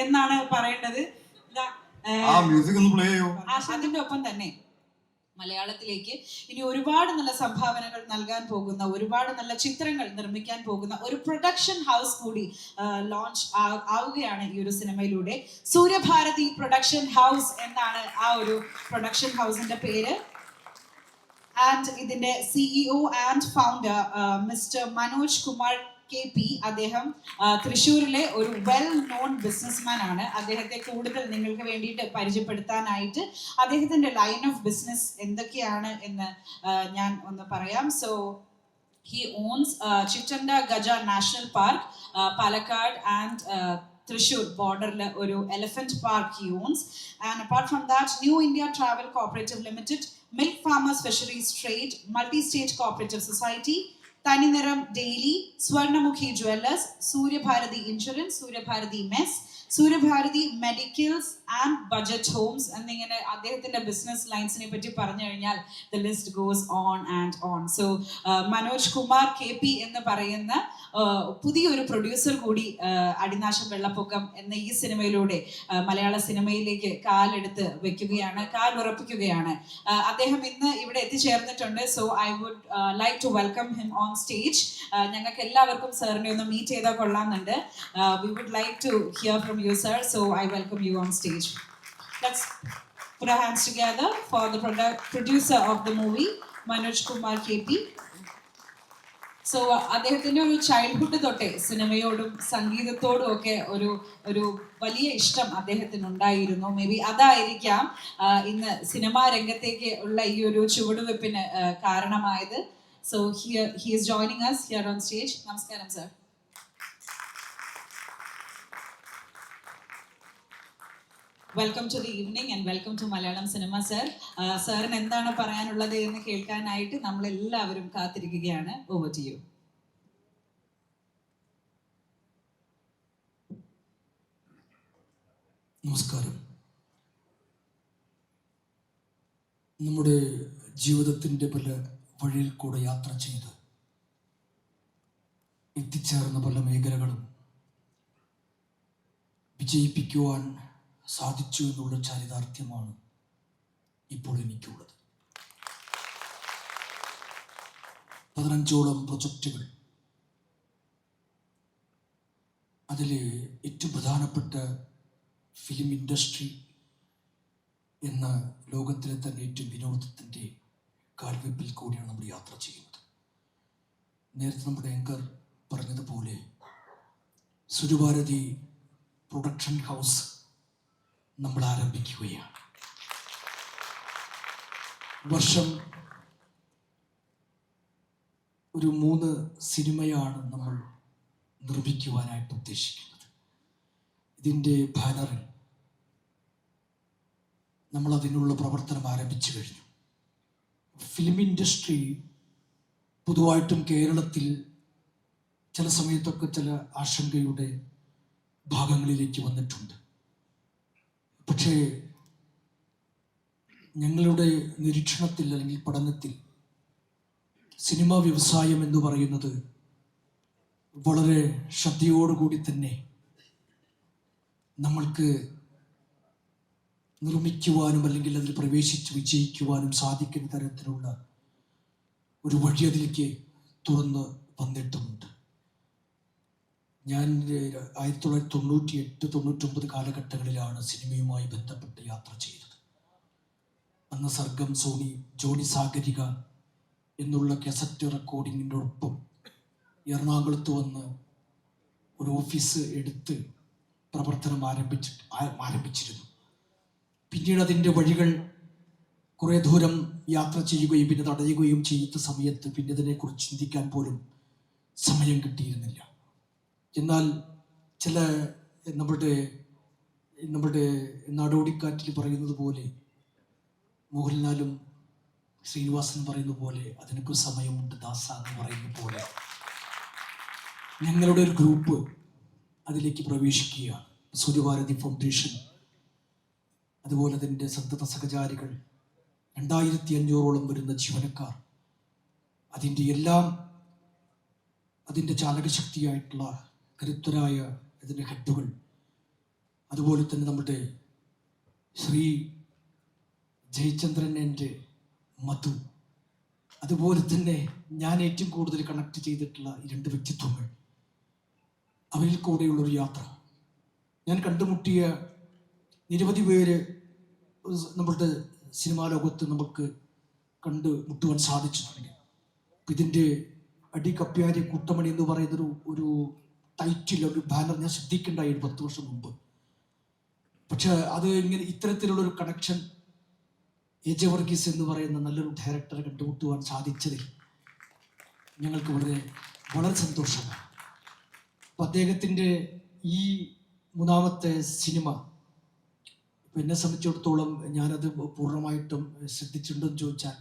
എന്നാണ് പറയേണ്ടത്. അതിന്റെ ഒപ്പം തന്നെ മലയാളത്തിലേക്ക് ഇനി ഒരുപാട് നല്ല സംഭാവനകൾ നൽകാൻ പോകുന്ന, ഒരുപാട് നല്ല ചിത്രങ്ങൾ നിർമ്മിക്കാൻ പോകുന്ന ഒരു പ്രൊഡക്ഷൻ ഹൗസ് കൂടി ലോഞ്ച് ആവുകയാണ് ഈ ഒരു സിനിമയിലൂടെ. സൂര്യഭാരതി പ്രൊഡക്ഷൻ ഹൗസ് എന്നാണ് ആ ഒരു പ്രൊഡക്ഷൻ ഹൗസിന്റെ പേര്. ആൻഡ് ഇതിന്റെ CEO and founder mister Manoj Kumar KP, അദ്ദേഹം തൃശ്ശൂരിലെ ഒരു വെൽ നോൺ ബിസിനസ്മാൻ ആണ്. അദ്ദേഹത്തെ കൂടുതൽ നിങ്ങൾക്ക് വേണ്ടിയിട്ട് പരിചയപ്പെടുത്താനായിട്ട് അദ്ദേഹത്തിന്റെ ലൈൻ ഓഫ് ബിസിനസ് എന്തൊക്കെയാണ് എന്ന് ഞാൻ ഒന്ന് പറയാം. So he owns Chittanda Gaja National Park, Palakkad and Thrissur border ഒരു elephant park he owns. And apart from that, New India Travel Cooperative Limited, Milk Farmers Fisheries Trade, Multi-State Cooperative Society, Taninaram Daily, Swarnamukhi Jewellers, Suryabharati Insurance, Suryabharati Mess, Suryabharati Medicals and Budget Homes. എന്നിങ്ങനെ അദ്ദേഹത്തിന്റെ business ലൈൻസിനെ പറ്റി പറഞ്ഞു കഴിഞ്ഞാൽ the list goes on and on. So Manoj Kumar KP എന്ന് പറയുന്ന പുതിയൊരു producer കൂടി അടിനാശം വെള്ളപ്പൊക്കം എന്ന ഈ സിനിമയിലൂടെ മലയാള സിനിമയിലേക്ക് കാലെടുത്ത് വെക്കുകയാണ്, കാലുറപ്പിക്കുകയാണ്. അദ്ദേഹം ഇന്ന് ഇവിടെ എത്തിച്ചേർന്നിട്ടുണ്ട്. So I would like to welcome him on stage. ഞങ്ങൾക്ക് എല്ലാവർക്കും സാറിനെ ഒന്ന് മീറ്റ് ചെയ്താൽ കൊള്ളാമെന്നുണ്ട്. We would like to hear from you sir. So I welcome you on stage. Let's put our hands together for the producer of the movie, Manoj Kumar KP. So അദ്ദേഹത്തിന്റെ ഒരു childhood തൊട്ടേ സിനിമയോടും സംഗീതത്തോടും ഒക്കെ ഒരു വലിയ ഇഷ്ടം അദ്ദേഹത്തിന് ഉണ്ടായിരുന്നു. മേ ബി അതായിരിക്കാം ഇന്ന് സിനിമാ രംഗത്തേക്ക് ഉള്ള ഈ ഒരു ചുവടുവെപ്പിന് കാരണമായത്. So he is joining us here on stage. നമസ്കാരം sir. Welcome to the evening and welcome to Malayalam cinema sir. സാറിന് എന്താണ് പറയാനുള്ളത് എന്ന് കേൾക്കാനായിട്ട് നമ്മളെല്ലാവരും കാത്തിരിക്കുകയാണ്. Over to you. നമസ്കാരം. നമ്മുടെ ജീവിതത്തിൻ്റെ പല വഴിയിൽ കൂടെ യാത്ര ചെയ്ത് എത്തിച്ചേർന്ന പല മേഖലകളും വിജയിപ്പിക്കുവാൻ സാധിച്ചു എന്നുള്ള ചരിതാർത്ഥ്യമാണ് ഇപ്പോൾ എനിക്കുള്ളത്. 15ഓളം പ്രൊജക്റ്റുകൾ. അതിൽ ഏറ്റവും പ്രധാനപ്പെട്ട ഫിലിം ഇൻഡസ്ട്രി എന്ന ലോകത്തിലെ തന്നെ ഏറ്റവും വിനോദത്തിൻ്റെ കാൽവെപ്പിൽ കൂടിയാണ് നമ്മൾ യാത്ര ചെയ്യുന്നത്. നേരത്തെ നമ്മുടെ ആങ്കർ പറഞ്ഞതുപോലെ സൂര്യഭാരതി പ്രൊഡക്ഷൻ ഹൗസ് നമ്മൾ ആരംഭിക്കുകയാണ്. വർഷം ഒരു 3 സിനിമയാണ് നമ്മൾ നിർമ്മിക്കുവാനായിട്ട് ഉദ്ദേശിക്കുന്നത്. ഇതിൻ്റെ ബാനറിൽ നമ്മൾ അതിനുള്ള പ്രവർത്തനം ആരംഭിച്ചു കഴിഞ്ഞു. ഫിലിം ഇൻഡസ്ട്രി പൊതുവായിട്ടും കേരളത്തിൽ ചില സമയത്തൊക്കെ ചില ആശങ്കയുടെ ഭാഗങ്ങളിലേക്ക് വന്നിട്ടുണ്ട്. പക്ഷേ ഞങ്ങളുടെ നിരീക്ഷണത്തിൽ അല്ലെങ്കിൽ പഠനത്തിൽ സിനിമാ വ്യവസായം എന്ന് പറയുന്നത് വളരെ ശ്രദ്ധയോടുകൂടി തന്നെ നമ്മൾക്ക് നിർമ്മിക്കുവാനും അല്ലെങ്കിൽ അതിൽ പ്രവേശിച്ച് വിജയിക്കുവാനും സാധിക്കുന്ന തരത്തിലുള്ള ഒരു വഴി അതിലേക്ക് തുറന്ന് വന്നിട്ടുമുണ്ട്. ഞാൻ 1998-99 കാലഘട്ടങ്ങളിലാണ് സിനിമയുമായി ബന്ധപ്പെട്ട് യാത്ര ചെയ്തത്. അന്ന് സർഗം സോണി ജോണി സാഗരിക എന്നുള്ള കാസറ്റ് റെക്കോർഡിങ്ങിനോടൊപ്പം എറണാകുളത്ത് വന്ന് ഒരു ഓഫീസ് എടുത്ത് പ്രവർത്തനം ആരംഭിച്ചിരുന്നു. പിന്നീട് അതിൻ്റെ വഴികൾ കുറേ ദൂരം യാത്ര ചെയ്യുകയും പിന്നെ തടയുകയും ചെയ്യുന്ന സമയത്ത് പിന്നെ ഇതിനെക്കുറിച്ച് ചിന്തിക്കാൻ പോലും സമയം കിട്ടിയിരുന്നില്ല. എന്നാൽ ചില നമ്മുടെ നാടോടിക്കാറ്റിൽ പറയുന്നത് പോലെ, മോഹൻലാലും ശ്രീനിവാസൻ പറയുന്ന പോലെ, അതിനൊക്കെ സമയമുണ്ട് ദാസ എന്ന് പറയുന്ന പോലെ ഞങ്ങളുടെ ഒരു ഗ്രൂപ്പ് അതിലേക്ക് പ്രവേശിക്കുകയാണ്. സൂര്യഭാരതി ഫൗണ്ടേഷൻ, അതുപോലെ അതിൻ്റെ സന്തത സഹചാരികൾ, 2500ഓളം വരുന്ന ജീവനക്കാർ, അതിൻ്റെ ചാലകശക്തിയായിട്ടുള്ള കരുത്തരായ ഇതിൻ്റെ ഹെഡുകൾ, അതുപോലെ തന്നെ നമ്മുടെ ശ്രീ ജയചന്ദ്രൻ എൻ്റെ മധു, അതുപോലെ തന്നെ ഞാൻ ഏറ്റവും കൂടുതൽ കണക്ട് ചെയ്തിട്ടുള്ള ഈ രണ്ട് വ്യക്തിത്വങ്ങൾ, അവയിൽ കൂടെയുള്ളൊരു യാത്ര. ഞാൻ കണ്ടുമുട്ടിയ നിരവധി പേര് നമ്മളുടെ സിനിമാ ലോകത്ത് നമുക്ക് കണ്ടുമുട്ടുവാൻ സാധിച്ചിട്ടുണ്ട്. ഇതിൻ്റെ അടികപ്പ്യാരി കൂട്ടമണി എന്ന് പറയുന്നൊരു ഒരു ടൈറ്റിൽ, ഒരു ബാനർ ഞാൻ ശ്രദ്ധിക്കേണ്ടായി 10 വർഷം മുമ്പ്. പക്ഷെ അത് ഇങ്ങനെ ഇത്തരത്തിലുള്ളൊരു കണക്ഷൻ AJ വർഗീസ് എന്ന് പറയുന്ന നല്ലൊരു ഡയറക്ടറെ കണ്ടുമുട്ടുവാൻ സാധിച്ചതിൽ ഞങ്ങൾക്ക് വളരെ വളരെ സന്തോഷമാണ്. അപ്പം അദ്ദേഹത്തിൻ്റെ ഈ 3ാമത്തെ സിനിമ എന്നെ സംബന്ധിച്ചിടത്തോളം ഞാനത് പൂർണ്ണമായിട്ടും ശ്രദ്ധിച്ചിട്ടുണ്ടെന്ന് ചോദിച്ചാൽ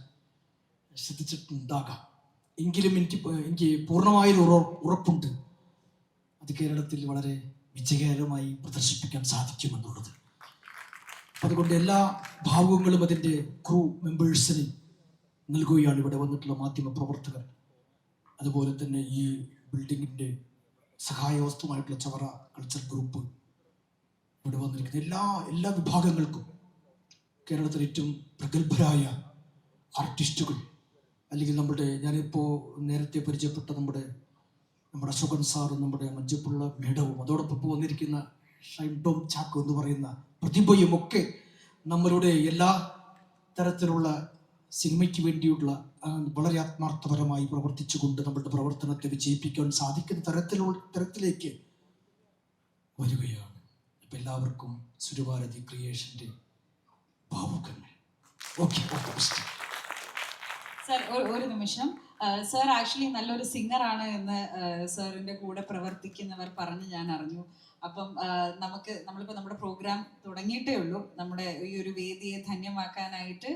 ശ്രദ്ധിച്ചിട്ടുണ്ടാകാം. എങ്കിലും എനിക്ക് പൂർണ്ണമായൊരു ഉറപ്പുണ്ട് അത് കേരളത്തിൽ വളരെ വിജയകരമായി പ്രദർശിപ്പിക്കാൻ സാധിക്കുമെന്നുള്ളത്. അതുകൊണ്ട് എല്ലാ ഭാവുകങ്ങളും അതിൻ്റെ ക്രൂ മെമ്പേഴ്സിന് നൽകുകയാണ് ഇവിടെ വന്നിട്ടുള്ള മാധ്യമ പ്രവർത്തകർ. അതുപോലെ തന്നെ ഈ ബിൽഡിങ്ങിൻ്റെ സഹായവസ്തുമായിട്ടുള്ള ചവറ കൾച്ചർ ഗ്രൂപ്പ്, ഇവിടെ വന്നിരിക്കുന്ന എല്ലാ വിഭാഗങ്ങൾക്കും, കേരളത്തിലെ ഏറ്റവും പ്രഗത്ഭരായ ആർട്ടിസ്റ്റുകൾ, അല്ലെങ്കിൽ ഞാനിപ്പോൾ നേരത്തെ പരിചയപ്പെട്ട നമ്മുടെ സുഗൻ സാറും നമ്മുടെ മഞ്ജുപിള്ള മേഡവും, അതോടൊപ്പം ഇപ്പോൾ വന്നിരിക്കുന്ന ഷൈൻ ടോം ചാക്കോ എന്ന് പറയുന്ന പ്രതിഭയും ഒക്കെ നമ്മളുടെ എല്ലാ തരത്തിലുള്ള സിനിമയ്ക്ക് വേണ്ടിയുള്ള വളരെ ആത്മാർത്ഥപരമായി പ്രവർത്തിച്ചുകൊണ്ട് നമ്മളുടെ പ്രവർത്തനത്തെ വിജയിപ്പിക്കാൻ സാധിക്കുന്ന തരത്തിലേക്ക് വരികയാണ്. ഇപ്പം എല്ലാവർക്കും സുരഭാരതി ക്രിയേഷൻ്റെ ഭാവുകങ്ങൾ. ഓക്കെ. സർ, ഒരു നിമിഷം. സർ ആക്ച്വലി നല്ലൊരു സിംഗറാണ് എന്ന് സാറിൻ്റെ കൂടെ പ്രവർത്തിക്കുന്നവർ പറഞ്ഞ് ഞാൻ അറിഞ്ഞു. അപ്പം നമ്മളിപ്പോൾ നമ്മുടെ പ്രോഗ്രാം തുടങ്ങിയിട്ടേ ഉള്ളൂ. നമ്മുടെ ഈ ഒരു വേദിയെ ധന്യമാക്കാനായിട്ട്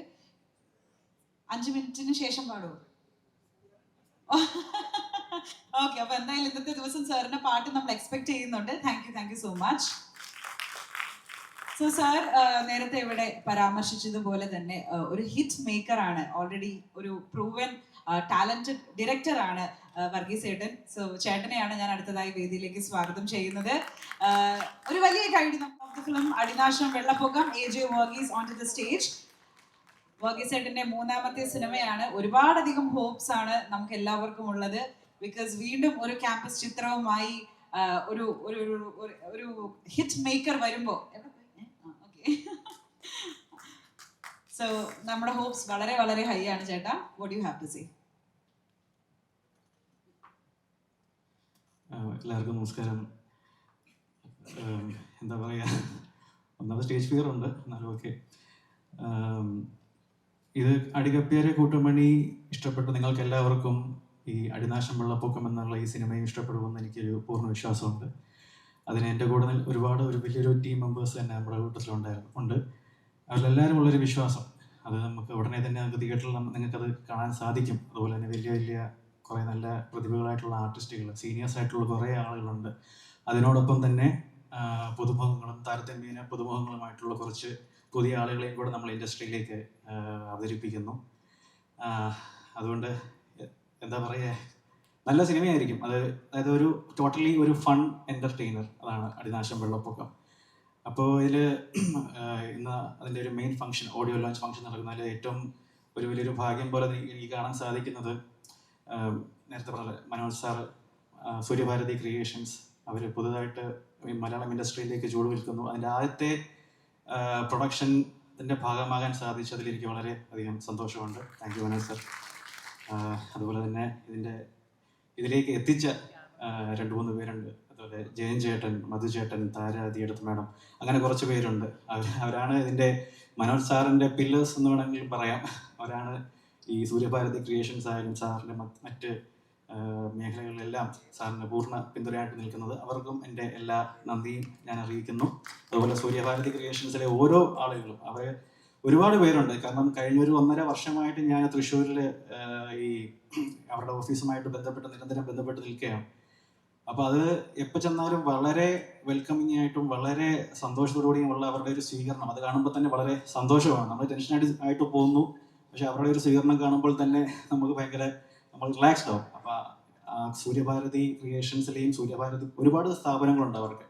5 മിനിറ്റിന് ശേഷം പാടുമോ? ഓക്കെ. അപ്പൊ എന്തായാലും ഇന്നത്തെ ദിവസം സാറിന്റെ പാട്ട് നമ്മൾ എക്സ്പെക്ട് ചെയ്യുന്നുണ്ട്. Thank you so much. So sir നേരത്തെ ഇവിടെ പരാമർശിച്ചതുപോലെ തന്നെ ഒരു ഹിറ്റ് മേക്കർ ആണ്, ഓൾറെഡി ഒരു പ്രൂവൻ ടാലന്റഡ് ഡയറക്ടർ ആണ് വർഗീസ് ചേട്ടൻ. സോ ചേട്ടനെയാണ് ഞാൻ അടുത്തതായി വേദിയിലേക്ക് സ്വാഗതം ചെയ്യുന്നത്. ഒരു വലിയ കൈഡി ഫിലിം അടിനാശം വെള്ളപ്പൊക്കം, AJ Varghese on to the stage. Varghese ചേട്ടന്റെ 3ാമത്തെ സിനിമയാണ്. ഒരുപാടധികം ഹോപ്സ് ആണ് നമുക്ക് എല്ലാവർക്കും ഉള്ളത്. ബിക്കോസ് വീണ്ടും ഒരു ക്യാമ്പസ് ചിത്രവുമായി ഒരു ഹിറ്റ് മേക്കർ വരുമ്പോ സോ നമ്മുടെ ഹോപ്സ് വളരെ വളരെ ഹൈ ആണ്. ചേട്ടാ, what you have to say? എല്ലാവർക്കും നമസ്കാരം. എന്താ പറയുക, ഒന്നാമത് സ്റ്റേജ് ഫിയർ ഉണ്ട്, എന്നാലും ഓക്കെ. ഇത് അടികപ്പ്യാരെ കൂട്ടമണി ഇഷ്ടപ്പെട്ടു നിങ്ങൾക്ക് എല്ലാവർക്കും ഈ അടിനാശം വെള്ളപ്പൊക്കം എന്നുള്ള ഈ സിനിമയും ഇഷ്ടപ്പെടുമെന്ന് എനിക്കൊരു പൂർണ്ണ വിശ്വാസമുണ്ട്. അതിന് എൻ്റെ കൂടെ ഒരു വലിയൊരു ടീം മെമ്പേഴ്സ് തന്നെ നമ്മുടെ കൂട്ടത്തിലുണ്ട്. അതിലെല്ലാവരും ഉള്ളൊരു വിശ്വാസം, അത് നമുക്ക് ഉടനെ തന്നെ നമുക്ക് തിയേറ്ററിൽ നിങ്ങൾക്കത് കാണാൻ സാധിക്കും. അതുപോലെ തന്നെ വലിയ കുറേ നല്ല പ്രതിഭകളായിട്ടുള്ള ആർട്ടിസ്റ്റുകൾ, സീനിയേഴ്സ് ആയിട്ടുള്ള കുറേ ആളുകളുണ്ട്. അതിനോടൊപ്പം തന്നെ പുതുമുഖങ്ങളും താരതമ്യേന പുതുമുഖങ്ങളുമായിട്ടുള്ള കുറച്ച് പുതിയ ആളുകളെയും കൂടെ നമ്മൾ ഇൻഡസ്ട്രിയിലേക്ക് അവതരിപ്പിക്കുന്നു. അതുകൊണ്ട് എന്താ പറയുക, നല്ല സിനിമയായിരിക്കും അത്. അതായത് ടോട്ടലി ഒരു ഫൺ എൻ്റർടൈനർ, അതാണ് അടിനാശം വെള്ളപ്പൊക്കം. അപ്പോൾ ഇതിൽ ഇന്ന് അതിൻ്റെ ഒരു main function, audio launch function നടക്കുന്നതിൽ ഏറ്റവും വലിയൊരു ഭാഗ്യം പോലെ എനിക്ക് കാണാൻ സാധിക്കുന്നത്, നേരത്തെ പറഞ്ഞ മനോജ് സാറ്, സൂര്യഭാരതി ക്രിയേഷൻസ്, അവർ പുതുതായിട്ട് മലയാളം ഇൻഡസ്ട്രിയിലേക്ക് ചൂടുനിൽക്കുന്നു. അതിൻ്റെ ആദ്യത്തെ പ്രൊഡക്ഷൻ്റെ ഭാഗമാകാൻ സാധിച്ചതിൽ എനിക്ക് വളരെ അധികം സന്തോഷമുണ്ട്. Thank you Manoj sir. അതുപോലെ തന്നെ ഇതിലേക്ക് എത്തിച്ച 2-3 പേരുണ്ട്. അതുപോലെ ജയൻ ചേട്ടൻ, മധു ചേട്ടൻ, താരാതിയെടുത്ത് മാഡം, അങ്ങനെ കുറച്ച് പേരുണ്ട്. അവരാണ് ഇതിൻ്റെ മനോജ് സാറിൻ്റെ പില്ലേഴ്സ് എന്ന് വേണമെങ്കിൽ പറയാം. അവരാണ് ഈ സൂര്യഭാരതി ക്രിയേഷൻസ് ആയാലും സാറിൻ്റെ മറ്റ് മേഖലകളിലെല്ലാം സാറിന് പൂർണ്ണ പിന്തുണയായിട്ട് നിൽക്കുന്നത്. അവർക്കും എൻ്റെ എല്ലാ നന്ദിയും ഞാൻ അറിയിക്കുന്നു. അതുപോലെ സൂര്യഭാരതി ക്രിയേഷൻസിലെ ഓരോ ആളുകളും, അവർ ഒരുപാട് പേരുണ്ട്. കാരണം കഴിഞ്ഞ 1.5 വർഷമായിട്ട് ഞാൻ തൃശ്ശൂരിൽ ഈ അവരുടെ ഓഫീസുമായിട്ട് നിരന്തരം ബന്ധപ്പെട്ട് നിൽക്കുകയാണ്. അപ്പോൾ അത് എപ്പോൾ ചെന്നാലും വളരെ വെൽക്കമിങ് ആയിട്ടും വളരെ സന്തോഷത്തോടുകൂടിയും ഉള്ള അവരുടെ ഒരു സ്വീകരണം, അത് കാണുമ്പോൾ തന്നെ വളരെ സന്തോഷമാണ്. നമ്മൾ ടെൻഷനായിട്ട് പോകുന്നു, പക്ഷെ അവരുടെ ഒരു സ്വീകരണം കാണുമ്പോൾ തന്നെ നമുക്ക് നമ്മൾ റിലാക്സ്ഡ് ആവും. അപ്പോൾ സൂര്യഭാരതി ക്രിയേഷൻസിലെയും സൂര്യഭാരതി ഒരുപാട് സ്ഥാപനങ്ങളുണ്ട് അവർക്ക്.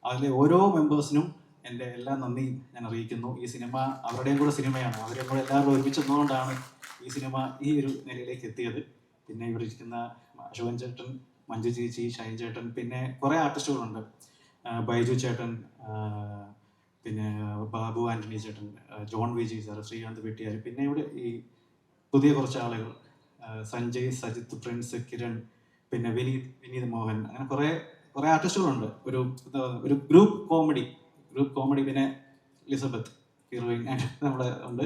അതിലെ ഓരോ മെമ്പേഴ്സിനും എൻ്റെ എല്ലാ നന്ദി ഞാൻ അറിയിക്കുന്നു. ഈ സിനിമ അവരുടെയും കൂടെ സിനിമയാണ്. അവരെയും കൂടെ എല്ലാവരും ഒരുമിച്ച് നിന്നുകൊണ്ടാണ് ഈ സിനിമ ഈ ഒരു നിലയിലേക്ക് എത്തിയത്. പിന്നെ ഇവിടെ ഇരിക്കുന്ന അശോകൻ ചേട്ടൻ, മഞ്ജു ചേച്ചി, ഷൈൻ ചേട്ടൻ, പിന്നെ കുറേ ആർട്ടിസ്റ്റുകളുണ്ട്, ബൈജു ചേട്ടൻ, പിന്നെ ബാബു ആൻ്റണി ചേട്ടൻ, ജോൺ വിജയ് സാർ, ശ്രീകാന്ത് വെട്ടിയാർ, പിന്നെ ഇവിടെ ഈ പുതിയ കുറച്ച് ആളുകൾ, സഞ്ജയ്, സജിത്ത്, പ്രിൻസ്, കിരൺ, പിന്നെ വിനീത് മോഹൻ, അങ്ങനെ കുറേ ആർട്ടിസ്റ്റുകളുണ്ട്. ഒരു ഗ്രൂപ്പ് കോമഡി, പിന്നെ എലിസബത്ത് ഹീറോയിൻ നമ്മുടെ ഉണ്ട്.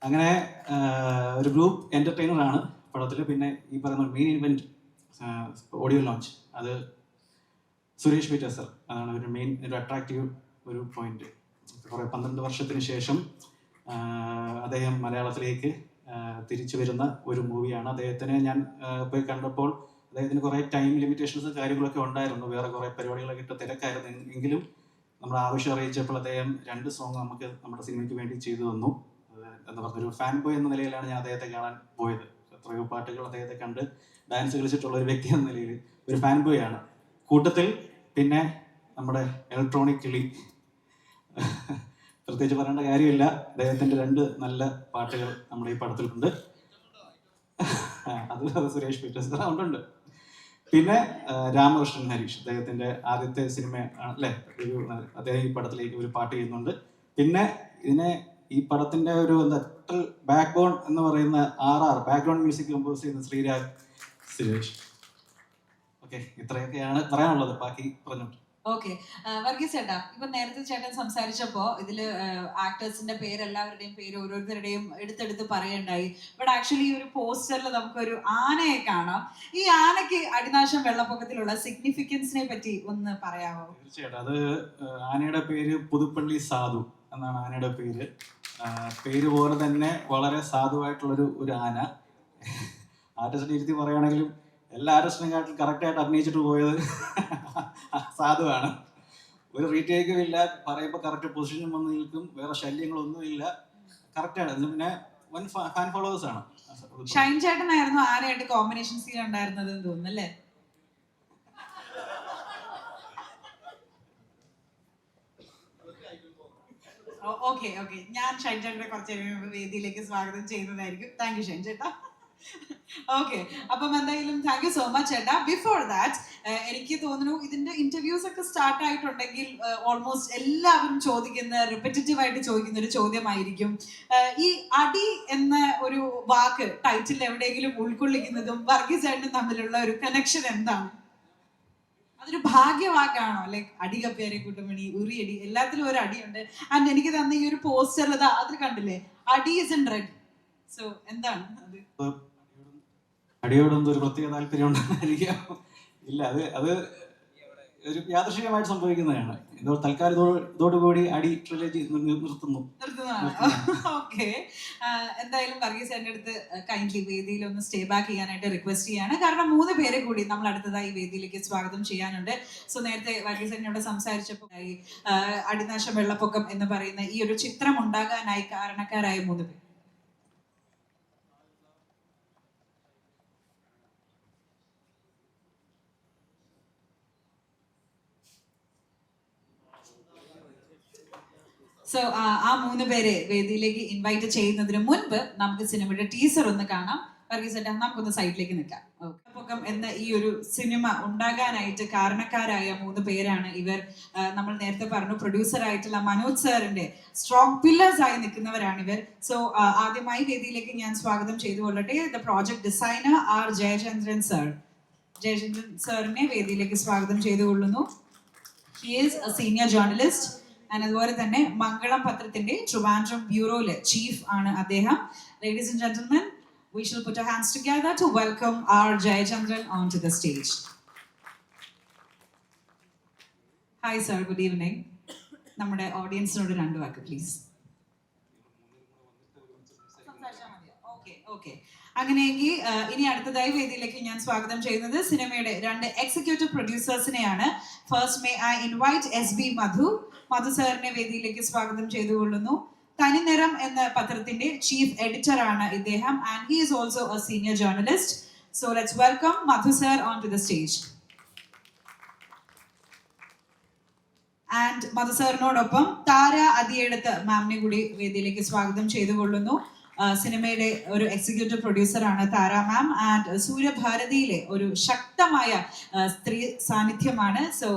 അങ്ങനെ ഒരു ഗ്രൂപ്പ് എൻ്റർടൈനറാണ് പടത്തിൽ. പിന്നെ ഈ പറയുന്ന മെയിൻ ഇവൻറ്റ് ഓഡിയോ ലോഞ്ച്, അത് സുരേഷ് പീറ്റർ സർ, അതാണ് ഒരു മെയിൻ ഒരു അട്രാക്റ്റീവ് ഒരു പോയിന്റ്. കുറേ 12 വർഷത്തിന് ശേഷം അദ്ദേഹം മലയാളത്തിലേക്ക് തിരിച്ചു വരുന്ന ഒരു മൂവിയാണ്. അദ്ദേഹത്തിനെ ഞാൻ പോയി കണ്ടപ്പോൾ അദ്ദേഹത്തിന് കുറേ ടൈം ലിമിറ്റേഷൻസ് കാര്യങ്ങളൊക്കെ ഉണ്ടായിരുന്നു, വേറെ കുറേ പരിപാടികളൊക്കെ ഇട്ട് തിരക്കായിരുന്നു. എങ്കിലും നമ്മൾ ആവശ്യം അറിയിച്ചപ്പോൾ അദ്ദേഹം 2 സോങ് നമുക്ക് നമ്മുടെ സിനിമയ്ക്ക് വേണ്ടി ചെയ്തു തന്നു. എന്താ പറഞ്ഞൊരു ഫാൻ ബോയ് എന്ന നിലയിലാണ് ഞാൻ അദ്ദേഹത്തെ കാണാൻ പോയത്. എത്രയോ പാട്ടുകൾ അദ്ദേഹത്തെ കണ്ട് ഡാൻസ് കളിച്ചിട്ടുള്ള ഒരു വ്യക്തി എന്ന നിലയിൽ ഒരു ഫാൻ ബോയ് ആണ്. കൂട്ടത്തിൽ പിന്നെ നമ്മുടെ ഇലക്ട്രോണിക് കിളി, പ്രത്യേകിച്ച് പറയേണ്ട കാര്യമില്ല, അദ്ദേഹത്തിൻ്റെ 2 നല്ല പാട്ടുകൾ നമ്മുടെ ഈ പടത്തിലുണ്ട്. അത് സുരേഷ് പീറ്റേഴ്സ് ഉണ്ട്. പിന്നെ രാമകൃഷ്ണൻ ഹരീഷ്, അദ്ദേഹത്തിൻ്റെ ആദ്യത്തെ സിനിമ അല്ലേ, അദ്ദേഹം ഈ പടത്തിലേക്ക് ഒരു പാട്ട് ചെയ്യുന്നുണ്ട്. പിന്നെ ഈ പടത്തിന്റെ ഒരു ടോട്ടൽ ബാക്ക് ബോൺ എന്ന് പറയുന്ന RR ബാക്ക്ഗ്രൗണ്ട് മ്യൂസിക് കമ്പോസ് ചെയ്യുന്ന ശ്രീരാഗ് സുരേഷ്. ഓക്കെ, ഇത്രയൊക്കെയാണ് പറയാനുള്ളത്, ബാക്കി പറഞ്ഞോട്ടെ. ഓക്കെ, വർഗീസ് ചേട്ടാ, ഇപ്പൊ നേരത്തെ ചേട്ടൻ സംസാരിച്ചപ്പോ ഇതില് ആക്ടേഴ്സിന്റെ പേരെല്ലാവരുടെയും പേര് ഓരോരുത്തരുടെയും എടുത്തെടുത്ത് പറയണ്ടായി. ഇവിടെ ആക്ച്വലി ഈ ഒരു പോസ്റ്ററിൽ നമുക്കൊരു ആനയെ കാണാം. ഈ ആനയ്ക്ക് അടിനാശം വെള്ളപ്പൊക്കത്തിലുള്ള സിഗ്നിഫിക്കൻസിനെ പറ്റി ഒന്ന് പറയാമോ? തീർച്ചയായിട്ടും. അത് ആനയുടെ പേര് പുതുപ്പള്ളി സാധു എന്നാണ് ആനയുടെ പേര്. പേര് പോലെ തന്നെ വളരെ സാധുവായിട്ടുള്ളൊരു ആന. ആർട്ടിസ്റ്റിനെ ഇരുത്തി പറയുകയാണെങ്കിലും എല്ലാ ആർട്ടിസ്റ്റിനെക്കാട്ടിലും കറക്റ്റായിട്ട് അഭിനയിച്ചിട്ട് പോയത് സാധുവാണ്. ഒരു റീടേക്കും ഇല്ല, പറയുമ്പോൾ കറക്റ്റ് പൊസിഷൻ വന്ന് നിൽക്കും, വേറെ ശല്യങ്ങളൊന്നുമില്ല, കറക്റ്റാണ്. അതിന് പിന്നെ വൻ ഫാൻ ഫോളോവേഴ്സ് ആണ്. ഷൈൻ ചേട്ടനായിരുന്നു ആനയായിട്ട് കോമ്പിനേഷൻ സീൻ ഉണ്ടായിരുന്നത് എന്ന് തോന്നുന്നു അല്ലേ? ഓക്കെ, ഞാൻ ഷൈൻ ചേട്ടനെ കുറച്ച് വേദിയിലേക്ക് സ്വാഗതം ചെയ്യുന്നതായിരിക്കും. താങ്ക് യു ഷൈൻ ചേട്ടാ. ഓക്കെ, അപ്പം എന്തായാലും താങ്ക് യു സോ മച്ച് ചേട്ടാ. ബിഫോർ ദാറ്റ് എനിക്ക് തോന്നുന്നു ഇതിന്റെ ഇന്റർവ്യൂസ് ഒക്കെ സ്റ്റാർട്ട് ആയിട്ടുണ്ടെങ്കിൽ ഓൾമോസ്റ്റ് എല്ലാവരും റിപ്പറ്റീവ് ആയിട്ട് ചോദിക്കുന്ന ഒരു ചോദ്യമായിരിക്കും, ഈ അടി എന്ന ഒരു വാക്ക് ടൈറ്റിൽ എവിടെയെങ്കിലും ഉൾക്കൊള്ളിക്കുന്നതും വർഗീസ് ചേട്ടനും തമ്മിലുള്ള ഒരു കണക്ഷൻ എന്താണ്? അതൊരു ഭാഗ്യവാക്കാണോ? ലൈക്ക് അടി കപ്പേരെ കൂട്ടുമണി, ഉറിയടി, എല്ലാത്തിലും ഒരു അടിയുണ്ട്. ആൻഡ് എനിക്ക് തന്ന ഈ ഒരു പോസ്റ്റർ അതിൽ കണ്ടില്ലേ, അടി ഇസ് ഇൻ റെഡ്. സോ എന്താണ് അത്? അടിയോടൊന്നും ഒരു പ്രത്യേക താല്പര്യം ഉണ്ടായിരിക്കാം. ഇല്ല, അത് ഒരു യാദൃശ്ചികമായിട്ട് സംഭവിക്കുന്നതാണ്. തൽക്കാലം ഇതോടുകൂടി അടി ട്രിലജി നിർത്തുന്നു. ഓക്കെ, എന്തായാലും വർഗീസ് എന്റെ അടുത്ത് കൈൻഡ്ലി വേദിയിൽ ഒന്ന് സ്റ്റേ ബാക്ക് ചെയ്യാനായിട്ട് റിക്വസ്റ്റ് ചെയ്യാണ്. കാരണം 3 പേരെ കൂടി നമ്മൾ അടുത്തതായി വേദിയിലേക്ക് സ്വാഗതം ചെയ്യാനുണ്ട്. സോ നേരത്തെ വർഗീസ് എന്നോട് സംസാരിച്ചപ്പോൾ അടിനാശം വെള്ളപ്പൊക്കം എന്ന് പറയുന്ന ഈ ഒരു ചിത്രം ഉണ്ടാകാനായി കാരണക്കാരായ 3 പേർ. സോ ആ 3 പേരെ വേദിയിലേക്ക് ഇൻവൈറ്റ് ചെയ്യുന്നതിന് മുൻപ് നമുക്ക് സിനിമയുടെ ടീസർ ഒന്ന് കാണാം. വർഗീസ് ചേട്ടാ, നമുക്കൊന്ന് സൈഡിലേക്ക് നിൽക്കാം. വെള്ളപ്പൊക്കം എന്ന ഈ ഒരു സിനിമ ഉണ്ടാകാനായിട്ട് കാരണക്കാരായ 3 പേരാണ് ഇവർ. നമ്മൾ നേരത്തെ പറഞ്ഞു, പ്രൊഡ്യൂസർ ആയിട്ടുള്ള മനോജ് സാറിന്റെ സ്ട്രോങ് പില്ലേഴ്സ് ആയി നിൽക്കുന്നവരാണ് ഇവർ. സോ ആദ്യമായി വേദിയിലേക്ക് ഞാൻ സ്വാഗതം ചെയ്തുകൊള്ളട്ടെ the project designer R Jayachandran sir. Jayachandran സാറിനെ വേദിയിലേക്ക് സ്വാഗതം ചെയ്തുകൊള്ളുന്നു. He is a senior journalist. അതുപോലെ തന്നെ മംഗളം പത്രത്തിന്റെ ട്രിവാൻഡ്രം ബ്യൂറോയിലെ ചീഫ് ആണ് അദ്ദേഹം. Ladies and gentlemen, we shall put our hands together to welcome R. Jayachandran onto the stage. Hi sir, good evening. നമ്മുടെ ഓഡിയൻസിനോട് 2 വാക്ക് പ്ലീസ്. ഓക്കെ, അങ്ങനെയെങ്കിൽ ഇനി അടുത്തതായി വേദിയിലേക്ക് ഞാൻ സ്വാഗതം ചെയ്യുന്നത് സിനിമയുടെ 2 എക്സിക്യൂട്ടീവ് പ്രൊഡ്യൂസേഴ്സിനെയാണ്. First may I invite SB Madhu സാറിനെ വേദിയിലേക്ക് സ്വാഗതം ചെയ്തുകൊള്ളുന്നു. തനിനിറം എന്ന പത്രത്തിന്റെ ചീഫ് എഡിറ്റർ ആണ് ഇദ്ദേഹം. And he is also a senior journalist. So let's welcome Madhu sir on to the stage. And മധുസാറിനോടൊപ്പം താര അതിയെടുത്ത് മാമിനെ കൂടി വേദിയിലേക്ക് സ്വാഗതം ചെയ്തുകൊള്ളുന്നു. സിനിമയുടെ ഒരു എക്സിക്യൂട്ടീവ് പ്രൊഡ്യൂസറാണ് താര മാം ആൻഡ് സൂര്യഭാരതിയിലെ ഒരു ശക്തമായ സ്ത്രീ സാന്നിധ്യമാണ്. So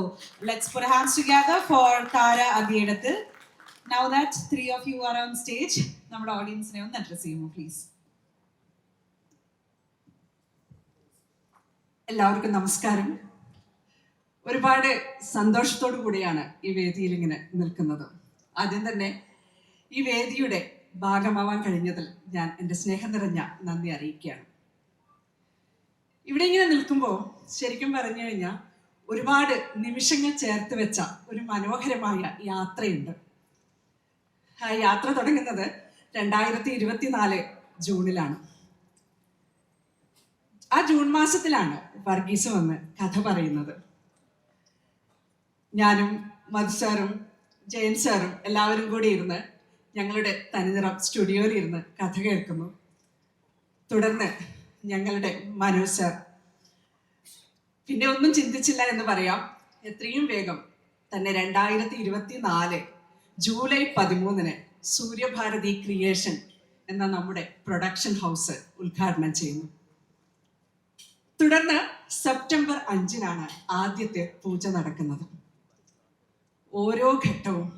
let's put hands together for Thara Athiyeduth. Now that 3 of you are on stage, നമ്മുടെ ഓഡിയൻസിനെ ഒന്ന് അഡ്രസ് ചെയ്യുമോ പ്ലീസ്? എല്ലാവർക്കും നമസ്കാരം. ഒരുപാട് സന്തോഷത്തോടു കൂടിയാണ് ഈ വേദിയിൽ ഇങ്ങനെ നിൽക്കുന്നത്. ആദ്യം തന്നെ ഈ വേദിയുടെ ഭാഗമാവാൻ കഴിഞ്ഞതിൽ ഞാൻ എൻ്റെ സ്നേഹം നിറഞ്ഞ നന്ദി അറിയിക്കുകയാണ്. ഇവിടെ ഇങ്ങനെ നിൽക്കുമ്പോൾ ശരിക്കും പറഞ്ഞു കഴിഞ്ഞാൽ ഒരുപാട് നിമിഷങ്ങൾ ചേർത്ത് വെച്ച ഒരു മനോഹരമായ യാത്രയുണ്ട്. ആ യാത്ര തുടങ്ങുന്നത് 2024 ജൂണിലാണ്. ആ ജൂൺ മാസത്തിലാണ് വർഗീസ് വന്ന് കഥ പറയുന്നത്. ഞാനും മധുസാറും ജയൻ സാറും എല്ലാവരും കൂടി ഇരുന്ന് ഞങ്ങളുടെ തനിനിറം സ്റ്റുഡിയോയിൽ ഇരുന്ന് കഥ കേൾക്കുന്നു. തുടർന്ന് ഞങ്ങളുടെ മനോജ് സാർ പിന്നെ ഒന്നും ചിന്തിച്ചില്ല എന്ന് പറയാം, എത്രയും വേഗം തന്നെ 2024 ജൂലൈ 13 സൂര്യഭാരതി ക്രിയേഷൻ എന്ന നമ്മുടെ പ്രൊഡക്ഷൻ ഹൗസ് ഉദ്ഘാടനം ചെയ്യുന്നു. തുടർന്ന് സെപ്റ്റംബർ 5 ആദ്യത്തെ പൂജ നടക്കുന്നത്. ഓരോ ഘട്ടവും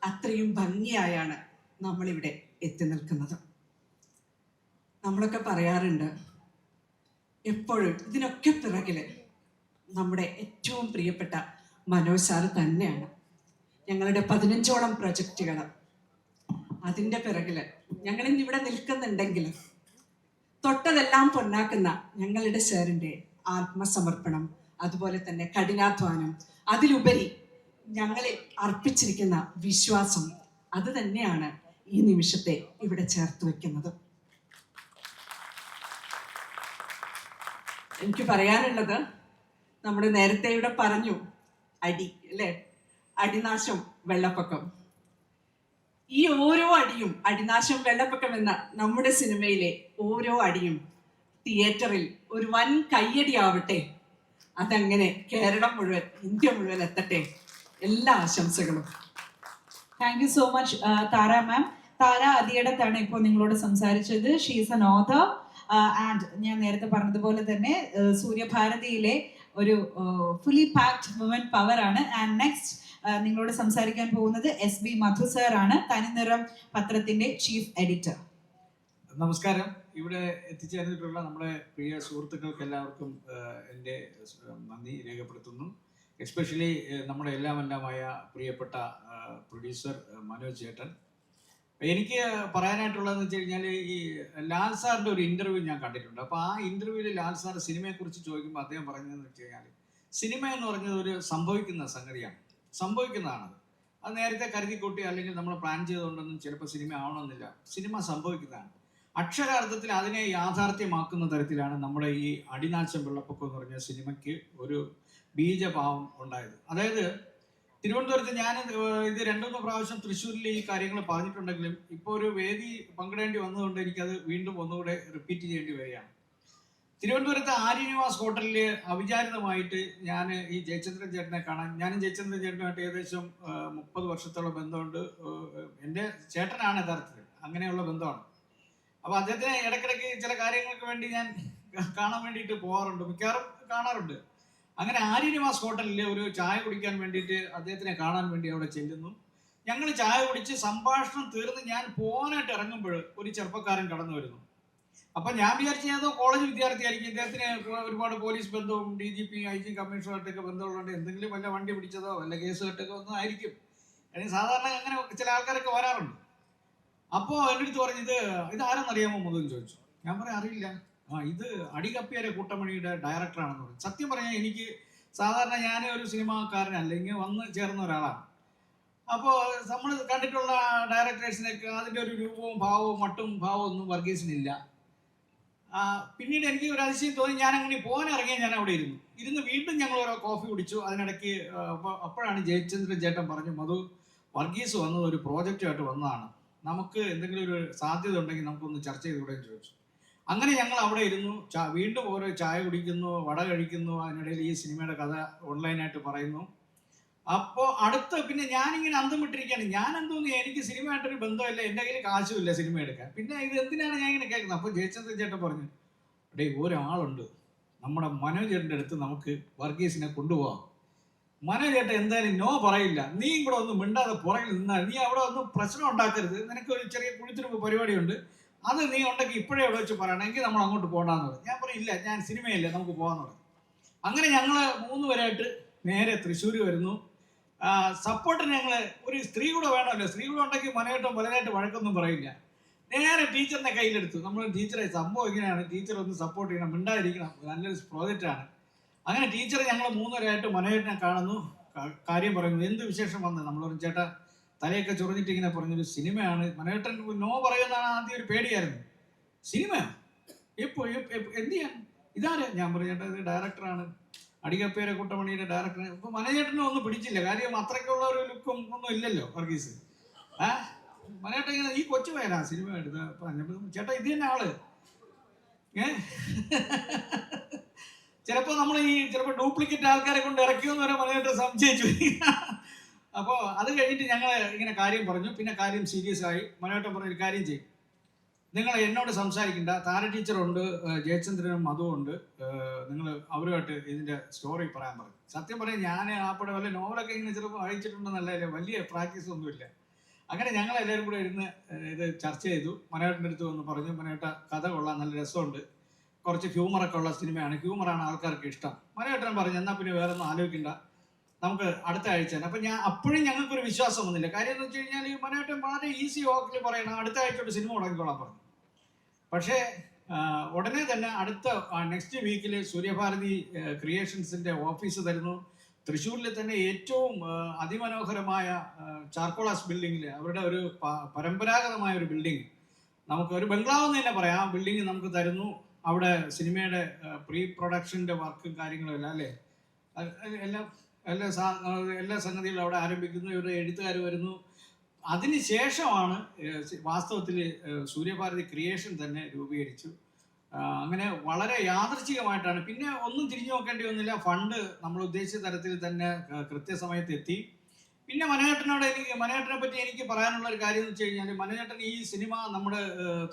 അത്രയും ഭംഗിയായാണ് നമ്മളിവിടെ എത്തി നിൽക്കുന്നത്. നമ്മളൊക്കെ പറയാറുണ്ട്, എപ്പോഴും ഇതിനൊക്കെ പിറകില് നമ്മുടെ ഏറ്റവും പ്രിയപ്പെട്ട മനോജ് സാറ് തന്നെയാണ്. ഞങ്ങളുടെ 15ഓളം പ്രൊജക്റ്റുകൾ അതിൻ്റെ പിറകില് ഞങ്ങളിന്ന് ഇവിടെ നിൽക്കുന്നുണ്ടെങ്കിൽ തൊട്ടതെല്ലാം പൊന്നാക്കുന്ന ഞങ്ങളുടെ സാറിൻ്റെ ആത്മസമർപ്പണം, അതുപോലെ തന്നെ കഠിനാധ്വാനം, അതിലുപരി ഞങ്ങളെ അർപ്പിച്ചിരിക്കുന്ന വിശ്വാസം, അത് തന്നെയാണ് ഈ നിമിഷത്തെ ഇവിടെ ചേർത്ത് വെക്കുന്നത്. എനിക്ക് പറയാനുള്ളത്, നമ്മൾ നേരത്തെ ഇവിടെ പറഞ്ഞു അടി അല്ലേ, അടിനാശം വെള്ളപ്പൊക്കം. ഈ ഓരോ അടിയും, അടിനാശം വെള്ളപ്പൊക്കം എന്ന നമ്മുടെ സിനിമയിലെ ഓരോ അടിയും തിയേറ്ററിൽ ഒരു വൻ കയ്യടിയാവട്ടെ. അതങ്ങനെ കേരളം മുഴുവൻ, ഇന്ത്യ മുഴുവൻ എത്തട്ടെ. എല്ലാ ആശംസകളും. താങ്ക് യു സോ മച്ച് താര മാം. താര അതിയടത്താണ് ഇപ്പോൾ നിങ്ങളോട് സംസാരിച്ചത്. She is N author and ഞാൻ നേരത്തെ പറഞ്ഞതുപോലെ തന്നെ സൂര്യഭാരതിയിലെ ഒരു ഫുള്ളി പാക്ഡ് വുമൻ പവർ ആണ്. ആൻഡ് നെക്സ്റ്റ് നിങ്ങളോട് സംസാരിക്കാൻ പോകുന്നത് SB മധു സാർ ആണ്, തനിനിറം പത്രത്തിന്റെ ചീഫ് എഡിറ്റർ. നമസ്കാരം. ഇവിടെ എത്തിച്ചേർന്നിട്ടുള്ള നമ്മുടെ പ്രിയ സുഹൃത്തുക്കൾക്ക് എല്ലാവർക്കും എൻ്റെ നന്ദി രേഖപ്പെടുത്തുന്നു. എസ്പെഷ്യലി നമ്മുടെ എല്ലാമായ പ്രിയപ്പെട്ട പ്രൊഡ്യൂസർ മനോജ് ചേട്ടൻ. എനിക്ക് പറയാനായിട്ടുള്ളതെന്ന് വെച്ച് കഴിഞ്ഞാൽ, ഈ ലാൽ സാറിൻ്റെ ഒരു ഇൻ്റർവ്യൂ ഞാൻ കണ്ടിട്ടുണ്ട്. അപ്പോൾ ആ ഇൻ്റർവ്യൂവിൽ ലാൽ സാർ സിനിമയെക്കുറിച്ച് ചോദിക്കുമ്പോൾ അദ്ദേഹം പറഞ്ഞതെന്ന് വെച്ച് കഴിഞ്ഞാൽ, സിനിമ എന്ന് പറഞ്ഞത് ഒരു സംഭവിക്കുന്ന സംഗതിയാണ്, സംഭവിക്കുന്നതാണത്. അത് നേരത്തെ കരുതിക്കൂട്ടി അല്ലെങ്കിൽ നമ്മൾ പ്ലാൻ ചെയ്തുകൊണ്ടൊന്നും ചിലപ്പോൾ സിനിമ ആവണമെന്നില്ല. സിനിമ സംഭവിക്കുന്നതാണ്. അക്ഷരാർത്ഥത്തിൽ അതിനെ യാഥാർത്ഥ്യമാക്കുന്ന തരത്തിലാണ് നമ്മുടെ ഈ അടിനാശം വെള്ളപ്പൊക്കം എന്ന് പറഞ്ഞ സിനിമയ്ക്ക് ഒരു ബീജഭാവം ഉണ്ടായത്. അതായത് തിരുവനന്തപുരത്ത് ഞാൻ ഇത് 2-3 പ്രാവശ്യം തൃശ്ശൂരിൽ ഈ കാര്യങ്ങൾ പറഞ്ഞിട്ടുണ്ടെങ്കിലും ഇപ്പോൾ ഒരു വേദി പങ്കിടേണ്ടി വന്നതുകൊണ്ട് എനിക്കത് വീണ്ടും ഒന്നുകൂടെ റിപ്പീറ്റ് ചെയ്യേണ്ടി വരികയാണ്. തിരുവനന്തപുരത്ത് ആര്യനിവാസ് ഹോട്ടലിൽ അവിചാരിതമായിട്ട് ഞാൻ ഈ ജയചന്ദ്രൻ ചേട്ടനെ കാണാൻ, ഞാനും ജയചന്ദ്രൻ ചേട്ടനുമായിട്ട് ഏകദേശം 30 വർഷത്തോളം ബന്ധമുണ്ട്. എൻ്റെ ചേട്ടനാണ് യഥാർത്ഥത്തിൽ, അങ്ങനെയുള്ള ബന്ധമാണ്. അപ്പോൾ അദ്ദേഹത്തിനെ ഇടയ്ക്കിടയ്ക്ക് ചില കാര്യങ്ങൾക്ക് വേണ്ടി ഞാൻ കാണാൻ വേണ്ടിയിട്ട് പോകാറുണ്ട്, മിക്കവാറും കാണാറുണ്ട്. അങ്ങനെ ആര്യനിവാസ് ഹോട്ടലിൽ ഒരു ചായ കുടിക്കാൻ വേണ്ടിയിട്ട് അദ്ദേഹത്തിനെ കാണാൻ വേണ്ടി അവിടെ ചെല്ലുന്നു. ഞങ്ങൾ ചായ കുടിച്ച് സംഭാഷണം തീർന്ന് ഞാൻ പോകാനായിട്ട് ഇറങ്ങുമ്പോൾ ഒരു ചെറുപ്പക്കാരൻ കടന്നു വരുന്നു. അപ്പം ഞാൻ വിചാരിച്ച ഏതോ കോളേജ് വിദ്യാർത്ഥിയായിരിക്കും. ഇദ്ദേഹത്തിന് ഒരുപാട് പോലീസ് ബന്ധവും DGP IG കമ്മീഷണറായിട്ടൊക്കെ ബന്ധമുള്ളതുകൊണ്ട് എന്തെങ്കിലും വല്ല വണ്ടി പിടിച്ചതോ വല്ല കേസ് കെട്ടൊക്കെ ഒന്നും ആയിരിക്കും. അല്ലെങ്കിൽ സാധാരണ അങ്ങനെ ചില ആൾക്കാരൊക്കെ വരാറുണ്ട്. അപ്പോൾ എൻ്റെ അടുത്ത് പറഞ്ഞു, ഇത് ആരെന്നറിയാമോ മുതൽ ചോദിച്ചു. ഞാൻ പറയാം അറിയില്ല. ഇത് അടികപ്പിയാരെ കൂട്ടമണിയുടെ ഡയറക്ടറാണെന്ന് പറഞ്ഞു. സത്യം പറഞ്ഞാൽ എനിക്ക് സാധാരണ ഞാൻ ഒരു സിനിമാക്കാരനല്ല, ഇങ്ങനെ വന്ന് ചേർന്ന ഒരാളാണ്. അപ്പോൾ നമ്മൾ കണ്ടിട്ടുള്ള ഡയറക്ടേഴ്സിനൊക്കെ അതിൻ്റെ ഒരു രൂപവും ഭാവവും മട്ടും ഭാവവും ഒന്നും വർഗീസിനില്ല. പിന്നീട് എനിക്ക് ഒരു അതിശയം തോന്നി. ഞാൻ അങ്ങനെ പോകാൻ ഇറങ്ങിയ ഞാൻ അവിടെ ഇരുന്ന് വീണ്ടും ഞങ്ങൾ ഓരോ കോഫി കുടിച്ചു. അതിനിടയ്ക്ക് അപ്പോഴാണ് ജയചന്ദ്രൻ ചേട്ടൻ പറഞ്ഞു, മധു, വർഗീസ് വന്നത് ഒരു പ്രോജക്റ്റുമായിട്ട് വന്നതാണ്, നമുക്ക് എന്തെങ്കിലും ഒരു സാധ്യത ഉണ്ടെങ്കിൽ നമുക്കൊന്ന് ചർച്ച ചെയ്തുകൂടെ എന്ന് ചോദിച്ചു. അങ്ങനെ ഞങ്ങൾ അവിടെ ഇരുന്നു, വീണ്ടും ഓരോ ചായ കുടിക്കുന്നു, വട കഴിക്കുന്നു. അതിനിടയിൽ ഈ സിനിമയുടെ കഥ ഓൺലൈനായിട്ട് പറയുന്നു. അപ്പോൾ അടുത്ത പിന്നെ ഞാനിങ്ങനെ അന്തം വിട്ടിരിക്കുകയാണ്. ഞാൻ എന്തോന്നു, എനിക്ക് സിനിമയായിട്ടൊരു ബന്ധമില്ല, എൻ്റെ കയ്യിൽ കാശുമില്ല സിനിമ എടുക്കാൻ. പിന്നെ ഇത് എന്തിനാണ് ഞാൻ ഇങ്ങനെ കേൾക്കുന്നത്? അപ്പോൾ ജയചന്ദ്രൻ ചേട്ടൻ പറഞ്ഞു, ഡേ ഒരാളുണ്ട് നമ്മുടെ മനോജ് ചേട്ടൻ്റെ അടുത്ത്, നമുക്ക് വർഗീസിനെ കൊണ്ടുപോകാം. മനോജ് ചേട്ടൻ എന്തായാലും നോ പറയില്ല, നീയും കൂടെ ഒന്നും മിണ്ടാതെ പുറകിൽ നിന്നാൽ, നീ അവിടെ ഒന്നും പ്രശ്നം ഉണ്ടാക്കരുത്, നിനക്കൊരു ചെറിയ കുഴിത്തിരിപ്പ് പരിപാടിയുണ്ട്, അത് നീ ഉണ്ടെങ്കിൽ ഇപ്പോഴേ അവിടെ വെച്ച് പറയണം, എങ്കിൽ നമ്മൾ അങ്ങോട്ട് പോകണ്ടെന്ന് പറഞ്ഞു. ഞാൻ പറയില്ല, ഞാൻ സിനിമയില്ല, നമുക്ക് പോകാമെന്ന് പറഞ്ഞു. അങ്ങനെ ഞങ്ങൾ 3 പേരായിട്ട് നേരെ തൃശ്ശൂർ വരുന്നു. സപ്പോർട്ടിന് ഞങ്ങൾ ഒരു സ്ത്രീ കൂടെ വേണമല്ലോ, സ്ത്രീ കൂടെ ഉണ്ടെങ്കിൽ മനോജേട്ടൻ പലരായിട്ട് വഴക്കൊന്നും പറയില്ല. നേരെ ടീച്ചറിനെ കയ്യിലെടുത്തു. നമ്മൾ ടീച്ചറെ, സംഭവം ഇങ്ങനെയാണ്, ടീച്ചർ ഒന്ന് സപ്പോർട്ട് ചെയ്യണം, മിണ്ടാതിരിക്കണം, നല്ലൊരു പ്രോജക്റ്റാണ്. അങ്ങനെ ടീച്ചർ ഞങ്ങൾ 3 പേരായിട്ട് മനോജേട്ടനെ കാണുന്നു, കാര്യം പറയുന്നു, എന്ത് വിശേഷം വന്നത്? നമ്മൾ പറഞ്ഞു, ചേട്ടാ തലയൊക്കെ ചൊറിഞ്ഞിട്ട് ഇങ്ങനെ പറഞ്ഞൊരു സിനിമയാണ്. മനോജേട്ടൻ നോ പറയുന്നതാണ് ആദ്യം ഒരു പേടിയായിരുന്നു. സിനിമയോ? എപ്പോൾ എന്ത് ചെയ്യാൻ? ഇതാരെ? ഞാൻ പറഞ്ഞു, ചേട്ടാ ഇത് ഡയറക്ടറാണ്, അടികപ്പേരെ കുട്ടമണിയുടെ ഡയറക്ടർ. ഇപ്പൊ മനോജേട്ടനും ഒന്നും പിടിച്ചില്ല, കാര്യം അത്രയ്ക്കുള്ള ഒരു ലുക്കും ഒന്നും ഇല്ലല്ലോ വർഗീസ്. മനോജേട്ടൻ ഇങ്ങനെ, ഈ കൊച്ചു പേരാ സിനിമ എടുത്ത. ചേട്ടാ ഇത് തന്നെ ആള്. ചിലപ്പോൾ നമ്മൾ ചിലപ്പോൾ ഡ്യൂപ്ലിക്കേറ്റ് ആൾക്കാരെ കൊണ്ട് ഇറക്കിയെന്ന് വരെ മനോജേട്ടൻ സംശയിച്ചു. അപ്പോൾ അത് കഴിഞ്ഞിട്ട് ഞങ്ങൾ ഇങ്ങനെ കാര്യം പറഞ്ഞു. പിന്നെ കാര്യം സീരിയസ് ആയി. മനോജേട്ടൻ പറഞ്ഞൊരു കാര്യം ചെയ്യും, നിങ്ങൾ എന്നോട് സംസാരിക്കണ്ട, താര ടീച്ചറുണ്ട്, ജയചന്ദ്രനും മധുവുണ്ട്, നിങ്ങൾ അവരുമായിട്ട് ഇതിൻ്റെ സ്റ്റോറി പറയാൻ പറഞ്ഞു. സത്യം പറയാം, ഞാൻ ആപ്പടെ വല്ല നോവലൊക്കെ ഇങ്ങനെ ചിലപ്പോൾ വായിച്ചിട്ടുണ്ടെന്നല്ല, വലിയ പ്രാക്ടീസ് ഒന്നുമില്ല. അങ്ങനെ ഞങ്ങൾ എല്ലാവരും കൂടെ ഇരുന്ന് ഇത് ചർച്ച ചെയ്തു. മനോജേട്ടൻ്റെ അടുത്ത് വന്ന് പറഞ്ഞു, മനോജേട്ട കഥ കൊള്ളാം, നല്ല രസമുണ്ട്, കുറച്ച് ഹ്യൂമറൊക്കെ ഉള്ള സിനിമയാണ്, ഹ്യൂമറാണ് ആൾക്കാർക്ക് ഇഷ്ടം. മനോജേട്ടൻ പറഞ്ഞു, എന്നാൽ പിന്നെ വേറെ ഒന്നും ആലോചിക്കണ്ട, നമുക്ക് അടുത്ത ആഴ്ച തന്നെ. അപ്പം അപ്പോഴും ഞങ്ങൾക്കൊരു വിശ്വാസം വന്നില്ല. കാര്യം എന്ന് വെച്ച് കഴിഞ്ഞാൽ മനോജേട്ടൻ വളരെ ഈസി വാക്കിൽ പറയണം, അടുത്ത ആഴ്ച ഒരു സിനിമ തുടങ്ങിക്കോളാൻ പറഞ്ഞു. പക്ഷേ ഉടനെ തന്നെ അടുത്ത നെക്സ്റ്റ് വീക്കിൽ സൂര്യഭാരതി ക്രിയേഷൻസിൻ്റെ ഓഫീസ് തരുന്നു. തൃശ്ശൂരിൽ തന്നെ ഏറ്റവും അതിമനോഹരമായ ചാർക്കോളാസ് ബിൽഡിങ്ങിൽ, അവരുടെ ഒരു പരമ്പരാഗതമായ ഒരു ബിൽഡിങ്, നമുക്ക് ഒരു ബംഗ്ലാവ് എന്ന് തന്നെ പറയാം, ആ ബിൽഡിങ് നമുക്ക് തരുന്നു. അവിടെ സിനിമയുടെ പ്രീ പ്രൊഡക്ഷൻ്റെ വർക്കും കാര്യങ്ങളും എല്ലാം, അല്ലേ, എല്ലാ സംഗതികളും അവിടെ ആരംഭിക്കുന്നു. ഇവരുടെ എഴുത്തുകാർ വരുന്നു. അതിനുശേഷമാണ് വാസ്തവത്തിൽ സൂര്യഭാരതി ക്രിയേഷൻ തന്നെ രൂപീകരിച്ചു. അങ്ങനെ വളരെ യാദൃച്ഛികമായിട്ടാണ്. പിന്നെ ഒന്നും തിരിഞ്ഞു നോക്കേണ്ടി വന്നില്ല, ഫണ്ട് നമ്മൾ ഉദ്ദേശിച്ച തരത്തിൽ തന്നെ കൃത്യസമയത്ത് എത്തി. പിന്നെ മനോജേട്ടനെ പറ്റി എനിക്ക് പറയാനുള്ള ഒരു കാര്യം എന്ന് വെച്ച് കഴിഞ്ഞാൽ, മനോജേട്ടൻ ഈ സിനിമ നമ്മുടെ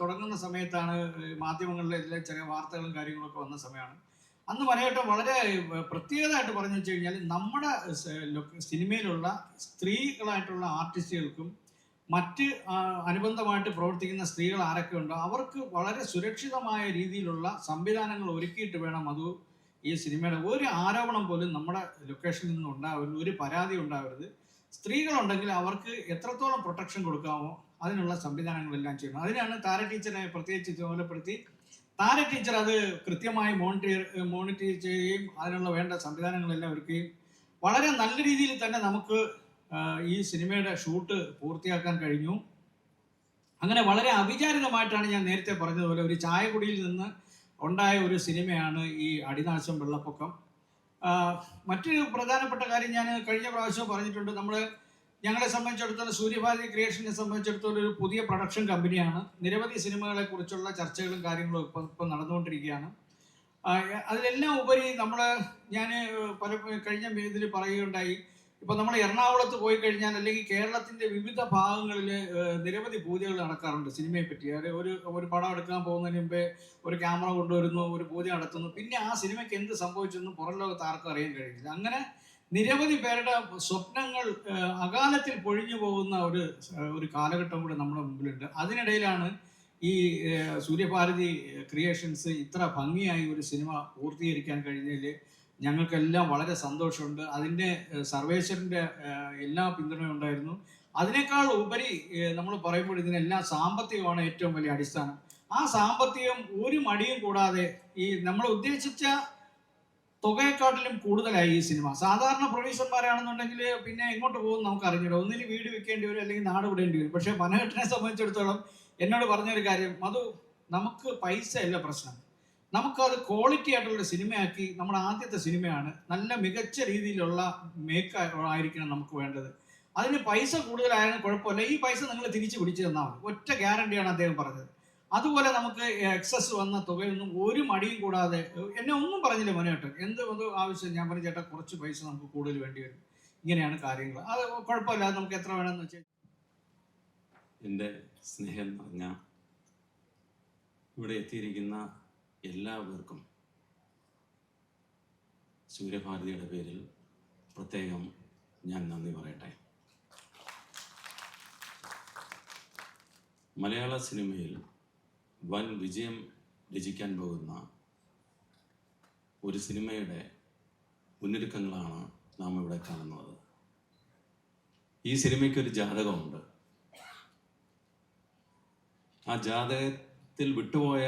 തുടങ്ങുന്ന സമയത്താണ് മാധ്യമങ്ങളിലെ ചെറിയ വാർത്തകളും കാര്യങ്ങളൊക്കെ വന്ന സമയമാണ്. അന്ന് മനോജേട്ടൻ വളരെ പ്രത്യേകതയായിട്ട് പറഞ്ഞു വെച്ച് കഴിഞ്ഞാൽ, നമ്മുടെ സിനിമയിലുള്ള സ്ത്രീകളായിട്ടുള്ള ആർട്ടിസ്റ്റുകൾക്കും മറ്റ് അനുബന്ധമായിട്ട് പ്രവർത്തിക്കുന്ന സ്ത്രീകൾ ആരൊക്കെ ഉണ്ടോ അവർക്ക് വളരെ സുരക്ഷിതമായ രീതിയിലുള്ള സംവിധാനങ്ങൾ ഒരുക്കിയിട്ട് വേണം അത് ഈ സിനിമയുടെ ഒരു ആരോപണം പോലും നമ്മുടെ ലൊക്കേഷനിൽ നിന്ന് ഉണ്ടാവരുത്, ഒരു പരാതി ഉണ്ടാവരുത്. സ്ത്രീകളുണ്ടെങ്കിൽ അവർക്ക് എത്രത്തോളം പ്രൊട്ടക്ഷൻ കൊടുക്കാമോ അതിനുള്ള സംവിധാനങ്ങളെല്ലാം ചെയ്യണം. അതിനാണ് താര ടീച്ചറെ പ്രത്യേകിച്ച് ചുമതലപ്പെടുത്തി താര ടീച്ചർ അത് കൃത്യമായി മോണിറ്റർ ചെയ്യുകയും അതിനുള്ള വേണ്ട സംവിധാനങ്ങളെല്ലാം ഒരുക്കുകയും വളരെ നല്ല രീതിയിൽ തന്നെ നമുക്ക് ഈ സിനിമയുടെ ഷൂട്ട് പൂർത്തിയാക്കാൻ കഴിഞ്ഞു. അങ്ങനെ വളരെ അവിചാരിതമായിട്ടാണ് ഞാൻ നേരത്തെ പറഞ്ഞതുപോലെ ഒരു ചായകുടിയിൽ നിന്ന് ഉണ്ടായ ഒരു സിനിമയാണ് ഈ അടിനാശം വെള്ളപ്പൊക്കം. മറ്റൊരു പ്രധാനപ്പെട്ട കാര്യം ഞാൻ കഴിഞ്ഞ പ്രാവശ്യം പറഞ്ഞിട്ടുണ്ട്, ഞങ്ങളെ സംബന്ധിച്ചിടത്തോളം സൂര്യഭാരതി ക്രിയേഷനെ സംബന്ധിച്ചിടത്തോളം ഒരു പുതിയ പ്രൊഡക്ഷൻ കമ്പനിയാണ്. നിരവധി സിനിമകളെ കുറിച്ചുള്ള ചർച്ചകളും കാര്യങ്ങളും ഇപ്പം നടന്നുകൊണ്ടിരിക്കുകയാണ്. അതിലെല്ലാം ഉപരി ഞാൻ കഴിഞ്ഞ ഇതിൽ പറയുകയുണ്ടായി, ഇപ്പം നമ്മൾ എറണാകുളത്ത് പോയി കഴിഞ്ഞാൽ അല്ലെങ്കിൽ കേരളത്തിൻ്റെ വിവിധ ഭാഗങ്ങളിൽ നിരവധി പൂജകൾ നടക്കാറുണ്ട് സിനിമയെ പറ്റി. ഒരു പടം എടുക്കാൻ പോകുന്നതിന് മുമ്പേ ഒരു ക്യാമറ കൊണ്ടുവരുന്നു, ഒരു പൂജ നടത്തുന്നു, പിന്നെ ആ സിനിമയ്ക്ക് എന്ത് സംഭവിച്ചെന്ന് പുറം ലോകത്ത് ആർക്കും അറിയാൻ കഴിയില്ല. അങ്ങനെ നിരവധി പേരുടെ സ്വപ്നങ്ങൾ അകാലത്തിൽ പൊഴിഞ്ഞു പോകുന്ന ഒരു കാലഘട്ടം കൂടെ നമ്മുടെ മുമ്പിലുണ്ട്. അതിനിടയിലാണ് ഈ സൂര്യഭാരതി ക്രിയേഷൻസ് ഇത്ര ഭംഗിയായി ഒരു സിനിമ പൂർത്തീകരിക്കാൻ കഴിഞ്ഞതിൽ ഞങ്ങൾക്കെല്ലാം വളരെ സന്തോഷമുണ്ട്. അതിൻ്റെ സർവേശ്വരൻ്റെ എല്ലാ പിന്തുണയും ഉണ്ടായിരുന്നു. അതിനേക്കാൾ ഉപരി നമ്മൾ പറയുമ്പോൾ ഇതിനെല്ലാം സാമ്പത്തികമാണ് ഏറ്റവും വലിയ അടിസ്ഥാനം. ആ സാമ്പത്തികം ഒരു മടിയും കൂടാതെ ഈ നമ്മൾ ഉദ്ദേശിച്ച തുകയെക്കാട്ടിലും കൂടുതലായി ഈ സിനിമ. സാധാരണ പ്രൊഡ്യൂസർമാരാണെന്നുണ്ടെങ്കിൽ പിന്നെ എങ്ങോട്ട് പോകും നമുക്ക് അറിഞ്ഞില്ല, ഒന്നിന് വീട് വിൽക്കേണ്ടി വരും അല്ലെങ്കിൽ നാട് വിടേണ്ടി വരും. പക്ഷേ മനോജേട്ടനെ സംബന്ധിച്ചിടത്തോളം എന്നോട് പറഞ്ഞൊരു കാര്യം, നമുക്ക് പൈസ അല്ല പ്രശ്നം, നമുക്കത് ക്വാളിറ്റി ആയിട്ടുള്ള സിനിമയാക്കി, നമ്മുടെ ആദ്യത്തെ സിനിമയാണ്, നല്ല മികച്ച രീതിയിലുള്ള മേക്ക് ആയിരിക്കണം നമുക്ക് വേണ്ടത്. അതിന് പൈസ കൂടുതലായാലും കുഴപ്പമില്ല, ഈ പൈസ നിങ്ങൾ തിരിച്ചു പിടിച്ചു തന്നാൽ മതി, ഒറ്റ ഗ്യാരണ്ടിയാണ് അദ്ദേഹം പറഞ്ഞത്. അതുപോലെ നമുക്ക് എക്സസ് വന്ന തുകയൊന്നും ഒരു മടിയും കൂടാതെ, എന്നെ ഒന്നും പറഞ്ഞില്ല മനോജേട്ടൻ, എന്ത് ആവശ്യം ഞാൻ പറഞ്ഞു ചേട്ടാ കുറച്ച് പൈസ നമുക്ക് കൂടുതൽ വേണ്ടി വരും, ഇങ്ങനെയാണ് കാര്യങ്ങൾ. അത് കുഴപ്പമില്ല, നമുക്ക് എത്ര വേണമെന്ന് വെച്ചാൽ. എൻ്റെ സ്നേഹം നിറഞ്ഞ ഇവിടെ എത്തിയിരിക്കുന്ന എല്ലാവർക്കും സൂര്യഭാരതിയുടെ പേരിൽ പ്രത്യേകം ഞാൻ നന്ദി പറയട്ടെ. മലയാള സിനിമയിൽ വൻ വിജയം രചിക്കാൻ പോകുന്ന ഒരു സിനിമയുടെ മുന്നൊരുക്കങ്ങളാണ് നാം ഇവിടെ കാണുന്നത്. ഈ സിനിമയ്ക്കൊരു ജാതകമുണ്ട്. ആ ജാതകത്തിൽ വിട്ടുപോയ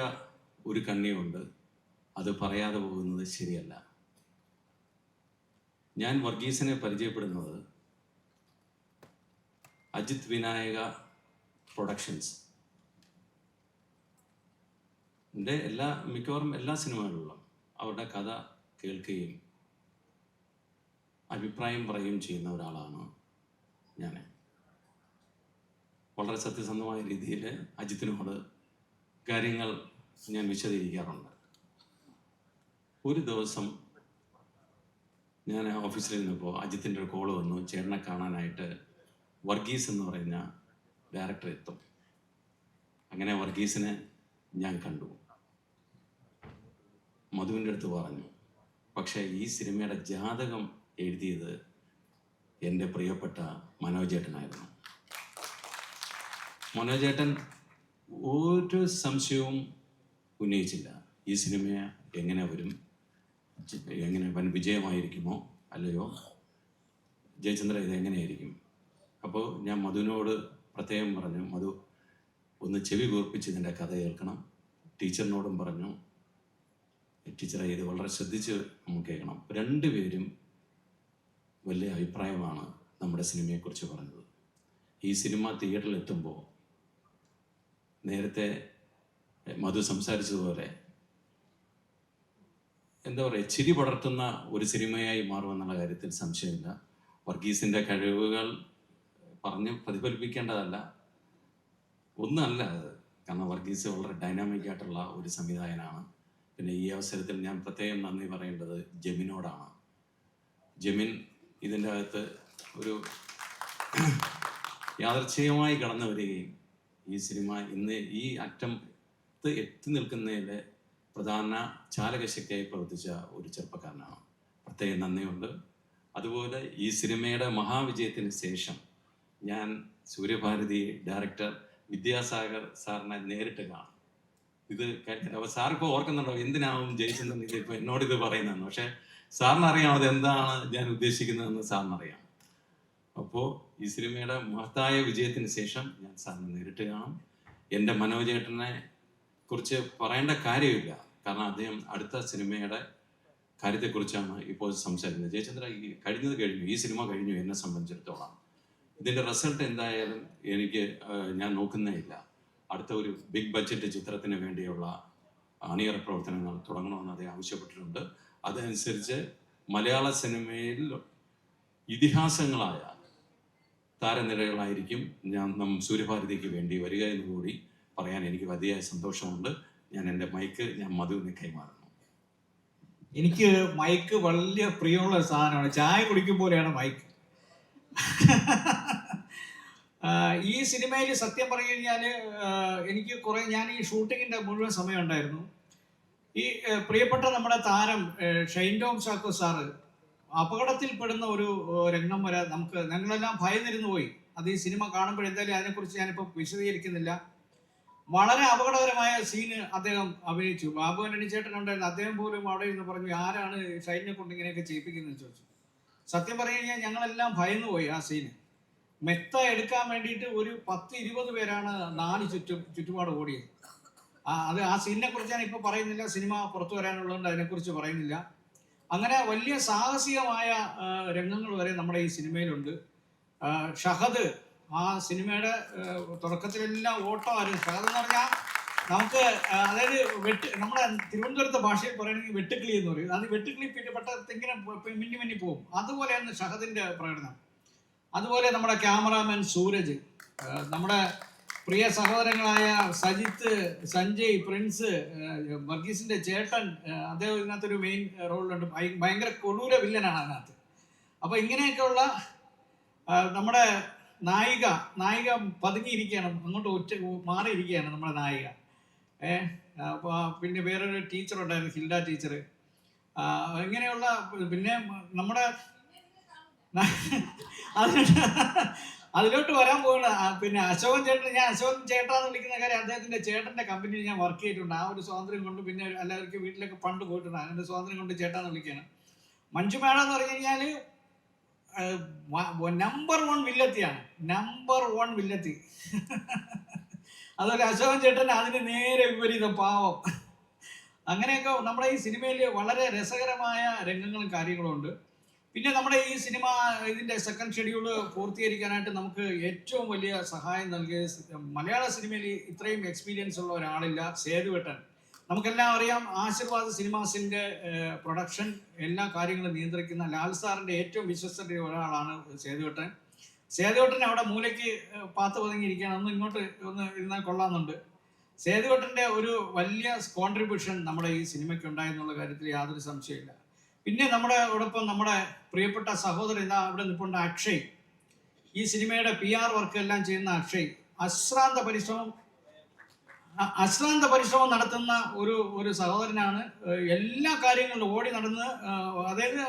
ഒരു കണ്ണിയുണ്ട്. അത് പറയാതെ പോകുന്നത് ശരിയല്ല. ഞാൻ വർഗീസിനെ പരിചയപ്പെടുന്നത് അജിത് വിനായക പ്രൊഡക്ഷൻസ് മിക്കവാറും എല്ലാ സിനിമകളിലും അവരുടെ കഥ കേൾക്കുകയും അഭിപ്രായം പറയുകയും ചെയ്യുന്ന ഒരാളാണ് ഞാൻ. വളരെ സത്യസന്ധമായ രീതിയിൽ അജിത്തിനോട് കാര്യങ്ങൾ ഞാൻ വിശദീകരിക്കാറുണ്ട്. ഒരു ദിവസം ഞാൻ ഓഫീസിൽ നിന്നപ്പോൾ അജിത്തിൻ്റെ ഒരു കോള് വന്നു, ചേട്ടനെ കാണാനായിട്ട് വർഗീസ് എന്ന് പറയുന്ന ഡയറക്ടർ എത്തും. അങ്ങനെ വർഗീസിനെ ഞാൻ കണ്ടു. മധുവിൻ്റെ അടുത്ത് പറഞ്ഞു, പക്ഷേ ഈ സിനിമയുടെ ജാതകം എഴുതിയത് എൻ്റെ പ്രിയപ്പെട്ട മനോജേട്ടനായിരുന്നു. മനോജേട്ടൻ ഒരു സംശയവും ഉന്നയിച്ചില്ല. ഈ സിനിമ എങ്ങനെ വരും, എങ്ങനെ വൻ വിജയമായിരിക്കുമോ അല്ലയോ, ജയചന്ദ്ര ഇത് എങ്ങനെയായിരിക്കും. അപ്പോൾ ഞാൻ മധുവിനോട് പ്രത്യേകം പറഞ്ഞു, മധു ഒന്ന് ചെവി കൂർപ്പിച്ച് ഇതിൻ്റെ കഥ കേൾക്കണം. ടീച്ചറിനോടും പറഞ്ഞു, ടീച്ചറെ ഇത് വളരെ ശ്രദ്ധിച്ച് നമുക്ക് കേൾക്കണം. രണ്ടുപേരും വലിയ അഭിപ്രായമാണ് നമ്മുടെ സിനിമയെക്കുറിച്ച് പറഞ്ഞത്. ഈ സിനിമ തിയേറ്ററിൽ എത്തുമ്പോൾ നേരത്തെ മധു സംസാരിച്ചതുപോലെ എന്താ പറയുക, ചിരി പടർത്തുന്ന ഒരു സിനിമയായി മാറുമെന്നുള്ള കാര്യത്തിൽ സംശയമില്ല. വർഗീസിൻ്റെ കഴിവുകൾ പറഞ്ഞ് പ്രതിഫലിപ്പിക്കേണ്ടതല്ല, ഒന്നല്ല അത്. കാരണം വർഗീസ് വളരെ ഡൈനാമിക് ആയിട്ടുള്ള ഒരു സംവിധായകനാണ്. പിന്നെ ഈ അവസരത്തിൽ ഞാൻ പ്രത്യേകം നന്ദി പറയേണ്ടത് ജെമിനോടാണ്. ജെമിൻ ഇതിൻ്റെ അകത്ത് ഒരു യാദൃച്ഛികമായി കടന്നു വരികയും ഈ സിനിമ ഇന്ന് ഈ അറ്റത്ത് എത്തി നിൽക്കുന്നതിലെ പ്രധാന ചാലകശക്തിയായി പ്രവർത്തിച്ച ഒരു ചെറുപ്പക്കാരനാണ്. പ്രത്യേകം നന്ദിയുണ്ട്. അതുപോലെ ഈ സിനിമയുടെ മഹാവിജയത്തിന് ശേഷം ഞാൻ സൂര്യഭാരതി ഡയറക്ടർ വിദ്യാസാഗർ സാറിനെ നേരിട്ട് കാണും. ഇത് അപ്പോൾ സാറിപ്പോൾ ഓർക്കുന്നുണ്ടോ എന്തിനാവും ജയിച്ചെന്ന് ഇതിപ്പോൾ എന്നോടിത് പറയുന്നതെന്ന്. പക്ഷേ സാറിനറിയാം അത് എന്താണ് ഞാൻ ഉദ്ദേശിക്കുന്നതെന്ന് സാറിനറിയാം. അപ്പോൾ ഈ സിനിമയുടെ മഹത്തായ വിജയത്തിന് ശേഷം ഞാൻ സാറിനെ നേരിട്ട് കാണും. എൻ്റെ മനോജേട്ടനെ കുറിച്ച് പറയേണ്ട കാര്യമില്ല, കാരണം അദ്ദേഹം അടുത്ത സിനിമയുടെ കാര്യത്തെക്കുറിച്ചാണ് ഇപ്പോൾ സംസാരിക്കുന്നത്. ജയചന്ദ്ര കഴിഞ്ഞത് കഴിഞ്ഞു, ഈ സിനിമ കഴിഞ്ഞു. എന്നെ സംബന്ധിച്ചിടത്തോളം ഇതിൻ്റെ റിസൾട്ട് എന്തായാലും ഞാൻ നോക്കുന്നേ ഇല്ല. അടുത്ത ഒരു ബിഗ് ബഡ്ജറ്റ് ചിത്രത്തിന് വേണ്ടിയുള്ള അണിയറ പ്രവർത്തനങ്ങൾ തുടങ്ങണമെന്ന് അദ്ദേഹം ആവശ്യപ്പെട്ടിട്ടുണ്ട്. അതനുസരിച്ച് മലയാള സിനിമയിൽ ഇതിഹാസങ്ങളായ താരനിരകളായിരിക്കും ഞാൻ സൂര്യഭാരതിക്ക് വേണ്ടി വരിക എന്ന് കൂടി പറയാൻ എനിക്ക് വലിയ സന്തോഷമുണ്ട്. ഞാൻ എൻ്റെ മൈക്ക് മധുവിന് കൈമാറുന്നു. എനിക്ക് മൈക്ക് വലിയ പ്രിയമുള്ള സാധനമാണ്. ചായ കുടിക്കുമ്പോലെയാണ് മൈക്ക്. ഈ സിനിമയിൽ സത്യം പറഞ്ഞു കഴിഞ്ഞാൽ എനിക്ക് ഞാൻ ഈ ഷൂട്ടിങ്ങിൻ്റെ മുഴുവൻ സമയം ഉണ്ടായിരുന്നു. ഈ പ്രിയപ്പെട്ട നമ്മുടെ താരം ഷൈൻ ടോം ചാക്കോ സാറ് അപകടത്തിൽപ്പെടുന്ന ഒരു രംഗം വരെ ഞങ്ങളെല്ലാം ഭയന്നിരുന്നു പോയി. അത് ഈ സിനിമ കാണുമ്പോഴെന്തായാലും അതിനെക്കുറിച്ച് ഞാനിപ്പോൾ വിശദീകരിക്കുന്നില്ല. വളരെ അപകടകരമായ സീന് അദ്ദേഹം അഭിനയിച്ചു. ബാബു ആന്റണി ചേട്ടനുണ്ടായിരുന്നു. അദ്ദേഹം പോലും അവിടെ ഇരുന്ന് പറഞ്ഞു, ആരാണ് ഷൈനെ കൊണ്ട് ഇങ്ങനെയൊക്കെ ചെയ്യിപ്പിക്കുന്നത് ചോദിച്ചു. സത്യം പറഞ്ഞു കഴിഞ്ഞാൽ ഞങ്ങളെല്ലാം ഭയന്നു പോയി ആ സീന്. മെത്ത എടുക്കാൻ വേണ്ടിയിട്ട് ഒരു 10-20 പേരാണ് 4 ചുറ്റുപാട് ഓടിയത്. ആ സീനിനെ കുറിച്ച് ഞാൻ ഇപ്പോൾ പറയുന്നില്ല, സിനിമ പുറത്തു വരാനുള്ളതുകൊണ്ട് അതിനെക്കുറിച്ച് പറയുന്നില്ല. അങ്ങനെ വലിയ സാഹസികമായ രംഗങ്ങൾ വരെ നമ്മുടെ ഈ സിനിമയിലുണ്ട്. ഷഹദ് ആ സിനിമയുടെ തുടക്കത്തിലെല്ലാം ഓട്ടമായിരുന്നു. ഷഹദ് എന്ന് പറഞ്ഞാൽ നമുക്ക് അതായത് നമ്മുടെ തിരുവനന്തപുരത്തെ ഭാഷയിൽ പറയുകയാണെങ്കിൽ വെട്ടുക്കിളി എന്ന് പറയും. അത് വെട്ടുക്കിളി പിന്നെ പെട്ടെന്ന് മിന്നി മിന്നി പോകും. അതുപോലെയാണ് ഷഹദിൻ്റെ പ്രകടനം. അതുപോലെ നമ്മുടെ ക്യാമറാമാൻ സൂരജ്, നമ്മുടെ പ്രിയ സഹോദരങ്ങളായ സജിത്ത്, സഞ്ജയ്, പ്രിൻസ്, വർഗീസിന്റെ ചേട്ടൻ, അദ്ദേഹം ഇതിനകത്തൊരു മെയിൻ റോളിലുണ്ട്. ഭയങ്കര കൊടൂര വില്ലനാണ് അതിനകത്ത്. അപ്പോൾ ഇങ്ങനെയൊക്കെയുള്ള നമ്മുടെ നായിക പതുങ്ങിയിരിക്കുകയാണ്, അങ്ങോട്ട് മാറിയിരിക്കുകയാണ് നമ്മുടെ നായിക. അപ്പോൾ പിന്നെ വേറൊരു ടീച്ചർ ഉണ്ടായിരുന്നു, ഹിൽഡ ടീച്ചർ. ഇങ്ങനെയുള്ള പിന്നെ നമ്മുടെ അതിലോട്ട് വരാൻ പോകുന്ന പിന്നെ അശോകൻ ചേട്ടൻ. ഞാൻ അശോകൻ ചേട്ടാന്ന് വിളിക്കുന്ന കാര്യം അദ്ദേഹത്തിൻ്റെ ചേട്ടൻ്റെ കമ്പനിയിൽ ഞാൻ വർക്ക് ചെയ്തിട്ടുണ്ട്. ആ ഒരു സ്വാതന്ത്ര്യം കൊണ്ട് പിന്നെ എല്ലാവർക്കും വീട്ടിലൊക്കെ പണ്ട് പോയിട്ടുണ്ട്. അതിൻ്റെ സ്വാതന്ത്ര്യം കൊണ്ട് ചേട്ടാന്ന് വിളിക്കുകയാണ്. മഞ്ജു മേഡം എന്ന് പറഞ്ഞു കഴിഞ്ഞാൽ നമ്പർ 1 വില്ലത്തിയാണ്, നമ്പർ 1 വില്ലത്തി. അതുപോലെ അശോകൻ ചേട്ടൻ അതിന് നേരെ വിപരീതം, പാവം. അങ്ങനെയൊക്കെ നമ്മുടെ ഈ സിനിമയിൽ വളരെ രസകരമായ രംഗങ്ങളും കാര്യങ്ങളും ഉണ്ട്. പിന്നെ നമ്മുടെ ഈ സിനിമ ഇതിൻ്റെ സെക്കൻഡ് ഷെഡ്യൂള് പൂർത്തീകരിക്കാനായിട്ട് നമുക്ക് ഏറ്റവും വലിയ സഹായം നൽകിയ മലയാള സിനിമയിൽ ഇത്രയും എക്സ്പീരിയൻസ് ഉള്ള ഒരാളില്ല, സേതുവേട്ടൻ. നമുക്കെല്ലാം അറിയാം, ആശീർവാദ് സിനിമാസിൻ്റെ പ്രൊഡക്ഷൻ എല്ലാ കാര്യങ്ങളും നിയന്ത്രിക്കുന്ന ലാൽ സാറിൻ്റെ ഏറ്റവും വിശ്വസ്തരുടെ ഒരാളാണ് സേതുവേട്ടൻ. സേതുവേട്ടൻ അവിടെ മൂലയ്ക്ക് പാത്ത് പതുങ്ങിയിരിക്കുകയാണ്. ഇങ്ങോട്ട് ഇരുന്നാൽ കൊള്ളാമെന്നുണ്ട്. സേതുവേട്ടൻ്റെ ഒരു വലിയ കോൺട്രിബ്യൂഷൻ നമ്മുടെ ഈ സിനിമയ്ക്ക് ഉണ്ടായെന്നുള്ള കാര്യത്തിൽ യാതൊരു സംശയമില്ല. പിന്നെ നമ്മുടെ ഓടൊപ്പം നമ്മുടെ പ്രിയപ്പെട്ട സഹോദരൻ ഇതാ അവിടെ നിൽപ്പുണ്ട്, അക്ഷയ്. ഈ സിനിമയുടെ PR വർക്ക് എല്ലാം ചെയ്യുന്ന അക്ഷയ് അശ്രാന്ത പരിശ്രമം നടത്തുന്ന ഒരു സഹോദരനാണ്. എല്ലാ കാര്യങ്ങളിലും ഓടി നടന്ന്, അതായത്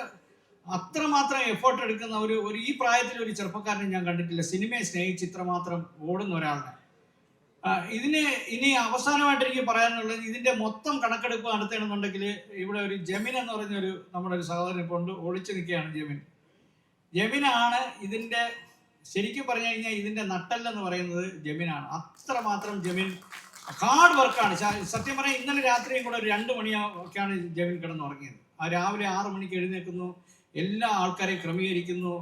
അത്രമാത്രം എഫേർട്ട് എടുക്കുന്ന ഒരു ഈ പ്രായത്തിൽ ഒരു ചെറുപ്പക്കാരനെ ഞാൻ കണ്ടിട്ടില്ല, സിനിമയെ സ്നേഹിച്ച് ഇത്രമാത്രം ഓടുന്ന ഒരാളിനെ. ഇനി അവസാനമായിട്ട് എനിക്ക് പറയാനുള്ളത്, ഇതിന്റെ മൊത്തം കണക്കെടുപ്പ് നടത്തണമെന്നുണ്ടെങ്കിൽ ഇവിടെ ഒരു ജെമിൻ എന്ന് പറഞ്ഞൊരു നമ്മുടെ ഒരു സഹോദരൻ ഇപ്പോൾ ഉണ്ട്, ഒളിച്ചു നിൽക്കുകയാണ്. ജെമിനാണ് ഇതിന്റെ, ശരിക്കും പറഞ്ഞു കഴിഞ്ഞാൽ ഇതിന്റെ നട്ടെല്ലെന്ന് പറയുന്നത് ജെമിനാണ്. അത്രമാത്രം ജെമിൻ ഹാർഡ് വർക്കാണ്. സത്യം പറഞ്ഞാൽ ഇന്നലെ രാത്രിയും കൂടെ ഒരു 2 മണിയൊക്കെയാണ് ജെമിൻ കിടന്നുറങ്ങിയത്. രാവിലെ 6 മണിക്ക് എഴുന്നേൽക്കുന്നു, എല്ലാ ആൾക്കാരെയും ക്രമീകരിക്കുന്നു,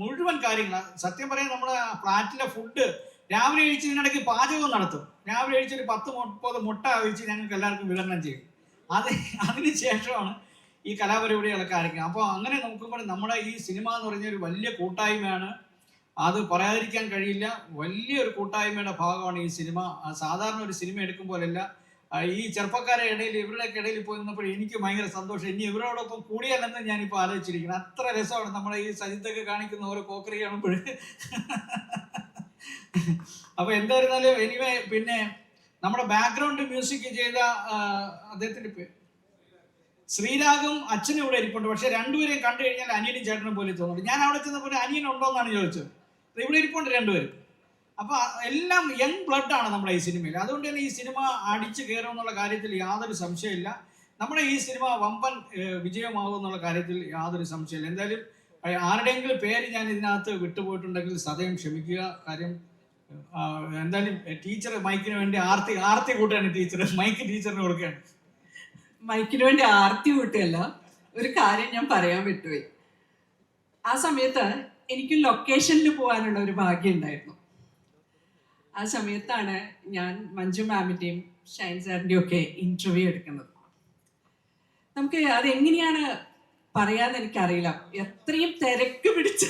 മുഴുവൻ കാര്യങ്ങൾ. സത്യം പറയാൻ നമ്മുടെ ഫ്ലാറ്റിലെ ഫുഡ് രാവിലെ കഴിച്ചതിനിടയ്ക്ക് പാചകവും നടത്തും. രാവിലെ കഴിച്ചൊരു 10-30 മുട്ട കഴിച്ച് ഞങ്ങൾക്ക് എല്ലാവർക്കും വിതരണം ചെയ്യും. അതിന് ശേഷമാണ് ഈ കലാപരിപാടികളൊക്കെ ആയിരിക്കും. അപ്പോൾ അങ്ങനെ നോക്കുമ്പോൾ നമ്മുടെ ഈ സിനിമ എന്ന് പറഞ്ഞൊരു വലിയ കൂട്ടായ്മയാണ്, അത് പറയാതിരിക്കാൻ കഴിയില്ല. വലിയൊരു കൂട്ടായ്മയുടെ ഭാഗമാണ് ഈ സിനിമ. സാധാരണ ഒരു സിനിമ എടുക്കുമ്പോഴല്ല, ഈ ചെറുപ്പക്കാരുടെ ഇടയിൽ ഇവരുടെയൊക്കെ ഇടയിൽ പോയി നിന്നപ്പോൾ എനിക്ക് ഭയങ്കര സന്തോഷം. ഇനി ഇവരോടൊപ്പം കൂടിയാലെന്ന് ഞാനിപ്പോൾ ആലോചിച്ചിരിക്കുന്നത്. അത്ര രസമാണ് നമ്മുടെ ഈ സജിത്തൊക്കെ കാണിക്കുന്ന ഓരോ കോക്കറി കാണുമ്പോൾ. അപ്പൊ എന്തായിരുന്നാലും എനിവേ, പിന്നെ നമ്മുടെ ബാക്ക്ഗ്രൗണ്ട് മ്യൂസിക് ചെയ്ത അദ്ദേഹത്തിന്റെ പേര് ശ്രീരാഗും അച്ഛനും ഇവിടെ ഇരിപ്പുണ്ട്. പക്ഷെ രണ്ടുപേരെയും കണ്ടു കഴിഞ്ഞാൽ അനിയനും ചേട്ടനും പോലെ തോന്നുന്നു. ഞാൻ അവിടെ ചെന്നപ്പോൾ അനിയൻ ഉണ്ടോ എന്നാണ് ചോദിച്ചത്. ഇവിടെ ഇരിപ്പുണ്ട് രണ്ടുപേരും. അപ്പൊ എല്ലാം യങ് ബ്ലഡ് ആണ് നമ്മുടെ ഈ സിനിമയിൽ. അതുകൊണ്ട് തന്നെ ഈ സിനിമ അടിച്ചു കയറും എന്നുള്ള കാര്യത്തിൽ യാതൊരു സംശയമില്ല. നമ്മുടെ ഈ സിനിമ വമ്പൻ വിജയമാകും എന്നുള്ള കാര്യത്തിൽ യാതൊരു സംശയമില്ല. എന്തായാലും ആരുടെയെങ്കിലും പേര് ഞാൻ ഇതിനകത്ത് വിട്ടുപോയിട്ടുണ്ടെങ്കിൽ സദയം ക്ഷമിക്കുക. കാര്യം എന്തായാലും ടീച്ചർ മൈക്കിന് വേണ്ടി ആർത്തി കൂട്ടുകയാണ്. ടീച്ചർ മൈക്ക് ടീച്ചറിന് കൊടുക്കുകയാണ്. മൈക്കിന് വേണ്ടി ആർത്തി കൂട്ടുകയല്ല, ഒരു കാര്യം ഞാൻ പറയാൻ വിട്ടുപോയി. ആ സമയത്ത് എനിക്ക് ലൊക്കേഷനിൽ പോകാനുള്ള ഒരു ഭാഗ്യം ഉണ്ടായിരുന്നു. ആ സമയത്താണ് ഞാൻ മഞ്ജു മാമിൻ്റെയും ഷൈൻ സാറിൻ്റെയും ഒക്കെ ഇൻ്റർവ്യൂ എടുക്കുന്നത്. നമുക്ക് അതെങ്ങനെയാണ് പറയാന്ന് എനിക്കറിയില്ല. എത്രയും തിരക്ക് പിടിച്ച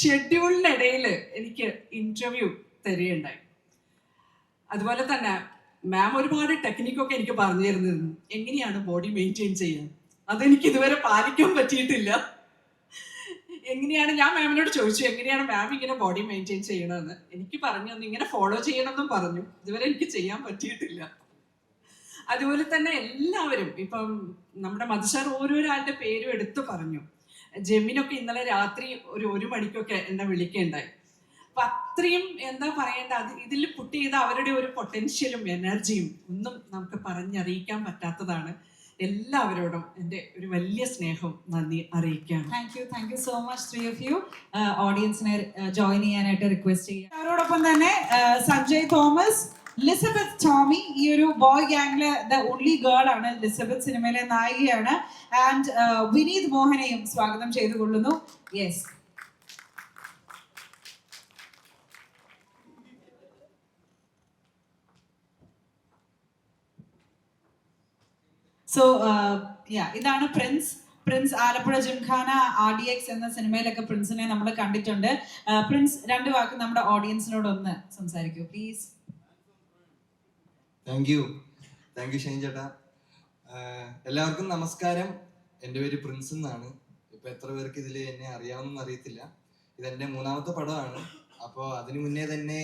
ഷെഡ്യൂളിനിടയിൽ എനിക്ക് ഇൻ്റർവ്യൂ തരികയുണ്ടായി. അതുപോലെ തന്നെ മാം ഒരുപാട് ടെക്നിക്കൊക്കെ എനിക്ക് പറഞ്ഞു തരുന്നിരുന്നു, എങ്ങനെയാണ് ബോഡി മെയിൻറ്റെയിൻ ചെയ്യാൻ. അതെനിക്ക് ഇതുവരെ പാലിക്കാൻ പറ്റിയിട്ടില്ല. എങ്ങനെയാണ്, ഞാൻ മാമിനോട് ചോദിച്ചു എങ്ങനെയാണ് മാം ഇങ്ങനെ ബോഡി മെയിൻറ്റെയിൻ ചെയ്യണമെന്ന്. എനിക്ക് പറഞ്ഞു തന്നു ഇങ്ങനെ ഫോളോ ചെയ്യണമെന്നും പറഞ്ഞു. ഇതുവരെ എനിക്ക് ചെയ്യാൻ പറ്റിയിട്ടില്ല. അതുപോലെ തന്നെ എല്ലാവരും, ഇപ്പം നമ്മുടെ മധുസാർ ഓരോരാളുടെ പേരും എടുത്തു പറഞ്ഞു. ജെമിനൊക്കെ ഇന്നലെ രാത്രി ഒരു 1 മണിക്കൊക്കെ എന്നെ വിളിക്കുകയുണ്ടായി. അപ്പൊ അത്രയും എന്താ പറയേണ്ട, ഇതിൽ പുട്ട് ചെയ്ത അവരുടെ ഒരു പൊട്ടൻഷ്യലും എനർജിയും ഒന്നും നമുക്ക് പറഞ്ഞറിയിക്കാൻ പറ്റാത്തതാണ്. എല്ലാവരോടും എൻ്റെ ഒരു വലിയ സ്നേഹം, നന്ദി അറിയിക്കുകയാണ്. Thank you so much 3 of you. ഓഡിയൻസിനെ ജോയിൻ ചെയ്യാനായിട്ട് റിക്വസ്റ്റ് ചെയ്യാം. അവരോടൊപ്പം തന്നെ സഞ്ജയ് തോമസ്, ലിസബത്ത് ടോമി, ഈ ഒരു ബോയ് ഗാംഗിലെ ദ ഓൺലി ഗേൾ ആണ്, ലിസബത്ത് സിനിമയിലെ നായികയാണ്. ആൻഡ് വിനീത് മോഹനെയും സ്വാഗതം ചെയ്തുകൊള്ളുന്നു. യെസ്. സോ ഇതാണ് പ്രിൻസ് ആലപ്പുഴ ജിംഖാന RDX എന്ന സിനിമയിലൊക്കെ പ്രിൻസിനെ നമ്മൾ കണ്ടിട്ടുണ്ട്. പ്രിൻസ് 2 വാക്ക് നമ്മുടെ ഓഡിയൻസിനോട് ഒന്ന് സംസാരിക്കൂ പ്ലീസ്. താങ്ക് യു ഷൈൻ ചേട്ടാ. എല്ലാവർക്കും നമസ്കാരം. എൻ്റെ പേര് പ്രിൻസ് എന്നാണ്. ഇപ്പം ഇപ്പൊ എത്ര പേർക്ക് ഇതിൽ എന്നെ അറിയാമെന്ന് അറിയത്തില്ല. ഇതെന്റെ 3ാമത്തെ പടമാണ്. അപ്പോൾ അതിനു മുന്നേ തന്നെ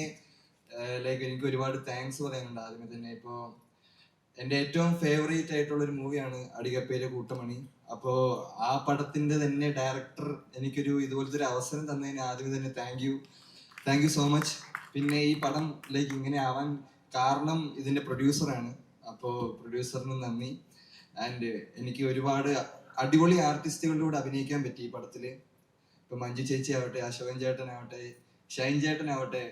ലൈക്ക് എനിക്ക് ഒരുപാട് താങ്ക്സ് പറയാനുണ്ട്. ആദ്യമേ തന്നെ ഇപ്പോൾ എൻ്റെ ഏറ്റവും ഫേവറേറ്റ് ആയിട്ടുള്ള ഒരു മൂവിയാണ് അടികപ്പേരെ കൂട്ടമണി. അപ്പോൾ ആ പടത്തിന്റെ തന്നെ ഡയറക്ടർ എനിക്കൊരു ഇതുപോലത്തെ ഒരു അവസരം തന്നതിന് ആദ്യമേ തന്നെ താങ്ക് യു സോ മച്ച്. പിന്നെ ഈ പടം ലൈക്ക് ഇങ്ങനെ ആവാൻ കാരണം ഇതിന്റെ പ്രൊഡ്യൂസറാണ്. അപ്പോൾ പ്രൊഡ്യൂസറിന് നന്ദി. ആൻഡ് എനിക്ക് ഒരുപാട് അടിപൊളി ആർട്ടിസ്റ്റുകളുടെ കൂടെ അഭിനയിക്കാൻ പറ്റി ഈ പടത്തിൽ. ഇപ്പൊ മഞ്ജു ചേച്ചി ആവട്ടെ, അശോകൻ ചേട്ടനാവട്ടെ, ഷൈൻ ചേട്ടനാവട്ടെ,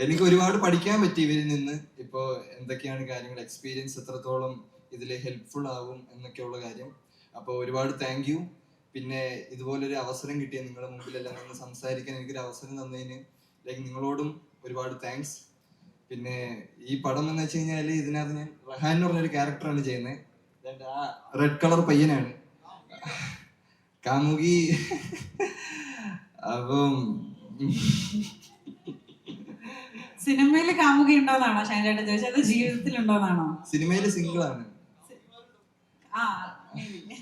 എനിക്ക് ഒരുപാട് പഠിക്കാൻ പറ്റി ഇവരിൽ നിന്ന്. ഇപ്പോൾ എന്തൊക്കെയാണ് കാര്യങ്ങൾ, എക്സ്പീരിയൻസ് എത്രത്തോളം ഇതിൽ ഹെൽപ്ഫുൾ ആകും എന്നൊക്കെയുള്ള കാര്യം. അപ്പോൾ ഒരുപാട് താങ്ക് യു. പിന്നെ ഇതുപോലൊരു അവസരം കിട്ടിയ നിങ്ങളുടെ മുമ്പിലെല്ലാം നിന്ന് സംസാരിക്കാൻ എനിക്കൊരു അവസരം തന്നതിന് ലൈക്ക് നിങ്ങളോടും ഒരുപാട് താങ്ക്സ്. പിന്നെ ഈ പടം എന്ന് വെച്ച് കഴിഞ്ഞാൽ ഇതിനകത്ത് ഞാൻ റഹാൻ എന്ന് പറഞ്ഞൊരു ക്യാരക്ടറാണ് ചെയ്യുന്നത്. ആ റെഡ് കളർ പയ്യനാണ് കാമുകി. അപ്പം സിനിമയിൽ കാമുകി ഉണ്ടോന്നാണോ ഷൈൻ ചേട്ടൻ ചോദിച്ചത്, അത് ജീവിതത്തിൽ ഉണ്ടോന്നാണോ? സിനിമയിൽ സിംഗിൾ ആണ്. ആ maybe.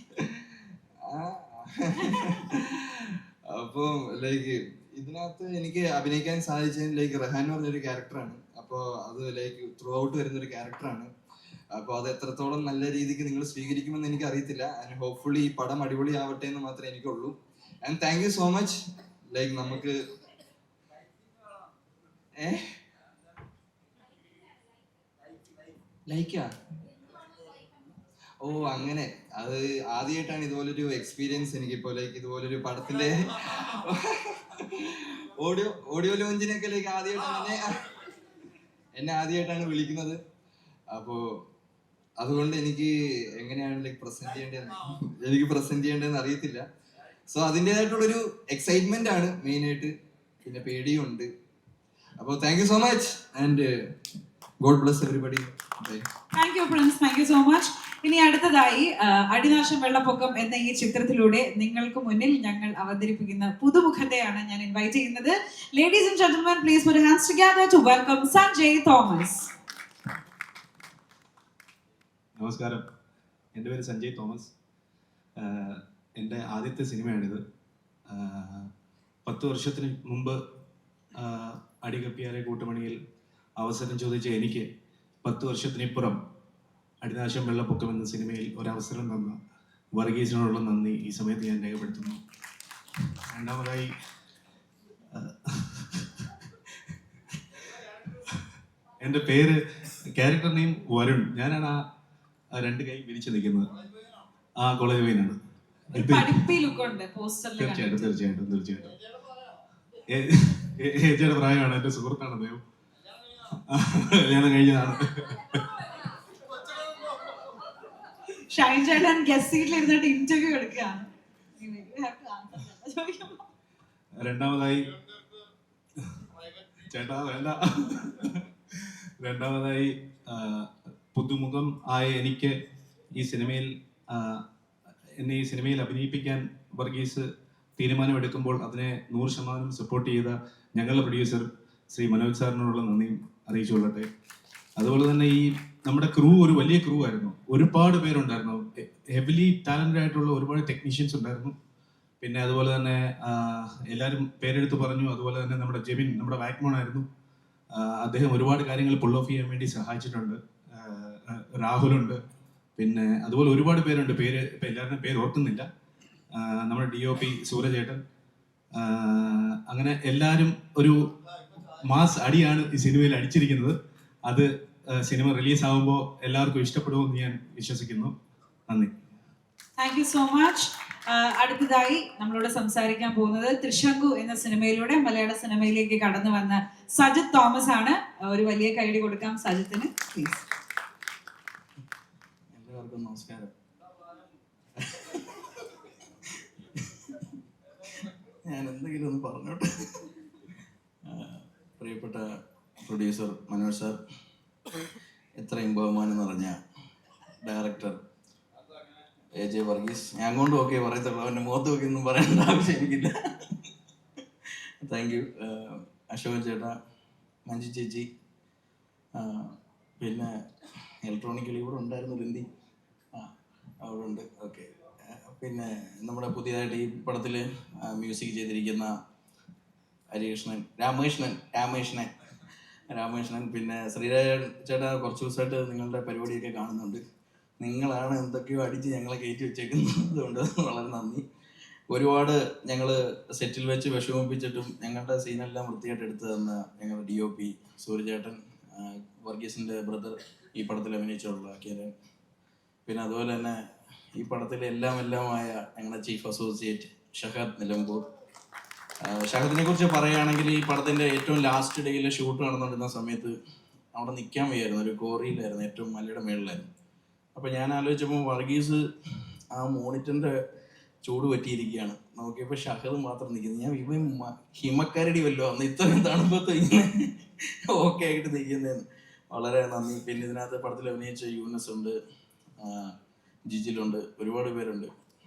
അപ്പം ലൈക്ക് ഇതിനകത്ത് എനിക്ക് അഭിനയിക്കാൻ സാധിച്ചത് ലൈക്ക് റഹാൻ എന്ന് പറഞ്ഞൊരു ക്യാരക്ടറാണ്. അപ്പോൾ അത് ലൈക്ക് ത്രൂ ഔട്ട് വരുന്നൊരു ക്യാരക്ടറാണ്. അപ്പോൾ അത് എത്രത്തോളം നല്ല രീതിക്ക് നിങ്ങൾ സ്വീകരിക്കുമെന്ന് എനിക്ക് അറിയത്തില്ല. ആൻഡ് ഹോപ്പ്ഫുള്ളി ഈ പടം അടിപൊളി ആവട്ടെ എന്ന് മാത്രമേ എനിക്കുള്ളൂ. And thank you so much. Like നമുക്ക് ലൈക്കാ ഓ അങ്ങനെ അത് ആദ്യമായിട്ടാണ് ഇതുപോലൊരു എക്സ്പീരിയൻസ് എനിക്കിപ്പോൾ ലൈക്ക് ഇതുപോലൊരു പടത്തിന്റെ ഓഡിയോ ലോഞ്ചിനൊക്കെ ലൈക്ക് ആദ്യമായിട്ടാണ് എന്നെ ആദ്യമായിട്ടാണ് വിളിക്കുന്നത്. അപ്പോ അതുകൊണ്ട് എനിക്ക് എങ്ങനെയാണ് ലൈക്ക് പ്രസന്റ് ചെയ്യേണ്ടതെന്ന് അറിയത്തില്ല. സോ അതിൻ്റെതായിട്ടുള്ളൊരു എക്സൈറ്റ്മെന്റ് ആണ് മെയിൻ ആയിട്ട്. പിന്നെ പേടിയും ഉണ്ട്. അപ്പോൾ thank you so much and God bless everybody. Thank you Prince, thank you so much. ഇനി അടുത്തതായി അടിനാശം വെള്ളപ്പൊക്കം എന്ന ഈ ചിത്രത്തിലൂടെ നിങ്ങൾക്ക് മുന്നിൽ ഞങ്ങൾ അവതരിപ്പിക്കുന്ന പുതുമുഖത്തെയാണ് ഞാൻ ഇൻവൈറ്റ് ചെയ്യുന്നത്. Ladies and gentlemen, please put hands together to welcome Sanjay Thomas. നമസ്കാരം, എൻ്റെ പേര് സഞ്ജയ് തോമസ്. എൻ്റെ ആദ്യത്തെ സിനിമയാണിത്. 10 വർഷത്തിന് മുമ്പ് അടികപ്പിയാരെ കൂട്ടമണിയിൽ അവസരം ചോദിച്ച എനിക്ക് 10 വർഷത്തിനിപ്പുറം അടിനാശം വെള്ളപ്പൊക്കം എന്ന സിനിമയിൽ ഒരവസരം തന്ന വർഗീസിനോടുള്ള നന്ദി ഈ സമയത്ത് ഞാൻ രേഖപ്പെടുത്തുന്നു. രണ്ടാമതായി എൻ്റെ പേര്, ക്യാരക്ടർ നെയിം വരുൺ. ഞാനാണ് ആ 2 കൈ വിരിച്ചു നിൽക്കുന്നത്. ആ കോളേജ് വൈനാണ്. തീർച്ചയായിട്ടും ഏച്ചിയുടെ പ്രായമാണ്. എൻ്റെ സുഹൃത്താണ് അദ്ദേഹം. കല്യാണം കഴിഞ്ഞതാണ്. ഷൈൻ ചേട്ടൻ ഗസ്റ്റ് സീറ്റിൽ ഇരുന്നിട്ട് ഇന്റർവ്യൂ എടുക്കുകയാണ്. രണ്ടാമതായി ചേട്ടാ വേണ്ട. രണ്ടാമതായി പുതുമുഖം ആയ എനിക്ക് എന്നെ ഈ സിനിമയിൽ അഭിനയിപ്പിക്കാൻ വർഗീസ് തീരുമാനമെടുക്കുമ്പോൾ അതിനെ 100% സപ്പോർട്ട് ചെയ്ത ഞങ്ങളുടെ പ്രൊഡ്യൂസർ ശ്രീ മനോജ് സാറിനോടുള്ള നന്ദിയും അറിയിച്ചുകൊള്ളട്ടെ. അതുപോലെ തന്നെ ഈ നമ്മുടെ ക്രൂ ഒരു വലിയ ക്രൂ ആയിരുന്നു. ഒരുപാട് പേരുണ്ടായിരുന്നു. ഹെവിലി ടാലന്റഡ് ആയിട്ടുള്ള ഒരുപാട് ടെക്നീഷ്യൻസ് ഉണ്ടായിരുന്നു. പിന്നെ അതുപോലെ തന്നെ എല്ലാവരും പേരെടുത്ത് പറഞ്ഞു. അതുപോലെ തന്നെ നമ്മുടെ ജെബിൻ, നമ്മുടെ ബാക്ക്ബോൺ ആയിരുന്നു. അദ്ദേഹം ഒരുപാട് കാര്യങ്ങൾ പുൾ ഓഫ് ചെയ്യാൻ വേണ്ടി സഹായിച്ചിട്ടുണ്ട്. രാഹുലുണ്ട്. പിന്നെ അതുപോലെ ഒരുപാട് പേരുണ്ട്. ഇപ്പം എല്ലാവരുടെയും പേര് ഓർക്കുന്നില്ല. നമ്മുടെ DOP സൂരജേട്ടൻ. അങ്ങനെ എല്ലാവരും ഒരു മാസ് അടിയാണ് ഈ സിനിമയിൽ അടിച്ചിരിക്കുന്നത്. അത് സിനിമ റിലീസ് ആകുമ്പോൾ എല്ലാവർക്കും ഇഷ്ടപ്പെടുമെന്ന് ഞാൻ വിശ്വസിക്കുന്നു. നന്ദി. Thank you so much. അടുത്തതായി നമ്മളോട് സംസാരിക്കാൻ പോകുന്നത് തൃശങ്കു എന്ന സിനിമയിലൂടെ മലയാള സിനിമയിലേക്ക് കടന്നു വന്ന സജിത് തോമസ് ആണ്. ഒരു വലിയ കൈയടി കൊടുക്കാം സജിത്തിന്, പ്ലീസ്. എല്ലാവർക്കും നമസ്കാരം. ഞാൻ എന്തെങ്കിലും ഒന്ന് പറഞ്ഞോട്ടെ. പ്രിയപ്പെട്ട പ്രൊഡ്യൂസർ മനോജ് സാർ, എത്രയും ബഹുമാനം നിറഞ്ഞ ഡയറക്ടർ AJ വർഗീസ്, ഞാൻ കൊണ്ട് ഓക്കെ പറയത്തുള്ളൂ, അവൻ്റെ മുഖത്ത് നോക്കി ഒന്നും പറയേണ്ട ആവശ്യം എനിക്കില്ല. Thank you. അശോകൻ ചേട്ടാ, മഞ്ജു ചേച്ചി, പിന്നെ ഇലക്ട്രോണിക്കലി ഇവിടെ ഉണ്ടായിരുന്നു ബിന്ദി, അവിടെ ഉണ്ട്. ഓക്കെ. പിന്നെ നമ്മുടെ പുതിയതായിട്ട് ഈ പടത്തിൽ മ്യൂസിക് ചെയ്തിരിക്കുന്ന രാമകൃഷ്ണൻ പിന്നെ ശ്രീരാജൻ ചേട്ടാ കുറച്ച് ദിവസമായിട്ട് നിങ്ങളുടെ പരിപാടിയൊക്കെ കാണുന്നുണ്ട്. നിങ്ങളാണ് എന്തൊക്കെയോ അടിച്ച് ഞങ്ങളെ കയറ്റി വെച്ചേക്കുന്നത്. അതുകൊണ്ട് വളരെ നന്ദി. ഒരുപാട് ഞങ്ങൾ സെറ്റിൽ വെച്ച് വിഷമിപ്പിച്ചിട്ടും ഞങ്ങളുടെ സീനെല്ലാം വൃത്തിയായിട്ട് എടുത്തു തന്ന ഞങ്ങളുടെ DOP സൂര്യചേട്ടൻ, വർഗീസിൻ്റെ ബ്രദർ ഈ പടത്തിൽ അഭിനയിച്ചുള്ള കിരൺ, പിന്നെ അതുപോലെ തന്നെ ഈ പടത്തിലെ എല്ലാമായ ഞങ്ങളുടെ ചീഫ് അസോസിയേറ്റ് ഷഹദ് നിലമ്പൂർ. ഷഹദിനെ കുറിച്ച് പറയുകയാണെങ്കിൽ ഈ പടത്തിൻ്റെ ഏറ്റവും ലാസ്റ്റ് ഡേയിൽ ഷൂട്ട് നടന്നുകൊണ്ടിരുന്ന സമയത്ത് അവിടെ നിൽക്കാൻ വയ്യായിരുന്നു. ഒരു കോറിയിലായിരുന്നു, ഏറ്റവും മലയുടെ മേളിലായിരുന്നു. അപ്പോൾ ഞാൻ ആലോചിച്ചപ്പോൾ വർഗീസ് ആ മോണിറ്ററിൻ്റെ ചൂട് പറ്റിയിരിക്കുകയാണ്. നോക്കിയപ്പോൾ ഷഹദ് മാത്രം നിൽക്കുന്നത്. ഞാൻ ഇവൻ ഹിമക്കരടി വല്ലോ അന്ന് ഇത്രയും തണുപ്പത്ത് ഇങ്ങനെ ഓക്കെ ആയിട്ട് നിൽക്കുന്നതെന്ന്. വളരെ നന്ദി. പിന്നെ ഇതിനകത്ത് പടത്തിൽ അഭിനയിച്ച യൂനസ് ഉണ്ട്, ജിജിലുണ്ട്, ഒരുപാട് പേരുണ്ട്.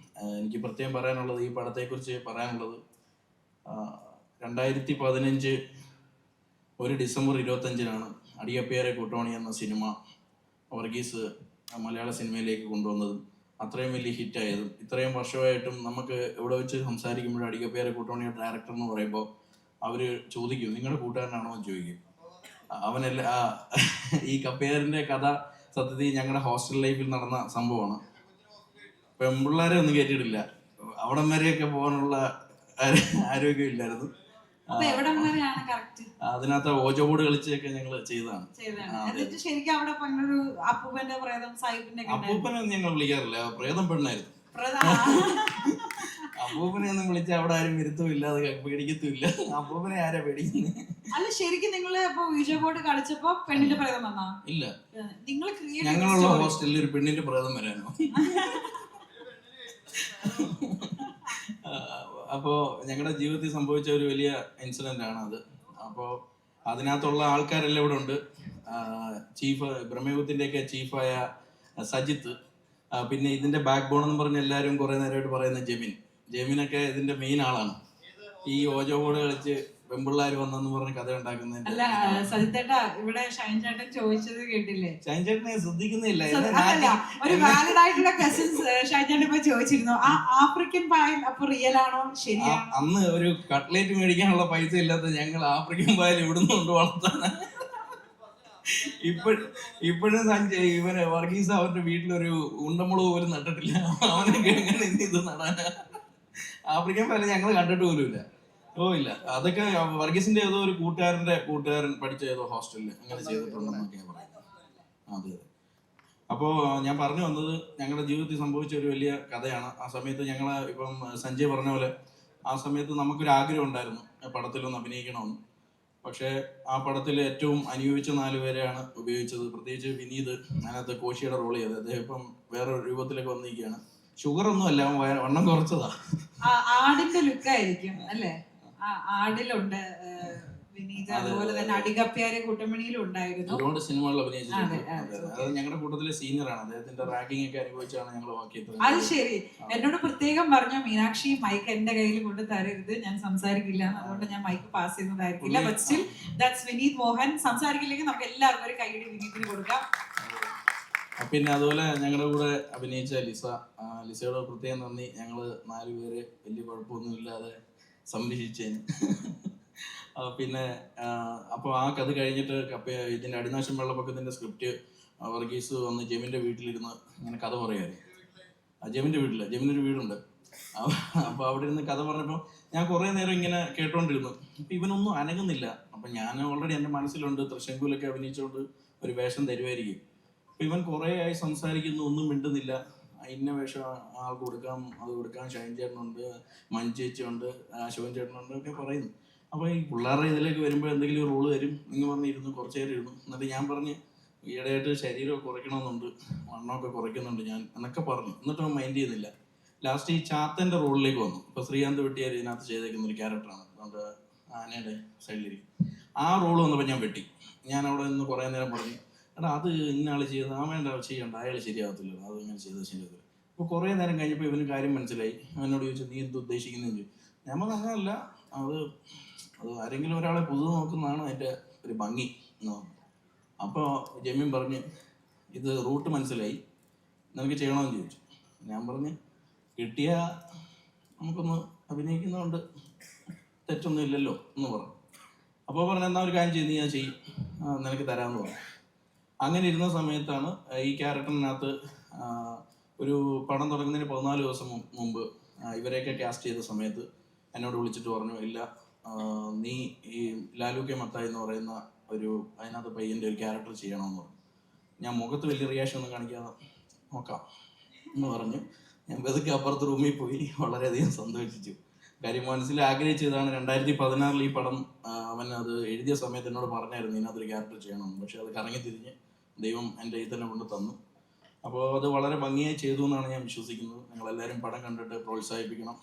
എനിക്ക് പ്രത്യേകം പറയാനുള്ളത്, ഈ പടത്തെക്കുറിച്ച് പറയാനുള്ളത്, 2015 ഡിസംബർ 25 അടിയപ്പേരെ കൂട്ടോണി എന്ന സിനിമ വർഗീസ് മലയാള സിനിമയിലേക്ക് കൊണ്ടുവന്നതും അത്രയും വലിയ ഹിറ്റായതും ഇത്രയും വർഷമായിട്ടും നമുക്ക് ഇവിടെ വെച്ച് സംസാരിക്കുമ്പോൾ അടിയപ്പേരെ കൂട്ടോണിയ ഡയറക്ടർ എന്ന് പറയുമ്പോൾ അവർ ചോദിക്കും നിങ്ങളുടെ കൂട്ടുകാരനാണോ എന്ന് ചോദിക്കും. അവനല്ല ഈ കപ്പേറിൻ്റെ കഥ സത്യത്തിൽ ഞങ്ങളുടെ ഹോസ്റ്റൽ ലൈഫിൽ നടന്ന സംഭവമാണ്. പെൺപിള്ളേരെ ഒന്നും കേട്ടിട്ടില്ല, അവിടം വരെയൊക്കെ പോകാനുള്ള ആരോഗ്യമില്ലായിരുന്നു. അതിനകത്ത് ഓജോ ബോർഡ് കളിച്ചൊക്കെ ഞങ്ങൾ ചെയ്തതാണ്. അപ്പൂപ്പനെ ഞങ്ങൾ വിളിക്കാറില്ല, പ്രേതം പെണ്ണായിരുന്നു. അപ്പൂപ്പനെ ഒന്നും വിളിച്ച അവിടെ ആരും വരുത്തുമില്ല, അത് പേടിക്കത്തുമില്ല. അപ്പൂപ്പനെ ആരാ പേടിക്കുന്നത്? അല്ല ശരിക്കും നിങ്ങള് ഓജോ ബോർഡ് കളിച്ചപ്പോ പെണ്ണിന്റെ പ്രേതം വന്നാ? ഇല്ല, നിങ്ങൾ ഞങ്ങളുള്ള ഹോസ്റ്റലിൽ ഒരു പെണ്ണിന്റെ പ്രേതം വരാനോ? അപ്പോൾ ഞങ്ങളുടെ ജീവിതത്തിൽ സംഭവിച്ച ഒരു വലിയ ഇൻസിഡൻ്റ് ആണ് അത്. അപ്പോൾ അതിനകത്തുള്ള ആൾക്കാരെല്ലാം ഇവിടെ ഉണ്ട്. ചീഫ് ബ്രഹ്മയുഗത്തിൻ്റെയൊക്കെ ചീഫായ സജിത്ത്, പിന്നെ ഇതിൻ്റെ ബാക്ക് ബോൺ എന്ന് പറഞ്ഞ് എല്ലാവരും കുറേ നേരമായിട്ട് പറയുന്ന ജെമിനൊക്കെ ഇതിൻ്റെ മെയിൻ ആളാണ്. ഈ ഓജോ ബോർഡ് കളിച്ച് പെമ്പിള്ളാർ വന്നെന്ന് പറഞ്ഞ് കഥ ഉണ്ടാക്കുന്നതിന്റെ. അല്ല സജിത്തേട്ടാ, ഇവിടെ ഷൈൻ ചേട്ടൻ ചോദിച്ചത് കേട്ടില്ലേ? ഷൈൻ ചേട്ടനെ ശ്രദ്ധിക്കുന്നില്ല. ഒരു വാലിഡ് ആയിട്ടുള്ള കസിൻസ് ഷൈൻ ചേട്ടൻ ഇപ്പൊ ചോദിച്ചിരുന്നു, ആ ആഫ്രിക്കൻ പായൽ അപ്പൊ റിയൽ ആണോ ശരിയാണോ? അന്ന് ഒരു കട്ട്ലേറ്റ് മേടിക്കാനുള്ള പൈസ ഇല്ലാത്ത ഞങ്ങൾ ആഫ്രിക്കൻ പായൽ ഇവിടുന്ന് കൊണ്ട് വളർത്താണ്. ഇപ്പോഴും സഞ്ജയ് ഇവന് വർഗീസ് അവരുടെ വീട്ടിലൊരു ഉണ്ടമുളക് പോലും നട്ടിട്ടില്ല. അവനൊക്കെ എങ്ങനെ ഇത് നടാനാ? ആഫ്രിക്കൻ പായൽ ഞങ്ങൾ കണ്ടിട്ട് പോലും ഇല്ല. ഇല്ല, അതൊക്കെ വർഗീസിന്റെ ഏതോ ഒരു കൂട്ടുകാരൻ പഠിച്ച ഏതോ ഹോസ്റ്റലിൽ അങ്ങനെ ചെയ്തിട്ടുണ്ടെന്നൊക്കെയാണ് പറയുന്നത്. അതെ. അപ്പോൾ ഞാൻ പറഞ്ഞു വന്നത് ഞങ്ങളുടെ ജീവിതത്തിൽ സംഭവിച്ച ഒരു വലിയ കഥയാണ്. ആ സമയത്ത് ഞങ്ങൾ ഇപ്പം സഞ്ജയ് പറഞ്ഞ പോലെ ആ സമയത്ത് നമുക്കൊരു ആഗ്രഹം ഉണ്ടായിരുന്നു പടത്തിലൊന്ന് അഭിനയിക്കണമെന്ന്. പക്ഷേ ആ പടത്തിൽ ഏറ്റവും അനുഭവിച്ച 4 പേരെയാണ് ഉപയോഗിച്ചത്. പ്രത്യേകിച്ച് വിനീത് അതിനകത്ത് കോശിയുടെ റോൾ ചെയ്തത്. അദ്ദേഹം ഇപ്പം വേറൊരു രൂപത്തിലൊക്കെ വന്നിരിക്കുകയാണ്. ഷുഗർ ഒന്നും അല്ല, വണ്ണം കുറച്ചതാ. ആടിന്റെ ലുക്കായിരിക്കും അല്ലേ? ആടിലുണ്ട് വിനീത്, അതുപോലെ തന്നെ അടികപ്പ്യാരെ കൂട്ടമണിയിലും ഉണ്ടായിരുന്നു. ഒരുപാട് സിനിമകളിൽ അഭിനയിച്ചിട്ടുണ്ട്. അത് ഞങ്ങളുടെ കൂട്ടത്തിലെ സീനിയറാണ്. അദ്ദേഹത്തിന്റെ റാങ്കിങ് ഒക്കെ അനുഭവിച്ചാണ് ഞങ്ങൾ വാക്കിയത്. അത് ശരി. എന്നോട് പ്രത്യേകം പറഞ്ഞു, മീനാക്ഷി മൈക്ക് എന്റെ കയ്യിൽ കൊണ്ട് തരരുത്, ഞാൻ സംസാരിക്കില്ല, അതുകൊണ്ട് ഞാൻ മൈക്ക് പാസ് ചെയ്യുന്നതായിരിക്കില്ല. But still that's Vineeth Mohan. സംസാരിക്കില്ലെങ്കിൽ നമുക്ക് എല്ലാവർക്കും ഒരു കൈയ്യടി വിനീതിന് കൊടുക്കാം. പിന്നെ അതുപോലെ ഞങ്ങളുടെ കൂടെ അഭിനയിച്ച ലിസയോട് പ്രത്യേകം നന്ദി. ഞങ്ങൾ 4 പേര് വലിയ കുഴപ്പമൊന്നുമില്ലാതെ സംരക്ഷിച്ചതിന്. പിന്നെ അപ്പോൾ ആ കഥ കഴിഞ്ഞിട്ട് ഇതിൻ്റെ അടിനാശം വെള്ളപ്പൊക്കത്തിൻ്റെ സ്ക്രിപ്റ്റ് വർഗീസ് വന്ന് ജെമിൻ്റെ വീട്ടിലിരുന്ന് ഇങ്ങനെ കഥ പറയുമായിരുന്നു. ജെമിനൊരു വീടുണ്ട്. അപ്പോൾ അവിടെ ഇരുന്ന് കഥ പറഞ്ഞപ്പോൾ ഞാൻ കുറേ നേരം ഇങ്ങനെ കേട്ടോണ്ടിരുന്നു. അപ്പം ഇവനൊന്നും അനങ്ങുന്നില്ല. അപ്പം ഞാൻ ഓൾറെഡി എൻ്റെ മനസ്സിലുണ്ട് തൃശങ്കൂലൊക്കെ അഭിനയിച്ചുകൊണ്ട് ഒരു വേഷം തരുമായിരിക്കും. അപ്പം ഇവൻ കുറേ ആയി സംസാരിക്കുന്നു, ഒന്നും മിണ്ടുന്നില്ല. ഇന്ന വേഷം ആൾക്ക് കൊടുക്കാം, അത് കൊടുക്കാം, ഷൈൻ ചേട്ടനുണ്ട്, മഞ്ജേച്ചിയുണ്ട്, ശിവൻ ചേട്ടനുണ്ട് ഒക്കെ പറയുന്നു. അപ്പോൾ ഈ പിള്ളേരുടെ ഇതിലേക്ക് വരുമ്പോൾ എന്തെങ്കിലും റോള് തരും. നിങ്ങൾ വന്നിരുന്നു, കുറച്ച് നേരം ഇരുന്നു. എന്നിട്ട് ഞാൻ പറഞ്ഞ് ഈയിടെയായിട്ട് ശരീരം കുറയ്ക്കണമെന്നുണ്ട്, വണ്ണമൊക്കെ കുറയ്ക്കുന്നുണ്ട് ഞാൻ എന്നൊക്കെ പറഞ്ഞു. എന്നിട്ട് മൈൻഡ് ചെയ്യുന്നില്ല. ലാസ്റ്റ് ഈ ചാത്തൻ്റെ റോളിലേക്ക് വന്നു. ഇപ്പോൾ ശ്രീകാന്ത് വെട്ടിയാർ ഇതിനകത്ത് ചെയ്തേക്കുന്ന ഒരു ക്യാരക്ടറാണ്, നമ്മുടെ ആനയുടെ സൈഡിലിരിക്കും. ആ റോള് വന്നപ്പോൾ ഞാൻ വെട്ടി. ഞാൻ അവിടെ നിന്ന് കുറേ നേരം പറഞ്ഞു, എടാ അത് ഇന്നയാൾ ചെയ്ത് വേണ്ട ചെയ്യണ്ട, അയാൾ ശരിയാകത്തില്ല, അത് ഇങ്ങനെ ചെയ്തത് ശരിയാകത്തില്ല. അപ്പോൾ കുറേ നേരം കഴിഞ്ഞപ്പോൾ ഇവന് കാര്യം മനസ്സിലായി. അവനോട് ചോദിച്ചു നീ എന്ത് ഉദ്ദേശിക്കുന്നതെന്ന് ചോദിച്ചു. നമ്മൾ അങ്ങനെയല്ല, അത് ആരെങ്കിലും ഒരാളെ പുതു നോക്കുന്നതാണ് അതിൻ്റെ ഒരു ഭംഗി എന്ന് പറഞ്ഞു. അപ്പോൾ ജമീൻ പറഞ്ഞ് ഇത് റൂട്ട് മനസ്സിലായി, നിനക്ക് ചെയ്യണമെന്ന് ചോദിച്ചു. ഞാൻ പറഞ്ഞ് കിട്ടിയ നമുക്കൊന്ന് അഭിനയിക്കുന്നതുകൊണ്ട് തെറ്റൊന്നും ഇല്ലല്ലോ എന്ന് പറഞ്ഞു. അപ്പോൾ പറഞ്ഞു എന്നാൽ ഒരു കാര്യം ചെയ്ത് നീ ഞാൻ ചെയ്യും, നിനക്ക് തരാമെന്ന് പറഞ്ഞു. അങ്ങനെ ഇരുന്ന സമയത്താണ് ഈ ക്യാരക്ടറിനകത്ത് ഒരു പടം തുടങ്ങുന്നതിന് 14 ദിവസം മുമ്പ് ഇവരെയൊക്കെ കാസ്റ്റ് ചെയ്ത സമയത്ത് എന്നോട് വിളിച്ചിട്ട് പറഞ്ഞു, ഇല്ല നീ ഈ ലാലു കെ മത്തായി എന്ന് പറയുന്ന ഒരു അതിനകത്ത് പയ്യൻ്റെ ഒരു ക്യാരക്ടർ ചെയ്യണമെന്ന് പറഞ്ഞു. ഞാൻ മുഖത്ത് വലിയ റിയാക്ഷൻ ഒന്നും കാണിക്കാതെ നോക്കാം എന്ന് പറഞ്ഞു. ഞാൻ പതുക്കെ അപ്പുറത്ത് റൂമിൽ പോയി വളരെയധികം സന്തോഷിച്ചു. കാര്യം മനസ്സിൽ ആഗ്രഹിച്ചതാണ്. 2016 ഈ പടം അവൻ അത് എഴുതിയ സമയത്ത് എന്നോട് പറഞ്ഞായിരുന്നു ഇതിനകത്തൊരു ക്യാരക്ടർ ചെയ്യണമെന്ന്. പക്ഷെ അത് കറങ്ങി തിരിഞ്ഞ് ദൈവം എൻ്റെ കയ്യിൽ തന്നെ കൊണ്ട് തന്നു. അപ്പോൾ അത് വളരെ ഭംഗിയായി ചെയ്തു എന്നാണ് ഞാൻ വിശ്വസിക്കുന്നത്. നിങ്ങളെല്ലാവരും പടം കണ്ടിട്ട് പ്രോത്സാഹിപ്പിക്കണം.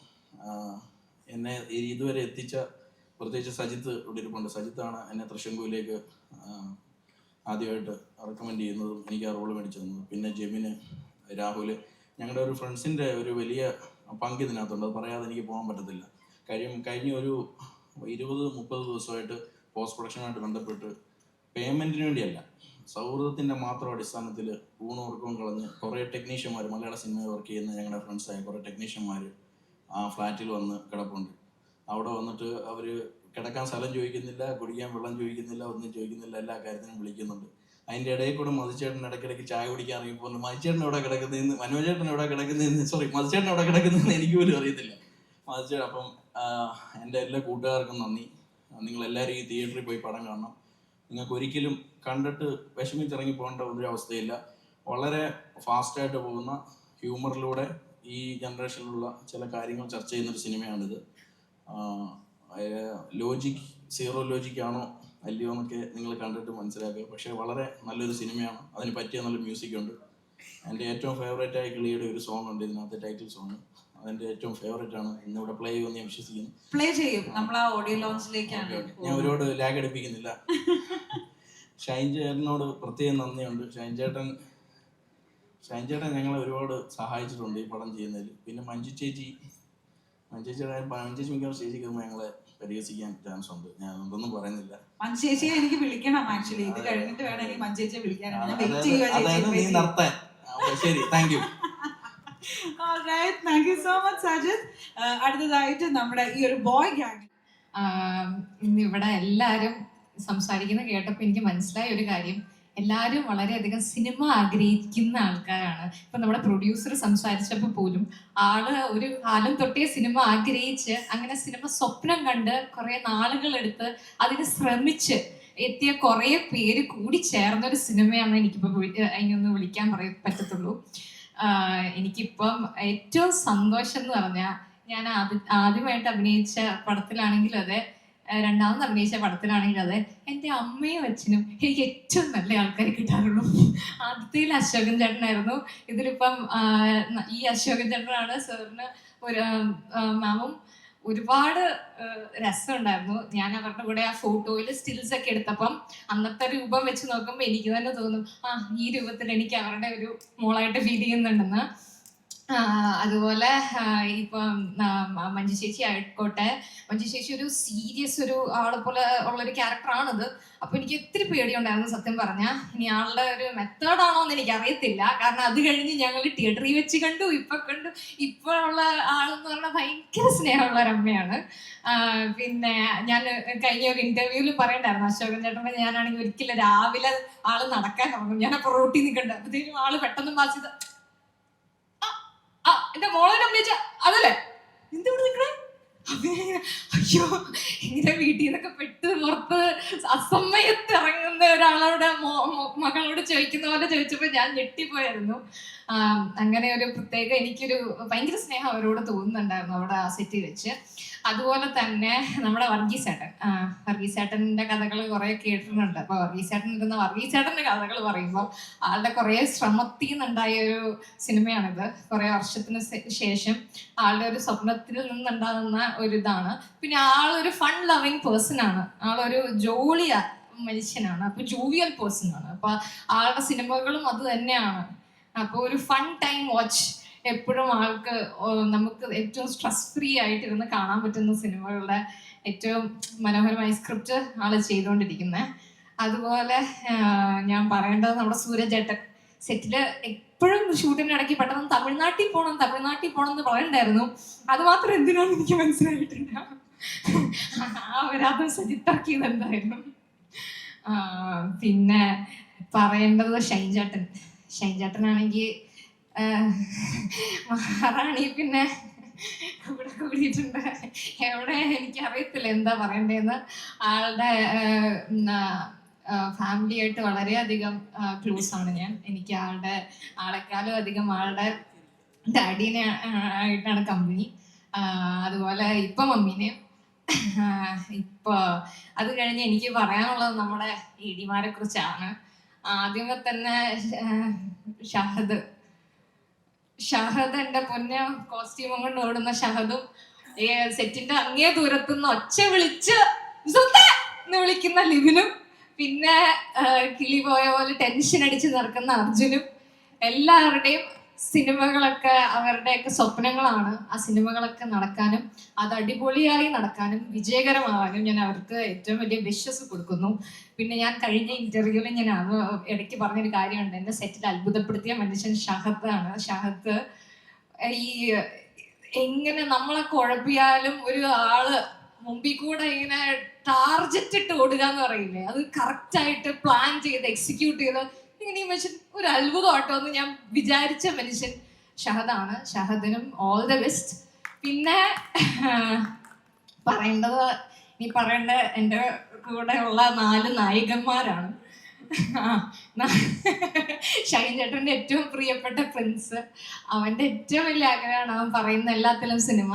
എന്നെ ഇതുവരെ എത്തിച്ച പ്രത്യേകിച്ച് സജിത്ത് ഇവിടെ ഇരിപ്പുണ്ട്. സജിത്താണ് എന്നെ തൃശ്ശങ്കൂരിലേക്ക് ആദ്യമായിട്ട് റെക്കമെൻഡ് ചെയ്യുന്നതും എനിക്ക് ആ റോള് മേടിച്ചു തന്നത്. പിന്നെ ജെമിന്, രാഹുൽ, ഞങ്ങളുടെ ഒരു ഫ്രണ്ട്സിൻ്റെ ഒരു വലിയ പങ്ക് ഇതിനകത്തുണ്ട്. അത് പറയാതെ എനിക്ക് പോകാൻ പറ്റത്തില്ല. കാര്യം കഴിഞ്ഞ ഒരു 20-30 ദിവസമായിട്ട് പോസ്റ്റ് പ്രൊഡക്ഷനുമായിട്ട് ബന്ധപ്പെട്ട് പേയ്മെൻറ്റിന് വേണ്ടിയല്ല, സൗഹൃദത്തിൻ്റെ മാത്രം അടിസ്ഥാനത്തിൽ ഊണുറക്കവും കളഞ്ഞ് കുറേ ടെക്നീഷ്യന്മാർ, മലയാള സിനിമയിൽ വർക്ക് ചെയ്യുന്ന ഞങ്ങളുടെ ഫ്രണ്ട്സായ കുറേ ടെക്നീഷ്യന്മാർ ആ ഫ്ലാറ്റിൽ വന്ന് കിടപ്പുണ്ട്. അവിടെ വന്നിട്ട് അവർ കിടക്കാൻ സ്ഥലം ചോദിക്കുന്നില്ല, കുടിക്കാൻ വെള്ളം ചോദിക്കുന്നില്ല, ഒന്നും ചോദിക്കുന്നില്ല, എല്ലാ കാര്യത്തിനും വിളിക്കുന്നുണ്ട്. അതിൻ്റെ ഇടയിൽ കൂടെ മധുചേട്ടൻ ഇടയ്ക്കിടയ്ക്ക് ചായ കുടിക്കാൻ ഇറങ്ങിപ്പോൾ മധുചേട്ടൻ എവിടെ കിടക്കുന്നതെന്ന്, മനോജേട്ടൻ എവിടെ കിടക്കുന്നതെന്ന്, മധുചേട്ടൻ എവിടെ കിടക്കുന്നതെന്ന് എനിക്ക് പോലും അറിയത്തില്ല. മധുചേട്ടൻ അപ്പം എൻ്റെ എല്ലാ കൂട്ടുകാർക്കും നന്ദി. നിങ്ങളെല്ലാവരും ഈ തിയേറ്ററിൽ പോയി പടം കാണണം. നിങ്ങൾക്ക് ഒരിക്കലും കണ്ടിട്ട് വിഷമിച്ചിറങ്ങി പോകേണ്ട ഒരു അവസ്ഥയില്ല. വളരെ ഫാസ്റ്റായിട്ട് പോകുന്ന ഹ്യൂമറിലൂടെ ഈ ജനറേഷനിലുള്ള ചില കാര്യങ്ങൾ ചർച്ച ചെയ്യുന്നൊരു സിനിമയാണിത്. സീറോ ലോജിക്കാണോ അല്ലയോ എന്നൊക്കെ നിങ്ങൾ കണ്ടിട്ട് മനസ്സിലാക്കുക. പക്ഷേ വളരെ നല്ലൊരു സിനിമയാണ്. അതിന് പറ്റിയ നല്ല മ്യൂസിക്കുണ്ട്. എൻ്റെ ഏറ്റവും ഫേവറേറ്റായ കിളിയുടെ ഒരു സോങ് ഉണ്ട് ഇതിനകത്ത്, ടൈറ്റിൽ സോങ്. അതെൻ്റെ ഏറ്റവും ഫേവറേറ്റ് ആണ്. ഇന്നിവിടെ പ്ലേ ചെയ്യുമെന്ന് ഞാൻ വിശ്വസിക്കുന്നു. പ്ലേ ചെയ്യും. നമ്മൾ ആ ഓഡിയോ ലോഞ്ചിലേക്കാണ്. ഞാൻ ഒരുപാട് ലാഗ് അടുപ്പിക്കുന്നില്ല. ഷൈൻ ചേട്ടനോട് പ്രത്യേകം നന്ദിയുണ്ട്. ഷൈൻ ചേട്ടൻ ഞങ്ങളെ ഒരുപാട് സഹായിച്ചിട്ടുണ്ട് ഈ പടം ചെയ്യുന്നതിൽ. പിന്നെ മഞ്ജു ചേച്ചി മിക്കവാറും സ്റ്റേജിൽ കയറുമ്പോൾ ഞങ്ങളെ പരിഹസിക്കാൻ ചാൻസ് ഉണ്ട്. ഞാൻ ഒന്നും പറയുന്നില്ല. മഞ്ചേച്ചിയെ എനിക്ക് വിളിക്കണം. ആക്ച്വലി ഇത് കഴിഞ്ഞിട്ട് വേണം എനിക്ക് മഞ്ചേച്ചിയെ വിളിക്കാനാണ്. അതായത് നീ നിർത്താൻ. ശരി, thank you. Thank you so much Sajith. അടുത്തതായിട്ട് നമ്മുടെ ഈ ഒരു ബോയ് ഗ്യാങ്. ഇന്നിവിടെ എല്ലാവരും സംസാരിക്കുന്ന കേട്ടപ്പോൾ എനിക്ക് മനസ്സിലായ ഒരു കാര്യം, എല്ലാവരും വളരെയധികം സിനിമ ആഗ്രഹിക്കുന്ന ആൾക്കാരാണ്. ഇപ്പൊ നമ്മുടെ പ്രൊഡ്യൂസർ സംസാരിച്ചപ്പോൾ പോലും ആള് ഒരു കാലം തൊട്ടേ സിനിമ ആഗ്രഹിച്ച് അങ്ങനെ സിനിമ സ്വപ്നം കണ്ട് കുറെ നാളുകളെടുത്ത് അതിന് ശ്രമിച്ച് എത്തിയ കുറെ പേര് കൂടി ചേർന്ന ഒരു സിനിമയാണ് എനിക്കിപ്പോൾ അതിനൊന്ന് വിളിക്കാൻ പറ്റത്തുള്ളൂ. എനിക്കിപ്പം ഏറ്റവും സന്തോഷം എന്ന് പറഞ്ഞാൽ, ഞാൻ ആദ്യമായിട്ട് അഭിനയിച്ച പടത്തിലാണെങ്കിലും അതെ, രണ്ടാമത് അഭിനയിച്ച പടത്തിലാണെങ്കിലും അതെ, എൻ്റെ അമ്മയും അച്ഛനും എനിക്ക് ഏറ്റവും നല്ല ആൾക്കാരെ കിട്ടാറുള്ളൂ. ആദ്യത്തിൽ അശോകൻ ചേട്ടനായിരുന്നു. ഇതിലിപ്പം ഈ അശോകൻ ചേട്ടനാണ് സാറിന് ഒരു മാമും ഒരുപാട് രസമുണ്ടായിരുന്നു. ഞാൻ അവരുടെ കൂടെ ആ ഫോട്ടോയിൽ സ്റ്റിൽസ് ഒക്കെ എടുത്തപ്പം അന്നത്തെ രൂപം വെച്ച് നോക്കുമ്പോൾ എനിക്ക് തന്നെ തോന്നും, ഈ രൂപത്തിൽ എനിക്ക് അവരുടെ ഒരു മോളായിട്ട് ഫീൽ ചെയ്യുന്നുണ്ടെന്ന്. അതുപോലെ ഇപ്പം മഞ്ജു ചേച്ചി ആയിക്കോട്ടെ, മഞ്ജു ചേച്ചി ഒരു സീരിയസ് ഒരു ആളെ പോലെ ഉള്ളൊരു ക്യാരക്ടറാണിത്. അപ്പൊ എനിക്ക് ഒത്തിരി പേടിയുണ്ടായിരുന്നു സത്യം പറഞ്ഞാൽ. ഇനി ആളുടെ ഒരു മെത്തേഡാണോ എന്ന് എനിക്ക് അറിയത്തില്ല. കാരണം അത് കഴിഞ്ഞ് ഞങ്ങൾ തിയേറ്ററിൽ വെച്ച് കണ്ടു, ഇപ്പൊ ഉള്ള ആളെന്ന് പറഞ്ഞാൽ ഭയങ്കര സ്നേഹമുള്ള ഒരു അമ്മയാണ്. പിന്നെ ഞാൻ കഴിഞ്ഞ ഒരു ഇന്റർവ്യൂവിൽ പറയണ്ടായിരുന്നു അശോകൻ ചേട്ടനെ, ഞാനാണെങ്കിൽ ഒരിക്കലും രാവിലെ ആള് നടക്കാൻ തുടങ്ങും, ഞാനപ്പോൾ റോട്ടിൽ നിൽക്കണ്ട, അപ്പോഴത്തേക്കും ആള് പെട്ടെന്ന് പാസ് ചെയ്ത് എന്റെ മോളെ അഭിനയിച്ച അതല്ലേ എന്തിവിടെ നിൽക്കണേ, അയ്യോ ഇങ്ങനെ വീട്ടിൽ നിന്നൊക്കെ പെട്ട് പുറത്ത് അസമയത്ത് ഇറങ്ങുന്ന ഒരാളോട് മകളോട് ചോദിക്കുന്ന പോലെ ചോദിച്ചപ്പോൾ ഞാൻ ഞെട്ടിപ്പോയായിരുന്നു. അങ്ങനെ ഒരു പ്രത്യേക എനിക്കൊരു ഭയങ്കര സ്നേഹം അവരോട് തോന്നുന്നുണ്ടായിരുന്നു അവിടെ ആ സെറ്റിൽ വെച്ച്. അതുപോലെ തന്നെ നമ്മുടെ വർഗീസേട്ടൻ്റെ കഥകൾ കുറേ കേട്ടിട്ടുണ്ട്. അപ്പോൾ വർഗീസേട്ടൻ്റെ കഥകൾ പറയുമ്പോൾ ആളുടെ കുറേ ശ്രമത്തിൽ നിന്നുണ്ടായ ഒരു സിനിമയാണിത്. കുറേ വർഷത്തിന് ശേഷം ആളുടെ ഒരു സ്വപ്നത്തിൽ നിന്നുണ്ടാകുന്ന ഒരു ഇതാണ്. പിന്നെ ആളൊരു ഫൺ ലവിങ് പേഴ്സൺ ആണ്, ആളൊരു ജോളിയ മനുഷ്യനാണ്, അപ്പോൾ ജോവിയൽ പേഴ്സൺ ആണ്. അപ്പോൾ ആളുടെ സിനിമകളും അത് തന്നെയാണ്. അപ്പോൾ ഒരു ഫൺ ടൈം വാച്ച് എപ്പോഴും ആൾക്ക് നമുക്ക് ഏറ്റവും സ്ട്രെസ് ഫ്രീ ആയിട്ടിരുന്ന് കാണാൻ പറ്റുന്ന സിനിമകളുടെ ഏറ്റവും മനോഹരമായ സ്ക്രിപ്റ്റ് ആള് ചെയ്തുകൊണ്ടിരിക്കുന്നത്. അതുപോലെ ഞാൻ പറയേണ്ടത് നമ്മുടെ സൂരജേട്ടൻ സെറ്റില് എപ്പോഴും ഷൂട്ടിന്റെ ഇടയ്ക്ക് പെട്ടെന്ന് തമിഴ്നാട്ടിൽ പോകണം എന്ന് പറയണ്ടായിരുന്നു. അത് മാത്രം എന്തിനാണെന്ന് എനിക്ക് മനസ്സിലായിട്ടില്ല. അവരത് സജിത്താക്കിയത് എന്തായിരുന്നു. പിന്നെ പറയേണ്ടത് ഷൈൻചേട്ടനാണെങ്കിൽ മഹാറാണി പിന്നെ കൂടെ കൂടിയിട്ടുണ്ട്. എവിടെ എനിക്കറിയത്തില്ല എന്താ പറയണ്ടേന്ന്. ആളുടെ ഫാമിലി ആയിട്ട് വളരെയധികം ക്ലോസ് ആണ് ഞാൻ. എനിക്ക് ആളെക്കാളും അധികം ആളുടെ ഡാഡീനെ ആയിട്ടാണ് കമ്പനി. അതുപോലെ ഇപ്പം മമ്മീനെയും. ഇപ്പൊ അത് കഴിഞ്ഞ് എനിക്ക് പറയാനുള്ളത് നമ്മുടെ ഇടിമാരെ കുറിച്ചാണ്. ആദ്യമേ തന്നെ ഷഹദ് എൻ്റെ പൊന്നെ കോസ്റ്റ്യൂമും കൊണ്ട് ഓടുന്ന ഷഹദും സെറ്റിന്റെ അങ്ങേ ദൂരത്തുനിന്ന് ഒച്ച വിളിച്ച് എന്ന് വിളിക്കുന്ന ലിവിനും, പിന്നെ കിളി പോയ പോലെ ടെൻഷൻ അടിച്ച് നടക്കുന്ന അർജുനും, എല്ലാവരുടെയും സിനിമകളൊക്കെ അവരുടെയൊക്കെ സ്വപ്നങ്ങളാണ്. ആ സിനിമകളൊക്കെ നടക്കാനും അത് അടിപൊളിയായി നടക്കാനും വിജയകരമാവാനും ഞാൻ അവർക്ക് ഏറ്റവും വലിയ വിശ്വസ് കൊടുക്കുന്നു. പിന്നെ ഞാൻ കഴിഞ്ഞ ഇന്റർവ്യൂവിൽ ഞാൻ ഇടയ്ക്ക് പറഞ്ഞൊരു കാര്യമുണ്ട്. എന്റെ സെറ്റിൽ അത്ഭുതപ്പെടുത്തിയ മനുഷ്യൻ ഷഹദാണ്. ഷഹദ് ഈ എങ്ങനെ നമ്മളെ കുഴപ്പിയാലും ഒരു ആള് മുമ്പിൽ കൂടെ ഇങ്ങനെ ടാർജറ്റ് ഇട്ട് ഓടുക എന്ന് പറയില്ലേ, അത് കറക്റ്റായിട്ട് പ്ലാൻ ചെയ്ത് എക്സിക്യൂട്ട് ചെയ്ത് ഇങ്ങനെ ഈ മനുഷ്യൻ ഒരു അത്ഭുതമാട്ടോ എന്ന് ഞാൻ വിചാരിച്ച മനുഷ്യൻ ഷഹദാണ്. ഷഹദിനും ഓൾ ദ ബെസ്റ്റ്. പിന്നെ പറയേണ്ട എൻ്റെ കൂടെ ഉള്ള 4 നായകന്മാരാണ്. ഷൈൻ ചേട്ടൻ്റെ ഏറ്റവും പ്രിയപ്പെട്ട പ്രിൻസ്. അവൻ്റെ ഏറ്റവും വലിയ ആഗ്രഹമാണ് അവൻ പറയുന്ന എല്ലാത്തിലും സിനിമ.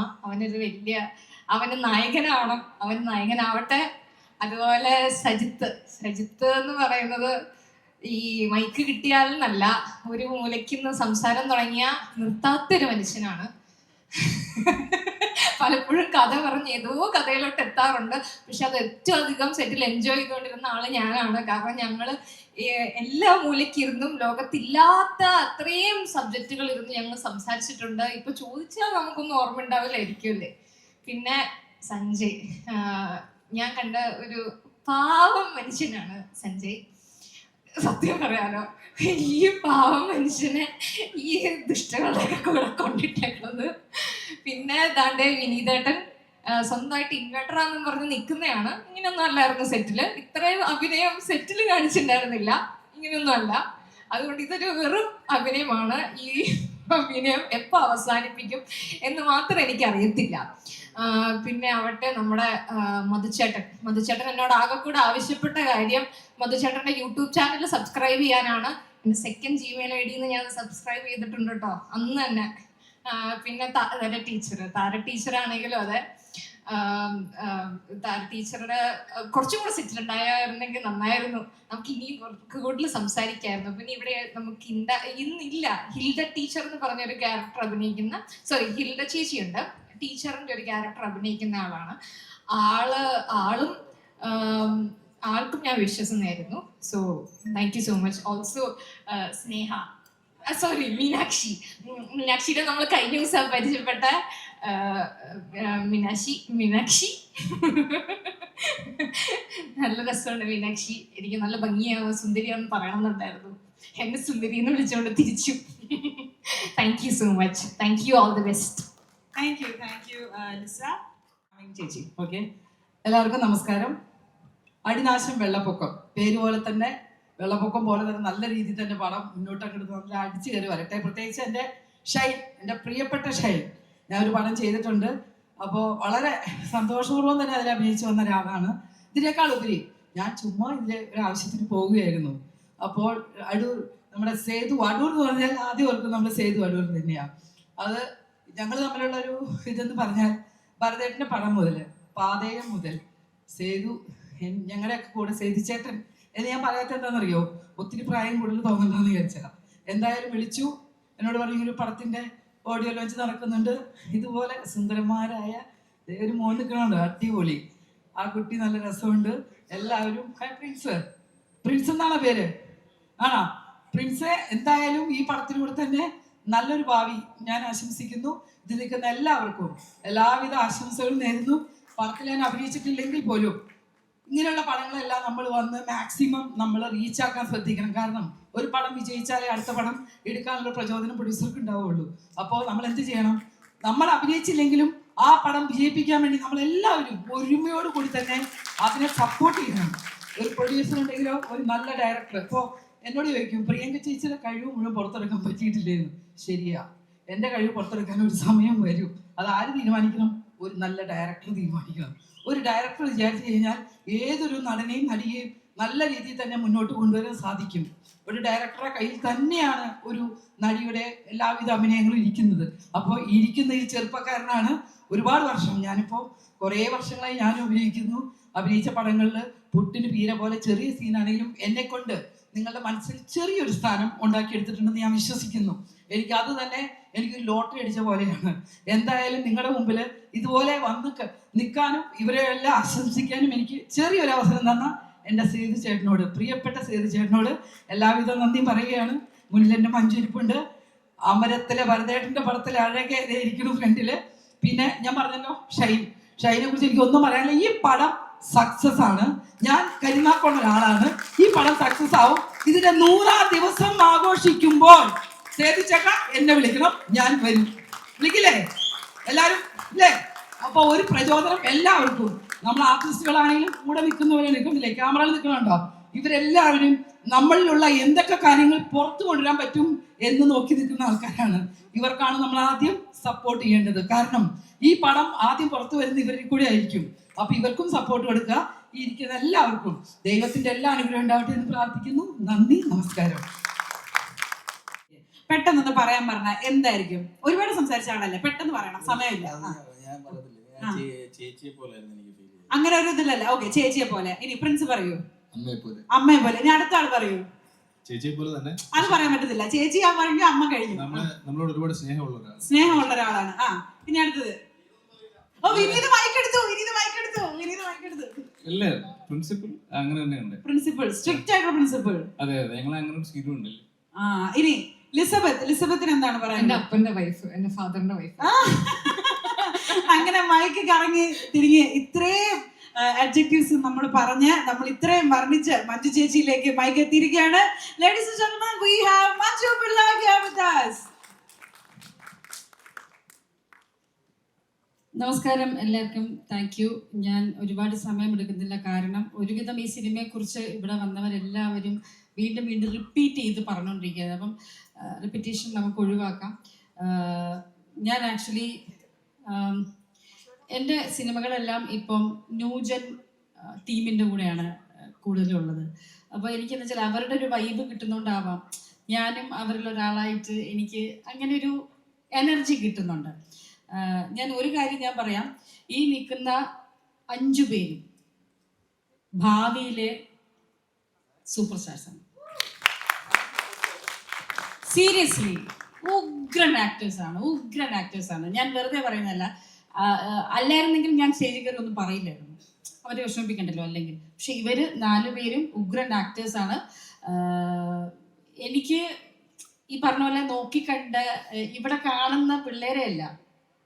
അവന് നായകനാവണം, അവൻ നായകനാവട്ടെ. അതുപോലെ സജിത്ത് എന്ന് പറയുന്നത് ഈ മൈക്ക് കിട്ടിയാലെന്നല്ല, ഒരു മൂലയ്ക്കുന്ന സംസാരം തുടങ്ങിയ നിർത്താത്തൊരു മനുഷ്യനാണ്. പലപ്പോഴും കഥ പറഞ്ഞ് ഏതോ കഥയിലോട്ട് എത്താറുണ്ട്. പക്ഷെ അത് ഏറ്റവും അധികം സെറ്റിൽ എൻജോയ് ചെയ്തുകൊണ്ടിരുന്ന ആള് ഞാനാണ്. കാരണം ഞങ്ങൾ എല്ലാ മൂലയ്ക്കിരുന്നും ലോകത്തില്ലാത്ത അത്രയും സബ്ജക്റ്റുകൾ ഇരുന്ന് ഞങ്ങൾ സംസാരിച്ചിട്ടുണ്ട്. ഇപ്പൊ ചോദിച്ചാൽ നമുക്കൊന്നും ഓർമ്മ ഉണ്ടാവില്ലായിരിക്കുമല്ലേ. പിന്നെ സഞ്ജയ്, ഞാൻ കണ്ട ഒരു പാവം മനുഷ്യനാണ് സഞ്ജയ്. സത്യം പറയാലോ, ഈ പാവം മനുഷ്യനെ ഈ ദുഷ്ടകളുടെയൊക്കെ കൂടെ കൊണ്ടിട്ടേക്കുന്നത്. പിന്നെ ദാണ്ടെ വിനീതേട്ടൻ സ്വന്തമായിട്ട് ഇൻവെർട്ടറാന്നും പറഞ്ഞ് നിൽക്കുന്നതാണ്. ഇങ്ങനെയൊന്നും അല്ലായിരുന്നു സെറ്റില്. ഇത്രയും അഭിനയം സെറ്റിൽ കാണിച്ചിട്ടുണ്ടായിരുന്നില്ല, ഇങ്ങനെയൊന്നും അല്ല. അതുകൊണ്ട് ഇതൊരു വെറും അഭിനയമാണ്. ഈ അഭിനയം എപ്പോൾ അവസാനിപ്പിക്കും എന്ന് മാത്രം എനിക്കറിയത്തില്ല. പിന്നെ ആവട്ടെ നമ്മുടെ മധുചേട്ടൻ എന്നോട് ആകെ കൂടെ ആവശ്യപ്പെട്ട കാര്യം മധുചേട്ടൻ്റെ യൂട്യൂബ് ചാനൽ സബ്സ്ക്രൈബ് ചെയ്യാനാണ്. എൻ്റെ സെക്കൻഡ് Gmail ID ഞാൻ സബ്സ്ക്രൈബ് ചെയ്തിട്ടുണ്ട് കേട്ടോ, അന്ന് തന്നെ. പിന്നെ താര ടീച്ചറാണെങ്കിലും അതെ, താര ടീച്ചറുടെ കുറച്ചും കൂടെ സെറ്റിലുണ്ടായിരുന്നെങ്കിൽ നന്നായിരുന്നു. നമുക്ക് ഇനിയും കൂടുതൽ സംസാരിക്കായിരുന്നു. പിന്നെ ഇവിടെ നമുക്ക് ഇന്നില്ല. ഹിൽഡ ടീച്ചർ എന്ന് പറഞ്ഞൊരു ക്യാരക്ടർ അഭിനയിക്കുന്ന, ഹിൽഡ ചേച്ചിയുണ്ട്, ടീച്ചറിന്റെ ഒരു ക്യാരക്ടർ അഭിനയിക്കുന്ന ആളാണ്. ആൾക്കും ഞാൻ വിശ്വസിച്ചായിരുന്നു. So thank you so much. Also മീനാക്ഷിയുടെ നമ്മൾ കഴിഞ്ഞ ദിവസം പരിചയപ്പെട്ട മീനാക്ഷി നല്ല രസമുണ്ട് മീനാക്ഷി. എനിക്ക് നല്ല ഭംഗിയാവും, സുന്ദരിയാണെന്ന് പറയണമെന്നുണ്ടായിരുന്നു. എന്നെ സുന്ദരി എന്ന് വിളിച്ചുകൊണ്ട് തിരിച്ചു. Thank you so much. Thank you, all the best. Thank you Lisa ചേച്ചി. ഓക്കെ, എല്ലാവർക്കും നമസ്കാരം. അടിനാശം വെള്ളപ്പൊക്കം, പേര് പോലെ തന്നെ വെള്ളപ്പൊക്കം പോലെ തന്നെ നല്ല രീതിയിൽ തന്നെ പടം മുന്നോട്ടൊക്കെ നല്ല അടിച്ചു കയറി വരട്ടെ. പ്രത്യേകിച്ച് എൻ്റെ പ്രിയപ്പെട്ട ഷൈൻ, ഞാൻ ഒരു പടം ചെയ്തിട്ടുണ്ട്. അപ്പോൾ വളരെ സന്തോഷപൂർവ്വം തന്നെ അതിൽ അഭിനയിച്ചു വന്ന ഒരാളാണ്. ഇതിനേക്കാൾ ഉപരി ഞാൻ ചുമ്മാ ഇതിൽ ഒരു ആവശ്യത്തിന് പോവുകയായിരുന്നു. അപ്പോൾ നമ്മുടെ സേതു അടൂർ എന്ന് പറഞ്ഞാൽ ആദ്യം ഓർക്കും നമ്മൾ സേതു അടൂർ തന്നെയാണ്. അത് ഞങ്ങൾ തമ്മിലുള്ള ഒരു ഇതെന്ന് പറഞ്ഞാൽ ഭരതേട്ടൻ്റെ പടം മുതൽ പാതയം മുതൽ സേതു ഞങ്ങളുടെയൊക്കെ കൂടെ സേതുചേട്ടൻ എന്ന് ഞാൻ പറയാത്ത എന്താണെന്നറിയോ, ഒത്തിരി പ്രായം കൂടുതൽ തോന്നണ്ടെന്ന് വിചാരിച്ചാൽ. എന്തായാലും വിളിച്ചു, എന്നോട് പറഞ്ഞു ഒരു പടത്തിൻ്റെ ഓഡിയോ ലോഞ്ച് നടക്കുന്നുണ്ട്, ഇതുപോലെ സുന്ദരന്മാരായ ഒരു മോൻ നിൽക്കണുണ്ട്, അടിപൊളി, ആ കുട്ടി നല്ല രസമുണ്ട്, എല്ലാവരും പ്രിൻസ് എന്നാണ് പേര്, ആണോ പ്രിൻസ്? എന്തായാലും ഈ പടത്തിലൂടെ തന്നെ നല്ലൊരു ഭാവി ഞാൻ ആശംസിക്കുന്നു. ഇത് നിൽക്കുന്ന എല്ലാവർക്കും എല്ലാവിധ ആശംസകളും നേരുന്നു. പടത്തിൽ ഞാൻ അഭിനയിച്ചിട്ടില്ലെങ്കിൽ പോലും ഇങ്ങനെയുള്ള പടങ്ങളെല്ലാം നമ്മൾ വന്ന് മാക്സിമം നമ്മൾ റീച്ചാക്കാൻ ശ്രദ്ധിക്കണം. കാരണം ഒരു പടം വിജയിച്ചാലേ അടുത്ത പടം എടുക്കാനുള്ള പ്രചോദനം പ്രൊഡ്യൂസർക്ക് ഉണ്ടാവുള്ളൂ. അപ്പോൾ നമ്മൾ എന്ത് ചെയ്യണം? നമ്മൾ അഭിനയിച്ചില്ലെങ്കിലും ആ പടം വിജയിപ്പിക്കാൻ വേണ്ടി നമ്മളെല്ലാവരും ഒരുമയോട് കൂടി തന്നെ അതിനെ സപ്പോർട്ട് ചെയ്യണം. ഒരു പ്രൊഡ്യൂസർ ഉണ്ടെങ്കിലോ ഒരു നല്ല ഡയറക്ടർ. ഇപ്പോൾ എന്നോട് ചോദിക്കും, പ്രിയങ്ക ചേച്ചിയുടെ കഴിവ് മുഴുവൻ പുറത്തെടുക്കാൻ പറ്റിയിട്ടില്ലേന്ന്. ശരിയാ, എൻ്റെ കഴിവ് പുറത്തെടുക്കാൻ ഒരു സമയം വരും. അത് ആര് തീരുമാനിക്കണം? ഒരു നല്ല ഡയറക്ടർ തീരുമാനിക്കണം. ഒരു ഡയറക്ടർ വിചാരിച്ചു കഴിഞ്ഞാൽ ഏതൊരു നടനെയും നടിയെയും നല്ല രീതിയിൽ തന്നെ മുന്നോട്ട് കൊണ്ടുവരാൻ സാധിക്കും. ഒരു ഡയറക്ടറുടെ കയ്യിൽ തന്നെയാണ് ഒരു നടിയുടെ എല്ലാവിധ അഭിനയങ്ങളും ഇരിക്കുന്നത്. അപ്പോൾ ഇരിക്കുന്ന ഈ ചെറുപ്പക്കാരനാണ് ഒരുപാട് വർഷം, ഞാനിപ്പോൾ കുറേ വർഷങ്ങളായി ഞാനും അഭിനയിച്ച പടങ്ങളിൽ പുട്ടിന് പീര പോലെ ചെറിയ സീനാണെങ്കിലും എന്നെ കൊണ്ട് നിങ്ങളുടെ മനസ്സിൽ ചെറിയൊരു സ്ഥാനം ഉണ്ടാക്കിയെടുത്തിട്ടുണ്ടെന്ന് ഞാൻ വിശ്വസിക്കുന്നു. അത് തന്നെ എനിക്കൊരു ലോട്ടറി അടിച്ച പോലെയാണ്. എന്തായാലും നിങ്ങളുടെ മുമ്പിൽ ഇതുപോലെ വന്ന് നിൽക്കാനും ഇവരെ എല്ലാം ആശംസിക്കാനും എനിക്ക് ചെറിയൊരു അവസരം തന്ന എൻ്റെ സേതു ചേട്ടനോട്, പ്രിയപ്പെട്ട സേതു ചേട്ടനോട് എല്ലാവിധ നന്ദിയും പറയുകയാണ്. മുന്നിൽ എൻ്റെ മഞ്ചുരിപ്പുണ്ട്, അമരത്തിലെ ഭരതേട്ടൻ്റെ പടത്തിലെ അഴകെ ഇരിക്കുന്നു ഫ്രണ്ടിൽ. പിന്നെ ഞാൻ പറഞ്ഞല്ലോ ഷൈനെ കുറിച്ച് എനിക്ക് ഒന്നും പറയാനില്ല. ഈ പടം സക്സസ് ആണ്. ഞാൻ കരിനാക്കുള്ള ഒരാളാണ്. ഈ പടം സക്സസ് ആവും. ഇതിന്റെ 100ാം ദിവസം ആഘോഷിക്കുമ്പോൾ സേതു ചേട്ടാ എന്നെ വിളിക്കണം, ഞാൻ വരും. വിളിക്കില്ലേ എല്ലാവരും? ഇല്ലേ? അപ്പൊ ഒരു പ്രചോദനം എല്ലാവർക്കും. നമ്മൾ ആർട്ടിസ്റ്റുകളാണെങ്കിലും കൂടെ നിൽക്കുന്നവരെ നിൽക്കുന്നില്ലേ, ക്യാമറയിൽ നിൽക്കണുണ്ടോ? ഇവരെല്ലാവരും നമ്മളിലുള്ള എന്തൊക്കെ കാര്യങ്ങൾ പുറത്തു കൊണ്ടുവരാൻ പറ്റും എന്ന് നോക്കി നിൽക്കുന്ന ആൾക്കാരാണ്. ഇവർക്കാണ് നമ്മൾ ആദ്യം സപ്പോർട്ട് ചെയ്യേണ്ടത്. കാരണം ഈ പടം ആദ്യം പുറത്തു വരുന്ന ഇവരിൽ കൂടെ ആയിരിക്കും. അപ്പൊ ഇവർക്കും സപ്പോർട്ട് കൊടുക്കുക. ഈ ഇരിക്കുന്ന എല്ലാവർക്കും ദൈവത്തിന്റെ എല്ലാ അനുഗ്രഹം ഉണ്ടാവട്ടെ എന്ന് പ്രാർത്ഥിക്കുന്നു. നന്ദി, നമസ്കാരം. പെട്ടെന്നൊന്ന് പറയാൻ പറഞ്ഞ എന്തായിരിക്കും? ഒരുപാട് സംസാരിച്ച ആളല്ലേ, പെട്ടെന്ന് പറയണം, സമയമില്ല. അങ്ങനെ ഒരു ഇതിലല്ല. ഓക്കെ, ചേച്ചിയെ പോലെ. ഇനി പ്രിൻസ് പറയൂ. അമ്മയെ പോലെ. ഇനി അടുത്ത ആൾ പറയൂ. ചേച്ചിയെ പോലെ തന്നെ. അത് പറയാൻ പറ്റത്തില്ല. ചേച്ചി ആ പറഞ്ഞു, അമ്മ കഴിഞ്ഞു. നമ്മളോട് ഒരുപാട് സ്നേഹമുള്ള ഒരാളാണ്. ഇനി അടുത്തത്. വിനീത് മൈക്കെടുത്തു. പ്രിൻസിപ്പൽ അങ്ങനെ തന്നെയുണ്ട്. പ്രിൻസിപ്പൽ സ്ട്രിക്റ്റ് ആയിട്ടുള്ള പ്രിൻസിപ്പൽ. അതെ, ഞങ്ങൾ അങ്ങനെ ഒരു സ്കീം ഉണ്ടല്ലോ. ഇനി ലിസബത്തിന് എന്താണ് പറയാൻ? എന്റെ അപ്പന്റെ വൈഫ്, എന്റെ ഫാദറിന്റെ വൈഫ്. അങ്ങനെ മൈക്ക് കറങ്ങി തിരിഞ്ഞ് ഇത്രയും അഡ്ജക്റ്റീവ്സ് നമ്മൾ പറഞ്ഞ് നമ്മൾ ഇത്രയും വർണ്ണിച്ച് മഞ്ജു ചേച്ചിയിലേക്ക് മൈക്ക് എത്തിയിരിക്കുകയാണ്. Ladies and gentlemen, we have Manju Pilla here with us. നമസ്കാരം എല്ലാവർക്കും. Thank U. ഞാൻ ഒരുപാട് സമയം എടുക്കുന്നില്ല, കാരണം ഒരുവിധം ഈ സിനിമയെക്കുറിച്ച് ഇവിടെ വന്നവരെല്ലാവരും വീണ്ടും റിപ്പീറ്റ് ചെയ്ത് പറഞ്ഞുകൊണ്ടിരിക്കുകയാണ്. അപ്പം റിപ്പീറ്റേഷൻ നമുക്ക് ഒഴിവാക്കാം. ഞാൻ ആക്ച്വലി എൻ്റെ സിനിമകളെല്ലാം ഇപ്പം ന്യൂജൻ ടീമിൻ്റെ കൂടെയാണ് കൂടുതലുള്ളത്. അപ്പോൾ എനിക്കെന്ന് വെച്ചാൽ അവരുടെ ഒരു വൈബ് കിട്ടുന്നതുകൊണ്ടാവാം ഞാനും അവരിലൊരാളായിട്ട് എനിക്ക് അങ്ങനെ ഒരു എനർജി കിട്ടുന്നുണ്ട്. ഞാൻ ഒരു കാര്യം ഞാൻ പറയാം, ഈ നിൽക്കുന്ന 5 പേരും ഭാവിയിലെ സൂപ്പർ സ്റ്റാർസാണ്. സീരിയസ്ലി ഉഗ്രൻ ആക്ടേഴ്സാണ്. ഞാൻ വെറുതെ പറയുന്നതല്ല. അല്ലായിരുന്നെങ്കിൽ ഞാൻ സ്റ്റേജിൽ കയറി ഒന്നും പറയില്ലായിരുന്നു, അവരെ വിഷമിപ്പിക്കണ്ടല്ലോ അല്ലെങ്കിൽ. പക്ഷെ ഇവർ 4 പേരും ഉഗ്രൻ ആക്ടേഴ്സാണ്. എനിക്ക് ഈ പറഞ്ഞ പോലെ നോക്കിക്കണ്ട് ഇവിടെ കാണുന്ന പിള്ളേരെ അല്ല,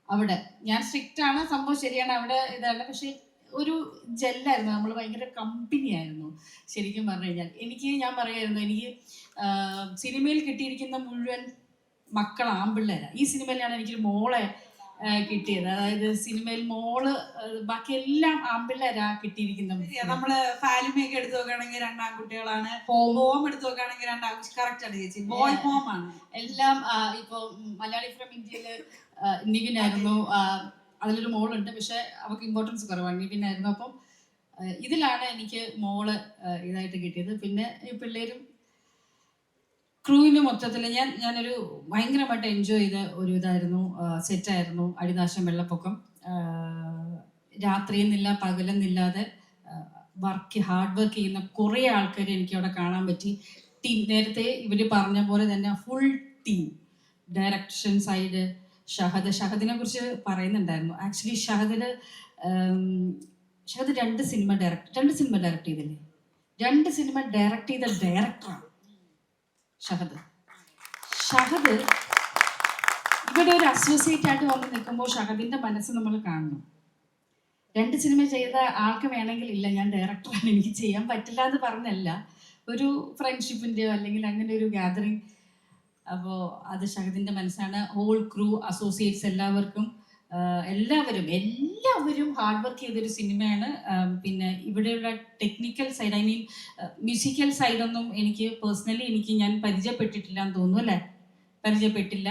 അവിടെ ഞാൻ സ്ട്രിക്റ്റ് ആണ്, സംഭവം ശരിയാണ്, അവിടെ ഇതാണ്. പക്ഷെ ഒരു ജെല്ലായിരുന്നു, നമ്മൾ ഭയങ്കര കമ്പനി ആയിരുന്നു ശരിക്കും പറഞ്ഞു കഴിഞ്ഞാൽ. ഞാൻ പറയായിരുന്നു, എനിക്ക് സിനിമയിൽ കിട്ടിയിരിക്കുന്ന മുഴുവൻ മക്കൾ ആൺപിള്ളേരാണ്. ഈ സിനിമയിലാണ് എനിക്കൊരു മോളെ കിട്ടിയത്. അതായത് സിനിമയിൽ മോള്, ബാക്കി എല്ലാം ആൺപിള്ളേരാ കിട്ടിയിരിക്കുന്നത്. നമ്മള് ഫാലിമയൊക്കെ എടുത്തു നോക്കുകയാണെങ്കിൽ 2 ആൺകുട്ടികളാണ്. ഹോം എടുത്തു നോക്കുകയാണെങ്കിൽ 2 ആൺകുട്ടി. കറക്റ്റ് ആണ് ചേച്ചി, ബോയ് ഹോം ആണ് എല്ലാം. ഇപ്പൊ മലയാളി ഫ്രം ഇന്ത്യയില് നിവിനായിരുന്നു, അതിലൊരു മോളുണ്ട്, പക്ഷെ അവർക്ക് ഇമ്പോർട്ടൻസ് കുറവാണ്, നിവിനായിരുന്നു. അപ്പം ഇതിലാണ് എനിക്ക് മോള് ഇതായിട്ട് കിട്ടിയത്. പിന്നെ ഈ പിള്ളേരും ക്രൂവിന് മൊത്തത്തിൽ ഞാനൊരു ഭയങ്കരമായിട്ട് എൻജോയ് ചെയ്ത ഒരു ഇതായിരുന്നു, സെറ്റായിരുന്നു അടിനാശം വെള്ളപ്പൊക്കം. രാത്രിയെന്നില്ല പകലെന്നില്ലാതെ ഹാർഡ് വർക്ക് ചെയ്യുന്ന കുറേ ആൾക്കാരെ എനിക്ക് അവിടെ കാണാൻ പറ്റി. ടീം, നേരത്തെ ഇവർ പറഞ്ഞ പോലെ തന്നെ ഫുൾ ടീം. ഡയറക്ഷൻ സൈഡ് ഷഹദിനെ കുറിച്ച് പറയുന്നുണ്ടായിരുന്നു. ആക്ച്വലി ഷഹദ് 2 സിനിമ ഡയറക്റ്റ് ചെയ്തില്ലേ? 2 സിനിമ ഡയറക്റ്റ് ചെയ്ത ഡയറക്ടറാണ് ഷഹദ്. ഇവിടെ ഒരു അസോസിയേറ്റ് ആയിട്ട് വന്ന് നിൽക്കുമ്പോൾ ഷഹദിന്റെ മനസ്സ് നമ്മൾ കാണണം. 2 സിനിമ ചെയ്ത ആൾക്ക് വേണമെങ്കിൽ ഇല്ല ഞാൻ ഡയറക്ടറാണ്, എനിക്ക് ചെയ്യാൻ പറ്റില്ല എന്ന് പറഞ്ഞല്ല, ഒരു ഫ്രണ്ട്ഷിപ്പിൻ്റെയോ അല്ലെങ്കിൽ അങ്ങനെ ഒരു ഗ്യാതറിങ്. അപ്പോൾ അത് ഷഹദിൻ്റെ മനസ്സാണ്. ഹോൾ ക്രൂ, അസോസിയേറ്റ്സ് എല്ലാവർക്കും എല്ലാവരും ഹാർഡ് വർക്ക് ചെയ്തൊരു സിനിമയാണ്. പിന്നെ ഇവിടെയുള്ള technical side, I mean musical സൈഡൊന്നും എനിക്ക് ഞാൻ പരിചയപ്പെട്ടിട്ടില്ല എന്ന് തോന്നുന്നു, അല്ലേ? പരിചയപ്പെട്ടില്ല.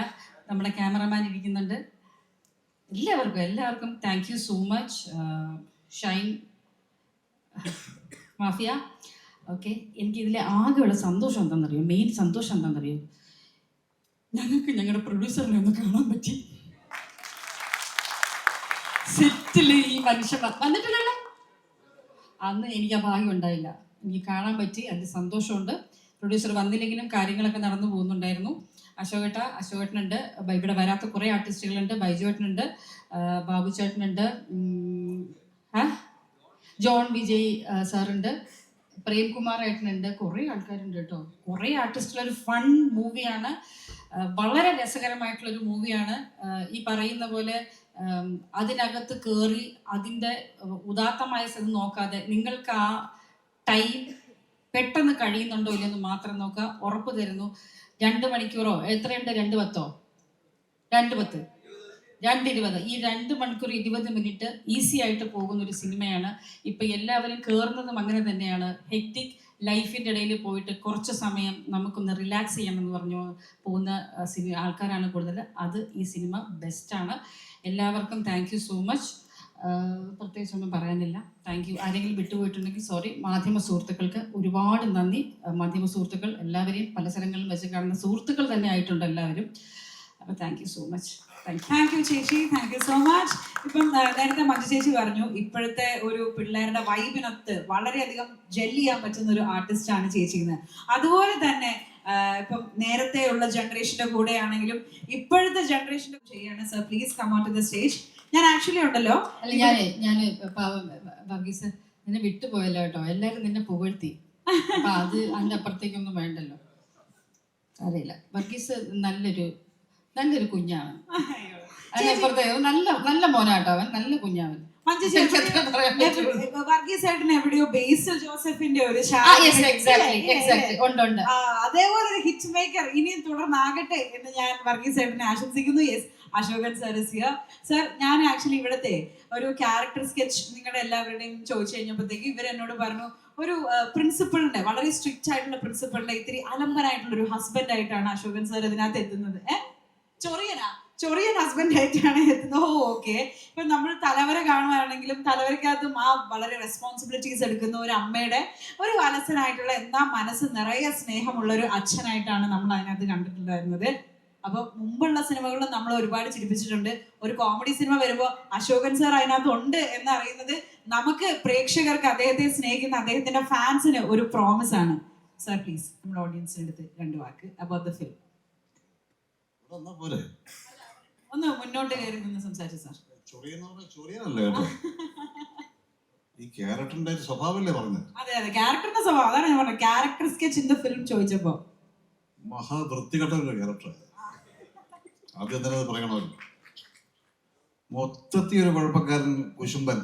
നമ്മുടെ ക്യാമറമാൻ ഇരിക്കുന്നുണ്ട്. എല്ലാവർക്കും thank you so much. Shine mafia. Okay, എനിക്കിതിലെ ആകെയുള്ള സന്തോഷം എന്താണെന്നറിയോ? മെയിൻ സന്തോഷം എന്താണെന്നറിയോ? ഞങ്ങൾക്ക് ഞങ്ങളുടെ പ്രൊഡ്യൂസറിനെ ഒന്ന് കാണാൻ പറ്റി. സെറ്റില് ഈ മനുഷ്യൻ വന്നിട്ടില്ലല്ലോ. അന്ന് എനിക്ക് ആ ഭാഗ്യം ഉണ്ടായില്ല. എനിക്ക് കാണാൻ പറ്റി, അതിൽ സന്തോഷമുണ്ട്. പ്രൊഡ്യൂസർ വന്നില്ലെങ്കിലും കാര്യങ്ങളൊക്കെ നടന്നു പോകുന്നുണ്ടായിരുന്നു. അശോകേട്ടനുണ്ട്, ഇവിടെ വരാത്ത കുറേ ആർട്ടിസ്റ്റുകളുണ്ട്. ബൈജുവേട്ടനുണ്ട്, ബാബു ചേട്ടനുണ്ട്, ജോൺ വിജയ് സാറുണ്ട്, പ്രേംകുമാർ ഏട്ടനുണ്ട്, കുറേ ആൾക്കാരുണ്ട് കേട്ടോ. കുറേ ആർട്ടിസ്റ്റുള്ള ഫൺ മൂവിയാണ്. വളരെ രസകരമായിട്ടുള്ളൊരു മൂവിയാണ്. ഈ പറയുന്ന പോലെ അതിനകത്ത് കയറി അതിൻ്റെ ഉദാത്തമായ സ്ഥലം നോക്കാതെ നിങ്ങൾക്ക് ആ ടൈം പെട്ടെന്ന് കഴിയുന്നുണ്ടോ ഇല്ലെന്ന് മാത്രം നോക്കുക. ഉറപ്പ് തരുന്നു, 2 മണിക്കൂറോ എത്രയുണ്ട്, 2:10 2:20 ഈ 2 മണിക്കൂർ 20 മിനിറ്റ് ഈസി ആയിട്ട് പോകുന്ന ഒരു സിനിമയാണ്. ഇപ്പം എല്ലാവരും കയറുന്നതും അങ്ങനെ തന്നെയാണ്. ഹെക്ടിക് ലൈഫിൻ്റെ ഇടയിൽ പോയിട്ട് കുറച്ച് സമയം നമുക്കൊന്ന് റിലാക്സ് ചെയ്യണമെന്ന് പറഞ്ഞു പോകുന്ന ആൾക്കാരാണ് കൂടുതൽ. അത് ഈ സിനിമ ബെസ്റ്റാണ്. എല്ലാവർക്കും താങ്ക് യു സോ മച്ച്. പ്രത്യേകിച്ചൊന്നും പറയാനില്ല. Thank you. ആരെങ്കിലും വിട്ടുപോയിട്ടുണ്ടെങ്കിൽ സോറി. മാധ്യമ സുഹൃത്തുക്കൾക്ക് ഒരുപാട് നന്ദി. മാധ്യമ സുഹൃത്തുക്കൾ എല്ലാവരെയും പല സ്ഥലങ്ങളിലും വെച്ച് കാണുന്ന സുഹൃത്തുക്കൾ തന്നെ ആയിട്ടുണ്ട് എല്ലാവരും. അപ്പോൾ thank you so much. Thank you ചേച്ചി, താങ്ക് യു സോ മച്ച്. ഇപ്പം നേരത്തെ മഞ്ജു ചേച്ചി പറഞ്ഞു, ഇപ്പോഴത്തെ ഒരു പിള്ളേരുടെ വൈബിനൊത്ത് വളരെയധികം ജെൽ ചെയ്യാൻ പറ്റുന്ന ഒരു ആർട്ടിസ്റ്റാണ് ചേച്ചിന്ന്. അതുപോലെ തന്നെ ഇപ്പം നേരത്തെ ഉള്ള ജനറേഷന്റെ കൂടെ ആണെങ്കിലും ഇപ്പോഴത്തെ ജനറേഷന്റെ ചെയ്യാണ്. Sir please come on to the stage. ഞാൻ ആക്ച്വലി ഉണ്ടല്ലോ, ഞാൻ വർഗീസ് നിന്നെ വിട്ടുപോയല്ലോ കേട്ടോ. എല്ലാവരും നിന്നെ പുകഴ്ത്തി. അപ്പൊ അത് അതിന്റെ അപ്പുറത്തേക്കൊന്നും വേണ്ടല്ലോ. അറിയില്ല, വർഗീസ് നല്ലൊരു കുഞ്ഞാണ്. അതിനപ്പുറത്തെ നല്ല മോനാട്ടോ അവൻ. നല്ല കുഞ്ഞാവൻ. വർഗീസ് ഏട്ടൻ എവിടെയോ ബേസിൽ ജോസഫിന്റെ ഒരു അതേപോലെ ഒരു ഹിറ്റ് മേക്കർ ഇനിയും തുടർന്നാകട്ടെ എന്ന് ഞാൻ വർഗീസ് ഏട്ടനെ ആശംസിക്കുന്നു. Yes, Ashokan sir is here. Sir, ഞാൻ ആക്ച്വലി ഇവിടത്തെ ഒരു ക്യാരക്ടർ സ്കെച്ച് നിങ്ങളുടെ എല്ലാവരുടെയും ചോദിച്ചു കഴിഞ്ഞപ്പോഴത്തേക്ക് ഇവരെന്നോട് പറഞ്ഞു, ഒരു പ്രിൻസിപ്പളിന്റെ, വളരെ സ്ട്രിക്റ്റ് ആയിട്ടുള്ള പ്രിൻസിപ്പളിന്റെ ഇത്തിരി അലമ്പനായിട്ടുള്ള ഒരു ഹസ്ബൻഡ് ആയിട്ടാണ് അശോകൻ സർ ഇതിനകത്ത് എത്തുന്നത്. ചൊറിയൻ ഹസ്ബൻഡ് ആയിട്ടാണ് എത്തുന്നത്. ഓക്കെ. ഇപ്പൊ നമ്മൾ തലവര കാണുകയാണെങ്കിലും തലവരക്കകത്തും ആ വളരെ റെസ്പോൺസിബിലിറ്റീസ് എടുക്കുന്ന ഒരു അമ്മയുടെ ഒരു അലസനായിട്ടുള്ള എന്നാ മനസ്സ് നിറയെ സ്നേഹമുള്ള ഒരു അച്ഛനായിട്ടാണ് നമ്മൾ അതിനകത്ത് കണ്ടിട്ടുണ്ടായിരുന്നത്. അപ്പൊ മുമ്പുള്ള സിനിമകളിൽ നമ്മൾ ഒരുപാട് ചിരിപ്പിച്ചിട്ടുണ്ട്. ഒരു കോമഡി സിനിമ വരുമ്പോൾ അശോകൻ സർ അതിനകത്ത് ഉണ്ട് എന്നറിയുന്നത് നമുക്ക് പ്രേക്ഷകർക്ക്, അദ്ദേഹത്തെ സ്നേഹിക്കുന്ന അദ്ദേഹത്തിന്റെ ഫാൻസിന് ഒരു പ്രോമിസ് ആണ്. സർ പ്ലീസ് നമ്മുടെ ഓഡിയൻസിന് അടുത്ത് 2 വാക്ക് അബൌട്ട് ദ ഫിലിം. ഒന്ന് മുന്നോട്ട് കയറി നിന്ന് സംസാരിച്ചു സാർ. ഈ ക്യാരക്ടറിന്റെ സ്വഭാവമല്ലേ പറഞ്ഞത്? അതെ, ക്യാരക്ടറിന്റെ സ്വഭാവം. അതാണ് ഞാൻ പറഞ്ഞത്, character sketch in the film ചോദിച്ചപ്പോ. മഹാവൃത്തികെട്ട ഒരു ക്യാരക്ടർ. ആദ്യം തന്നെ അത് പറയണമല്ലോ. മൊത്തത്തിൽ ഒരു കുഴപ്പക്കാരൻ, കുശുംബൻ,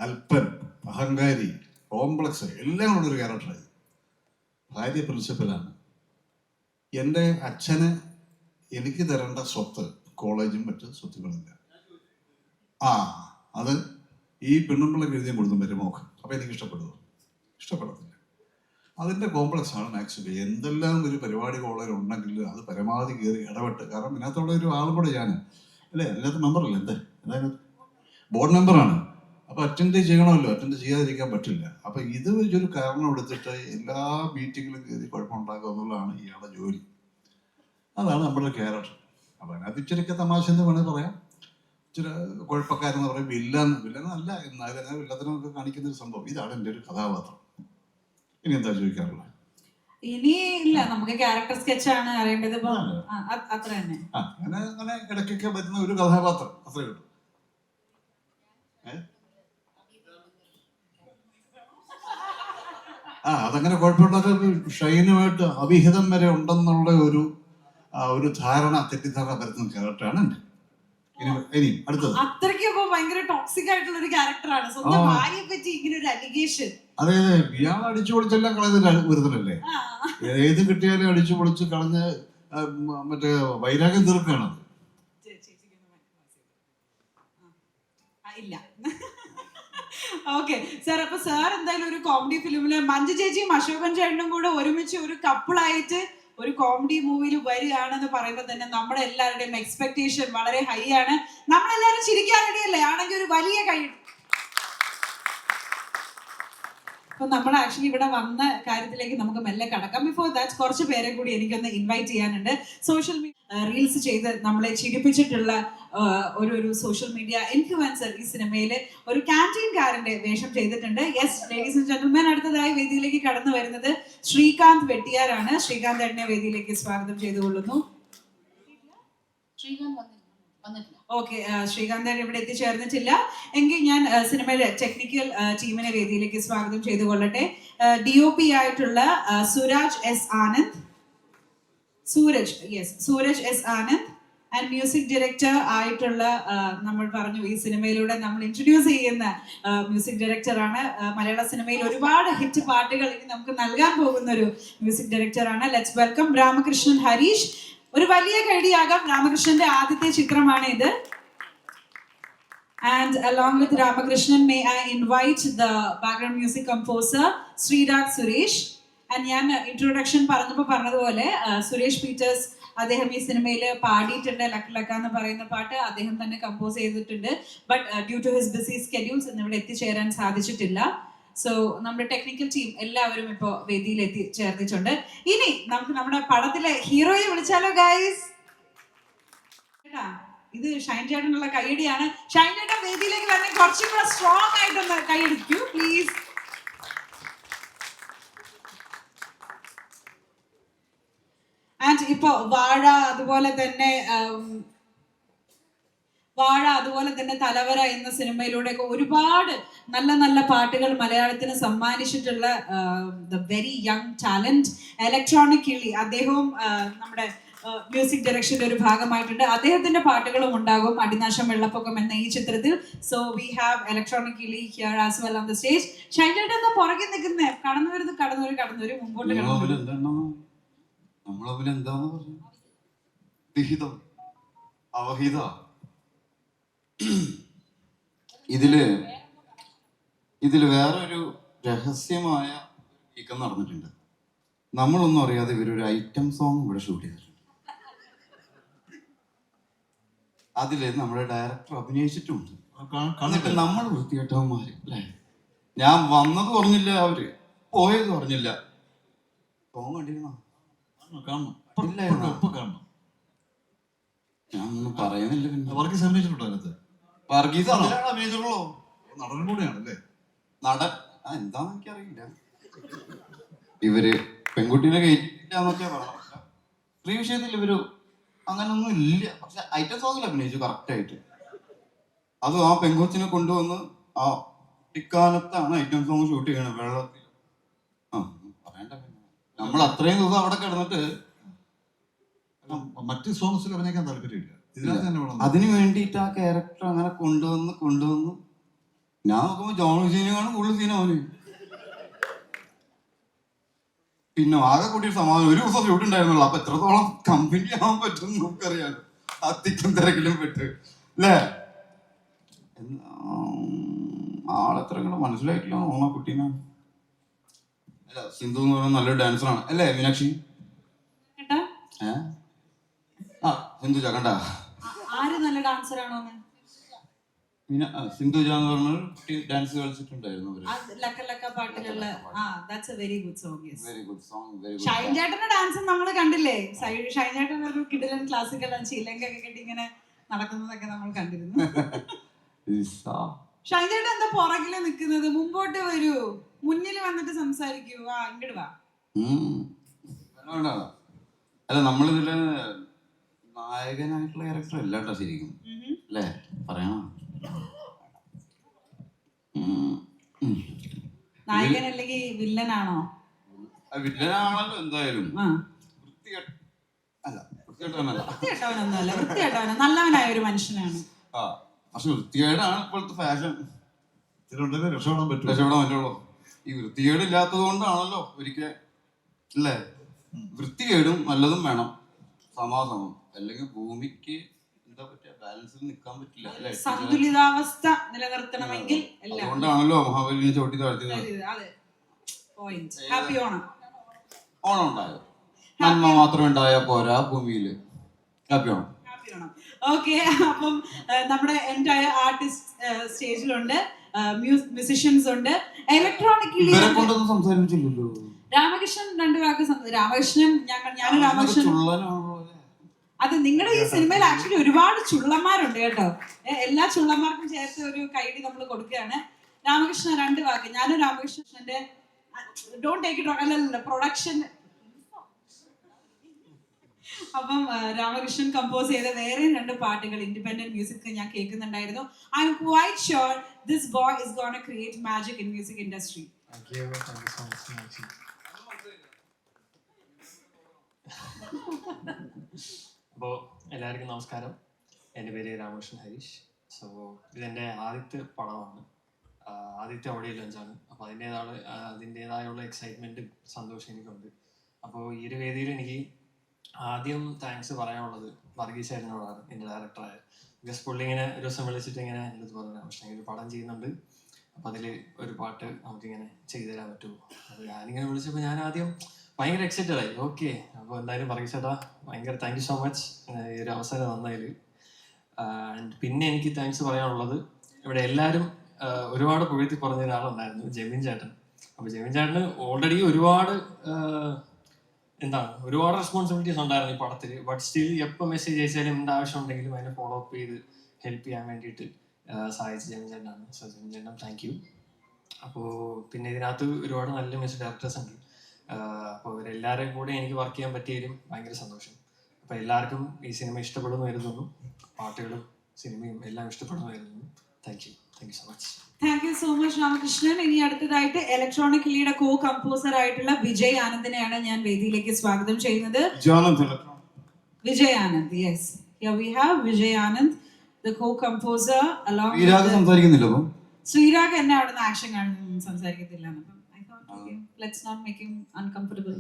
അല്പൻ, അഹങ്കാരി, കോംപ്ലക്സ് എല്ലാം ഉള്ളൊരു ക്യാരക്ടറായി. ഭാര്യ പ്രിൻസിപ്പലാണ്. എൻ്റെ അച്ഛന് എനിക്ക് തരേണ്ട സ്വത്ത്, കോളേജും മറ്റ് സ്വത്തുക്കളില്ല. അത് ഈ പെണ്ണുമ്പിള്ളക്ക് എഴുതിയും കൊടുത്തും വരുമോക്ക്. അപ്പോൾ എനിക്ക് ഇഷ്ടപ്പെടത്തില്ല. അതിൻ്റെ കോംപ്ലക്സ് ആണ് ആക്ച്വലി. എന്തെല്ലാം ഒരു പരിപാടി കോളേജിൽ ഉണ്ടെങ്കിൽ അത് പരമാവധി കയറി ഇടപെട്ട്, കാരണം ഇതിനകത്തുള്ള ഒരു ആളും കൂടെ ഞാൻ അല്ലേ, അതിനകത്ത് മെമ്പറല്ലേ, അതായത് ബോർഡ് മെമ്പറാണ്. അപ്പോൾ അറ്റൻഡ് ചെയ്യണമല്ലോ, അറ്റൻഡ് ചെയ്യാതിരിക്കാൻ പറ്റില്ല. അപ്പോൾ ഇത് ഒരു കാരണം എടുത്തിട്ട് എല്ലാ മീറ്റിങ്ങിലും കയറി കുഴപ്പമുണ്ടാക്കുക എന്നുള്ളതാണ് ഇയാളുടെ ജോലി. അതാണ് നമ്മുടെ ക്യാരക്ടർ. അപ്പോൾ അതിനകത്ത് ഇച്ചിരിയൊക്കെ തമാശ എന്ന് വേണമെങ്കിൽ പറയാം. ഇച്ചിരി കുഴപ്പക്കാരെന്ന് പറയും, വില്ലനല്ല, എന്നാലും അങ്ങനെ വില്ലത്തിനൊക്കെ കാണിക്കുന്ന ഒരു സംഭവം. ഇതാണ് എൻ്റെ ഒരു കഥാപാത്രം. ഇനി എന്താ ചോദിക്കാറുള്ളത്? ഇനി ഇല്ല, നമുക്ക് ക്യാരക്ടർ സ്കെച്ച് ആണ് അറിയേണ്ടത്. അത്ര തന്നെ. അങ്ങനെ ഇടയ്ക്കൊക്കെ പറ്റുന്ന ഒരു കഥാപാത്രം, അത്രേ ഉള്ളൂ. അതങ്ങനെ കുഴപ്പമില്ലാത്ത ഷൈനുമായിട്ട് അവിഹിതം വരെ ഉണ്ടെന്നുള്ള ഒരു ധാരണ, തെറ്റിദ്ധാരണ പരത്തുന്ന ക്യാരക്ടറാണ് എൻ്റെ. ഇനി അടുത്തത് അത്രയ്ക്ക് അപ്പൊ ഭയങ്കര ടോക്സിക് ആയിട്ടുള്ള ഒരു ക്യാരക്ടറാണ്. സ്വന്തം ആ. ഭാര്യയെ പറ്റി ഇങ്ങനെ ഒരു അലിഗേഷൻ. അതെ ഇയാൾ അടിച്ചു പൊളിച്ചെല്ലാം കളയുന്നില്ല വെറുതല്ലേ. ഏത് കിട്ടിയാലും അടിച്ചു പൊളിച്ച് കളഞ്ഞ് മറ്റേ വൈരാഗ്യം തീർക്കുകയാണ്. ഇല്ല. ഓക്കെ സാർ, അപ്പൊ സാർ എന്തായാലും ഒരു കോമഡി ഫിലിമില് മഞ്ജു ചേച്ചിയും അശോകൻ ചേട്ടനും കൂടെ ഒരുമിച്ച് ഒരു കപ്പിളായിട്ട് ഒരു കോമഡി മൂവിയിൽ വരികയാണെന്ന് പറയുമ്പോൾ തന്നെ നമ്മുടെ എല്ലാവരുടെയും എക്സ്പെക്ടേഷൻ വളരെ ഹൈ ആണ്. നമ്മളെല്ലാവരും ചിരിക്കാൻ റെഡിയല്ലേ? ആണെങ്കിൽ ഒരു വലിയ കൈ. അപ്പൊ നമ്മൾ ആക്ച്വലി ഇവിടെ വന്ന കാര്യത്തിലേക്ക് നമുക്ക് മെല്ലെ കടക്കാം. ബിഫോർ ദാറ്റ് കുറച്ച് പേരെ കൂടി എനിക്കൊന്ന് ഇൻവൈറ്റ് ചെയ്യാനുണ്ട്. സോഷ്യൽ മീഡിയ റീൽസ് ചെയ്ത് നമ്മളെ ചിരിപ്പിച്ചിട്ടുള്ള ഒരു സോഷ്യൽ മീഡിയ ഇൻഫ്ലുവൻസർ ഈ സിനിമയിൽ ഒരു ക്യാൻറ്റീൻകാരന്റെ വേഷം ചെയ്തിട്ടുണ്ട്. യെസ് ലേഡീസ് ആൻഡ് ജെന്റിൽമെൻ, അടുത്തതായി വേദിയിലേക്ക് കടന്നു വരുന്നത് ശ്രീകാന്ത് വെട്ടിയാറാണ്. ശ്രീകാന്ത് ഏട്ടനെ വേദിയിലേക്ക് സ്വാഗതം ചെയ്തുകൊള്ളുന്നു. ഓക്കെ, ശ്രീകാന്ത് ഇവിടെ എത്തിച്ചേർന്നിട്ടില്ല. എങ്കിൽ ഞാൻ സിനിമയിലെ ടെക്നിക്കൽ ടീമിനെ വേദിയിലേക്ക് സ്വാഗതം ചെയ്തുകൊള്ളട്ടെ. DOP ആയിട്ടുള്ള Sooraj S Anand and music director ആയിട്ടുള്ള നമ്മൾ പറഞ്ഞു ഈ സിനിമയിലൂടെ നമ്മൾ ഇൻട്രൊഡ്യൂസ് ചെയ്യുന്ന മ്യൂസിക് ഡയറക്ടറാണ്. മലയാള സിനിമയിൽ ഒരുപാട് ഹിറ്റ് പാട്ടുകൾ ഇനി നമുക്ക് നൽകാൻ പോകുന്ന ഒരു മ്യൂസിക് ഡയറക്ടറാണ്. Let's welcome Ramakrishnan Harish. ഒരു വലിയ കൈഡിയാകാം. രാമകൃഷ്ണന്റെ ആദ്യത്തെ ചിത്രമാണ് ഇത്. And along with Ramakrishnan, may I invite the background music composer Sridhar Suresh. And ഞാൻ ഇൻട്രൊഡക്ഷൻ പറഞ്ഞതുപോലെ സുരേഷ് പീറ്റേഴ്സ് അദ്ദേഹം ഈ സിനിമയിൽ പാടിയിട്ടുണ്ട്. ലക്ക് ലക്ക എന്ന് പറയുന്ന പാട്ട് അദ്ദേഹം തന്നെ കമ്പോസ് ചെയ്തിട്ടുണ്ട്. But due to his busy schedules ഇന്ന് ഇവിടെ എത്തിച്ചേരാൻ സാധിച്ചിട്ടില്ല. സോ നമ്മുടെ ടെക്നിക്കൽ ടീം എല്ലാവരും ഇപ്പോൾ വേദിയിൽ എത്തിച്ചേർന്നിട്ടുണ്ട്. ഇനി നമുക്ക് നമ്മുടെ പടത്തിലെ ഹീറോയെ വിളിച്ചാലോ ഗൈസ്? ഇത് ഷൈൻ ചേട്ടനുള്ള കൈയടിയാണ്. ഷൈൻ ചേട്ടൻ വേദിയിലേക്ക് വരണേ, കുറച്ചും കൂടെ സ്ട്രോങ് ആയിട്ടൊന്ന് കൈയടിക്കൂ പ്ലീസ്. ആൻഡ് ഇപ്പൊ വാഴ അതുപോലെ തന്നെ തലവര എന്ന സിനിമയിലൂടെ ഒരുപാട് നല്ല നല്ല പാട്ടുകൾ മലയാളത്തിന് സമ്മാനിച്ചിട്ടുള്ള the very young talent electronic Kili, അദ്ദേഹവും നമ്മുടെ മ്യൂസിക് ഡയറക്ഷന്റെ ഒരു ഭാഗമായിട്ടുണ്ട്. അദ്ദേഹത്തിന്റെ പാട്ടുകളും ഉണ്ടാകും അടിനാശം വെള്ളപ്പൊക്കം എന്ന ഈ ചിത്രത്തിൽ. സോ വി ഹാവ് ഇലക്ട്രോണിക് കിളി here as well on the stage. Shine ചേട്ടൻ എന്താ പുറകെ നിൽക്കുന്നേ? കടന്നവര് മുമ്പോട്ട് അവഹിത. ഇതില് വേറൊരു രഹസ്യമായ നീക്കം നടന്നിട്ടുണ്ട്. നമ്മളൊന്നും അറിയാതെ ഇവരൊരു ഐറ്റം സോങ് ഇവിടെ ഷൂട്ട് ചെയ്തിട്ടുണ്ട്. അതില് നമ്മുടെ ഡയറക്ടർ അഭിനയിച്ചിട്ടുണ്ട്. എന്നിട്ട് നമ്മൾ വൃത്തികെട്ടവന്മാര് അല്ലേ? ഞാൻ വന്നത് പറഞ്ഞില്ല, അവര് പോയത് പറഞ്ഞില്ല. സോങ് കണ്ടിരുന്നോ? ഞാൻ ഒന്നും പറയുന്നില്ല. വർഗീസ് അഭിനയിച്ചിട്ടുണ്ടോ അതിനകത്ത്? വർഗീസ് അഭിനയിച്ചിട്ടുള്ളൂ. നടനും കൂടെയാണല്ലേ? നടൻ എന്താന്ന് എനിക്കറിയില്ല. ഇവര് പെൺകുട്ടീനെ കയറ്റില്ലാന്നൊക്കെ പറയണം. സ്ത്രീ വിഷയത്തിൽ ഇവര് അങ്ങനൊന്നും ഇല്ല. പക്ഷെ ഐറ്റം സോങ്ങിൽ അഭിനയിച്ചു കറക്റ്റ് ആയിട്ട്. അത് ആ പെൺകൊച്ചിനെ കൊണ്ടുവന്ന് ആ ഇക്കാലത്താണ് ഐറ്റം സോങ് ഷൂട്ട് ചെയ്യണത് വെള്ളത്തിൽ. പറയണ്ട, നമ്മൾ അത്രയും ദിവസം അവിടെ കിടന്നിട്ട് മറ്റ് സോങ്സിൽ അഭിനയിക്കാൻ താല്പര്യമില്ല. അതിനു വേണ്ടിയിട്ട് ആ ക്യാരക്ടർ അങ്ങനെ കൊണ്ടുവന്ന് ഞാൻ നോക്കുമ്പോ ജോൺ ഹുസൈനെക്കാണ് കൂടുതൽ സീൻ അവന്. പിന്നെ ആകെ കൂട്ടിയൊരു സമാധാനം, ഒരു ദിവസം ഷൂട്ട് ഉണ്ടായിരുന്നുള്ളൂ. അപ്പൊ എത്രത്തോളം കമ്പനി ആവാൻ പറ്റും നമുക്കറിയാം. ആ തിക്കും തിരക്കിലും പെട്ട് അല്ലേ? ആളെത്ര മനസ്സിലായിട്ടില്ല ഓണ കുട്ടീനെ. അല്ല, സിന്ധു എന്ന് പറയുന്നത് നല്ലൊരു ഡാൻസറാണ് അല്ലേ മീനാക്ഷി? സിന്ധുജ കണ്ട ആര് നല്ല ഡാൻസറാണോ? സിന്ധുജ എന്ന് പറഞ്ഞ ഡാൻസ് കളിച്ചിട്ടുണ്ടായിരുന്നു. ഷൈൻ ചേട്ടന്റെ ഡാൻസ് നമ്മൾ കണ്ടില്ലേ? ഷൈൻ ചേട്ടൻ ഒരു കിടിലൻ ക്ലാസിക്കൽ ശ്രീലങ്ക ഒക്കെ കെട്ടി ഇങ്ങനെ നടക്കുന്നതൊക്കെ നമ്മൾ കണ്ടിരുന്നു. ഷൈൻ ചേട്ടൻ എന്താ പുറകില് നിൽക്കുന്നത്? മുമ്പോട്ട് വരൂ, മുന്നിൽ വന്നിട്ട് സംസാരിക്കൂ. ഇങ്ങോട്ട് വാ. അല്ല, നമ്മളിതില് നായകനായിട്ടുള്ള ക്യാരക്ടർ അല്ല കേട്ടോ ശരിക്കും അല്ലേ? പറയണോ? നായകൻ അല്ലെങ്കിൽ വില്ലനാണോ? വില്ലനാണല്ലോ എന്തായാലും. വൃത്തികെട്ടവനൊന്നുമല്ല, വൃത്തികെട്ടവന നല്ലവനായ ഒരു മനുഷ്യനാണ്. ആ പക്ഷെ വൃത്തികേടാണ് ഇപ്പോഴത്തെ ഫാഷൻ. രക്ഷപ്പെടാൻ പറ്റും. രക്ഷപ്പെടാൻ പറ്റുള്ളൂ. ഈ വൃത്തികേട് ഇല്ലാത്തത് കൊണ്ടാണല്ലോ ഒരിക്കൽ അല്ലേ. വൃത്തികേടും നല്ലതും വേണം, സമാസമം. അല്ലെങ്കിൽ ഭൂമിക്ക് എന്താ പറ്റുക, ബാലൻസിൽ നിൽക്കാൻ പറ്റില്ല അല്ലേ. സന്തുലിതാവസ്ഥ നിലനിർത്തണമെങ്കിൽ എല്ലാം. അതുകൊണ്ടാണല്ലോ മഹാബലിനെ ചവിട്ടി താഴ്ത്തിയത്. അതെ, പോയിന്റ്. ഹാപ്പി ഓണം. ഓണം ഉണ്ടായോ, നന്മ മാത്രം ഉണ്ടായാൽ പോരാ ഭൂമിയിൽ. ഹാപ്പി ഓണം. ഓക്കെ, അപ്പം നമ്മുടെ എൻറ്റയർ ആർട്ടിസ്റ്റ് സ്റ്റേജിലുണ്ട്, മ്യൂസിഷ്യൻസ് ഉണ്ട്, ഇലക്ട്രോണിക്കലി സംസാരിച്ചില്ലല്ലോ. രാമകൃഷ്ണൻ 2 വാക്ക് രാമകൃഷ്ണൻ, ഞാനും രാമകൃഷ്ണൻ. അത് നിങ്ങളുടെ ഈ സിനിമയിൽ ആക്ച്വലി ഒരുപാട് ചുള്ളന്മാരുണ്ട് കേട്ടോ. എല്ലാ ചുള്ളന്മാർക്കും ചേർത്ത് ഒരു കൈഡി നമ്മൾ കൊടുക്കുകയാണ്. രാമകൃഷ്ണൻ 2 വാക്ക്. ഞാനും രാമകൃഷ്ണന്റെ ഡോണ്ട് ടേക്ക് ഇറ്റ് അല്ലല്ല പ്രൊഡക്ഷൻ. അപ്പം രാമകൃഷ്ണൻ കമ്പോസ് ചെയ്ത വേറെ 2 പാട്ടുകൾ ഇൻഡിപെൻഡന്റ് മ്യൂസിക് ഞാൻ കേൾക്കുന്നുണ്ടായിരുന്നു. I'm quite sure this boy is gonna create magic in music industry. അപ്പോൾ എല്ലാവർക്കും നമസ്കാരം. എൻ്റെ പേര് രാമകൃഷ്ണൻ ഹരീഷ്. സോ ഇതെൻ്റെ ആദ്യത്തെ പടമാണ്, ആദ്യത്തെ ഓഡിയോ ലോഞ്ചാണ്. അപ്പോൾ അതിൻ്റേതായുള്ള എക്സൈറ്റ്മെൻറ്റും സന്തോഷം എനിക്കുണ്ട്. അപ്പോൾ ഈ ഒരു വേദിയിൽ എനിക്ക് ആദ്യം താങ്ക്സ് പറയാനുള്ളത് വർഗീസ് ചേട്ടനോടാണ്, എൻ്റെ ഡയറക്ടറായ. ബിക്കോസ് പുള്ളി ഇങ്ങനെ ഒരു ദിവസം വിളിച്ചിട്ട് ഇങ്ങനെ എൻ്റെ പറഞ്ഞു, പക്ഷേ ഒരു പടം ചെയ്യുന്നുണ്ട്, അപ്പോൾ അതിൽ ഒരു പാട്ട് നമുക്കിങ്ങനെ ചെയ്തു തരാൻ പറ്റുമോ. അപ്പോൾ ഞാനിങ്ങനെ വിളിച്ചപ്പോൾ ഞാൻ ആദ്യം ഭയങ്കര എക്സൈറ്റഡ് ആയി. ഓക്കെ, അപ്പോൾ എന്തായാലും വർഗീസ് ചേട്ടാ ഭയങ്കര താങ്ക് യു സോ മച്ച് ഈ ഒരു അവസരം തന്നതിൽ. ആൻഡ് പിന്നെ എനിക്ക് താങ്ക്സ് പറയാനുള്ളത്, ഇവിടെ എല്ലാവരും ഒരുപാട് പുകഴ്ത്തി പറഞ്ഞ ഒരാളുണ്ടായിരുന്നു, ജെമിൻ ചേട്ടൻ. അപ്പോൾ ജെമിൻ ചേട്ടന് ഓൾറെഡി ഒരുപാട് റെസ്പോൺസിബിലിറ്റീസ് ഉണ്ടായിരുന്നു ഈ പടത്തിൽ. ബട്ട് സ്റ്റിൽ എപ്പോൾ മെസ്സേജ് അയച്ചാലും എന്ത് ആവശ്യം ഉണ്ടെങ്കിലും അതിനെ ഫോളോ അപ്പ് ചെയ്ത് ഹെൽപ്പ് ചെയ്യാൻ വേണ്ടിയിട്ട് സഹായിച്ച ജെമിൻ ചേട്ടനാണ്. സോ ജെമിൻ ചേട്ടൻ താങ്ക് യു. അപ്പോൾ പിന്നെ ഇതിനകത്ത് ഒരുപാട് നല്ല മ്യൂസിക് ഡയറക്ടേഴ്സ് ഉണ്ട്. അപ്പോൾ ഇവരെല്ലാവരെയും കൂടെ എനിക്ക് വർക്ക് ചെയ്യാൻ പറ്റിയതിലും ഭയങ്കര സന്തോഷം. അപ്പോൾ എല്ലാവർക്കും ഈ സിനിമ ഇഷ്ടപ്പെടുന്നു കരുതുന്നു, പാട്ടുകളും സിനിമയും എല്ലാം ഇഷ്ടപ്പെടുന്നു കരുതുന്നു. Thank you so much. Thank you so much Ramakrishnan. ഇനി അടുത്തതായിട്ട് ഇലക്ട്രോണിക്കലിയുടെ കോ കമ്പോസർ ആയിട്ടുള്ള വിജയ് ആനന്ദിനെയാണ് ഞാൻ വേദിയിലേക്ക് സ്വാഗതം ചെയ്യുന്നത്. Vijay Anand, yes, here we have Vijay Anand, the co-composer along with Sreerag എന്നെ അവിടെ നിന്ന് ആക്ഷൻ കാണുന്നു സംസാരിക്കത്തില്ല. Let's not make him uncomfortable.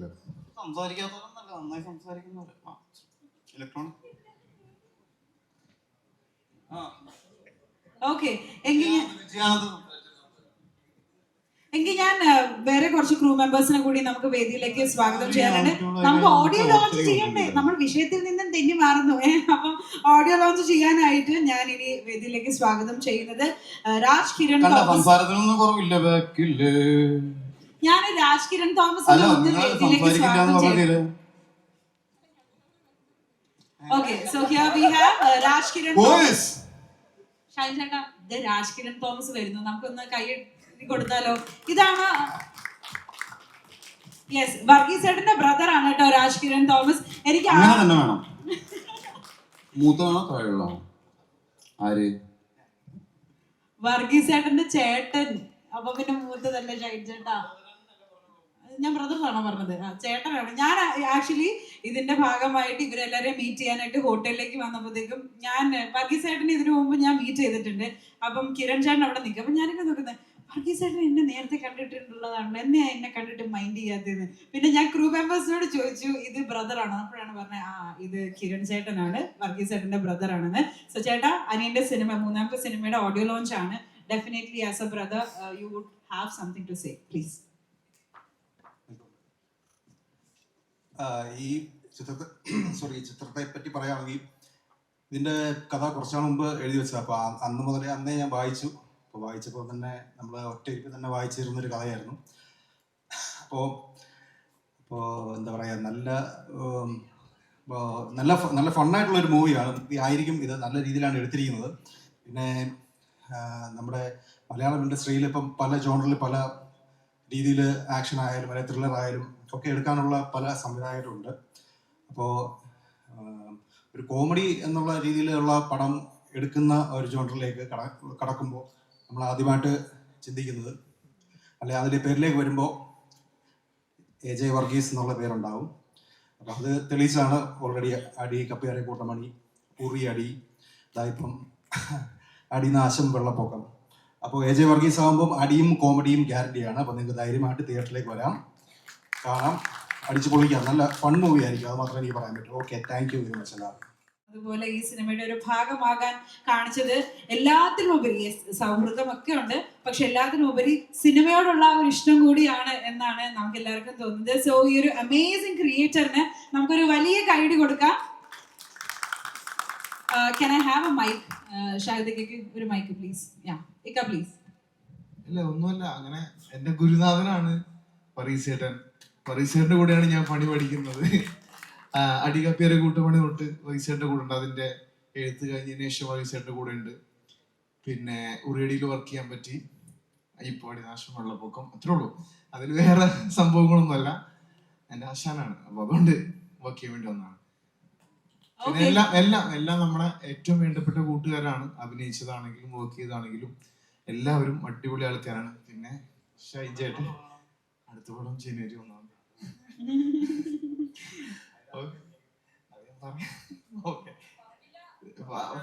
Okay, എങ്കിൽ ഞാൻ വേറെ കുറച്ച് ക്രൂ മെമ്പേഴ്സിനെ കൂടി നമുക്ക് വേദിയിലേക്ക് സ്വാഗതം ചെയ്യാനുണ്ട്. നമുക്ക് ഓഡിയോ ലോഞ്ച് ചെയ്യണ്ടേ, നമ്മൾ വിഷയത്തിൽ നിന്നും തെന്നി മാറുന്നു. അപ്പം ഓഡിയോ ലോഞ്ച് ചെയ്യാനായിട്ട് ഞാൻ ഇനി വേദിയിലേക്ക് സ്വാഗതം ചെയ്യുന്നത് രാജ് കിരൺ തോമസ്. ഞാൻ രാജ് കിരൺ തോമസ് വേദിയിലേക്ക് സ്വാഗതം ചെയ്യുന്നു. Okay, so here we have Raj Kiran Thomas. Shine ചേട്ടാ, രാജ് കിരൺ തോമസ് വരുന്നു, നമുക്കൊന്ന് കൈ കൊടുത്താലോ. ഇതാണ് യെസ് വർഗീസ് ചേട്ടന്റെ ബ്രദർ ആണ് കേട്ടോ രാജ് കിരൺ തോമസ്. എനിക്ക് വർഗീസ് ചേട്ടന്റെ ചേട്ടൻ, അപ്പൊ പിന്നെ മൂത്ത് തന്നെ ഷൈൻ ചേട്ടാ. ഞാൻ ബ്രദർ ആണോ പറഞ്ഞത്? ചേട്ടനാണ്. ഞാൻ ആക്ച്വലി ഇതിന്റെ ഭാഗമായിട്ട് ഇവരെല്ലാവരെയും മീറ്റ് ചെയ്യാനായിട്ട് ഹോട്ടലിലേക്ക് വന്നപ്പോഴത്തേക്കും ഞാൻ വർഗീസ് ചേട്ടനെ ഇതിനു മുമ്പ് ഞാൻ മീറ്റ് ചെയ്തിട്ടുണ്ട്. അപ്പം കിരൺ ചേട്ടൻ അവിടെ നിൽക്കും. അപ്പം ഞാനിങ്ങനെ നോക്കുന്നത്, വർഗീസ് ചേട്ടൻ എന്നെ നേരത്തെ കണ്ടിട്ടുള്ളതാണ്, എന്നെ കണ്ടിട്ട് മൈൻഡ് ചെയ്യാത്തതെന്ന്. പിന്നെ ഞാൻ ക്രൂ മെമ്പേഴ്സിനോട് ചോദിച്ചു ഇത് ബ്രദർ ആണോ, അപ്പോഴാണ് പറഞ്ഞത് ഇത് കിരൺ ചേട്ടനാണ്, വർഗീസ് ചേട്ടന്റെ ബ്രദർ ആണെന്ന്. സോ ചേട്ടാ, അനിയന്റെ സിനിമ 3ാമത്തെ സിനിമയുടെ ഓഡിയോ ലോഞ്ച് ആണ്. Definitely as a brother you would have something to say, please. ഈ ചിത്രത്തെ പറ്റി പറയുകയാണെങ്കിൽ ഇതിൻ്റെ കഥ കുറച്ചാൾ മുമ്പ് എഴുതി വെച്ചത്. അപ്പോൾ അന്നേ ഞാൻ വായിച്ചു. അപ്പോൾ വായിച്ചപ്പോൾ തന്നെ നമ്മൾ ഒറ്റയ്ക്ക് തന്നെ വായിച്ചിരുന്നൊരു കഥയായിരുന്നു. അപ്പോൾ എന്താ പറയുക, നല്ല ഫണ്ണായിട്ടുള്ളൊരു മൂവിയാണ് ആയിരിക്കും ഇത്. നല്ല രീതിയിലാണ് എടുത്തിരിക്കുന്നത്. പിന്നെ നമ്മുടെ മലയാളം ഇൻഡസ്ട്രിയിൽ ഇപ്പം പല ജോണറിൽ പല രീതിയിൽ ആക്ഷൻ ആയാലും അല്ലെങ്കിൽ ത്രില്ലർ ആയാലും ഒക്കെ എടുക്കാനുള്ള പല സംവിധായകരുണ്ട്. അപ്പോൾ ഒരു കോമഡി എന്നുള്ള രീതിയിലുള്ള പടം എടുക്കുന്ന ഒരു ജോണറിലേക്ക് കടക്കുമ്പോൾ നമ്മൾ ആദ്യമായിട്ട് ചിന്തിക്കുന്നത്, അല്ലെങ്കിൽ അതിൻ്റെ പേരിലേക്ക് വരുമ്പോൾ AJ വർഗീസ് എന്നുള്ള പേരുണ്ടാവും. അപ്പം അത് തെളിയിച്ചാണ് ഓൾറെഡി അടി, കപ്പിയാരെ കൂട്ടമണി, ഉറി അടി, ഇതായിപ്പം അടിനാശം വെള്ളപ്പൊക്കം. അപ്പോൾ AJ വർഗീസ് ആകുമ്പം അടിയും കോമഡിയും ഗ്യാരണ്ടിയാണ്. അപ്പോൾ നിങ്ങൾക്ക് ധൈര്യമായിട്ട് തിയേറ്ററിലേക്ക് വരാം, കാണാം, അടിച്ചു പൊളിക്കാം. നല്ല ഫൺ മൂവി ആയിരിക്കും, അത് മാത്രമേ എനിക്ക് പറയാൻ പറ്റൂ. Okay, thank you very much എല്ലാവർക്കും. അതുപോലെ ഈ സിനിമയുടെ ഒരു ഭാഗമാകാൻ കാണിച്ചത് എല്ലാത്തിനും ഉപരി സൗഹൃദമൊക്കെ ഉണ്ട്, പക്ഷെ എല്ലാത്തിനും ഉപരി സിനിമയോടുള്ള ഒരു ഇഷ്ടം കൂടിയാണ് എന്നാണ് നമുക്ക് എല്ലാവർക്കും തോന്നുന്നത്. സോ ഈ ഒരു അമേസിംഗ് ക്രിയേറ്ററിന് നമുക്കൊരു വലിയ കൈഡി കൊടുക്കാം. Can I have a mic? ഷാഹിദയ്ക്ക് ഒരു മൈക്ക് പ്ലീസ്. ഇക്ക പ്ലീസ്. ഇല്ല, ഒന്നുമല്ല, അങ്ങനെ എന്റെ ഗുരുനാഥനാണ് പറീസേട്ടൻ. പറീസേട്ടന്റെ കൂടെയാണ് ഞാൻ പണി പഠിക്കുന്നത്. അടികപ്പിയരെ കൂട്ടുപണി തൊട്ട് വൈസേട്ടന്റെ കൂടെ ഉണ്ട്. അതിന്റെ എഴുത്ത് കഴിഞ്ഞതിന് ശേഷം വൈസേട്ടന്റെ കൂടെ ഉണ്ട്. പിന്നെ ഉറിയടിയിൽ വർക്ക് ചെയ്യാൻ പറ്റി. ഇപ്പോൾ അടിനാശം വെള്ളപ്പൊക്കം, അത്രേ ഉള്ളൂ. അതിൽ വേറെ സംഭവങ്ങളൊന്നുമല്ല. എന്റെ ആശാനാണ്, അപ്പൊ അതുകൊണ്ട് വർക്ക് ചെയ്യാൻ വേണ്ടി വന്നതാണ്. പിന്നെ എല്ലാം നമ്മളെ ഏറ്റവും വേണ്ടപ്പെട്ട കൂട്ടുകാരാണ്. അഭിനയിച്ചതാണെങ്കിലും വർക്ക് ചെയ്തതാണെങ്കിലും എല്ലാവരും അടിപൊളി ആൾക്കാരാണ്. പിന്നെ ഷൈജേട്ടൻ അടുത്ത പടം ജനുവരി 1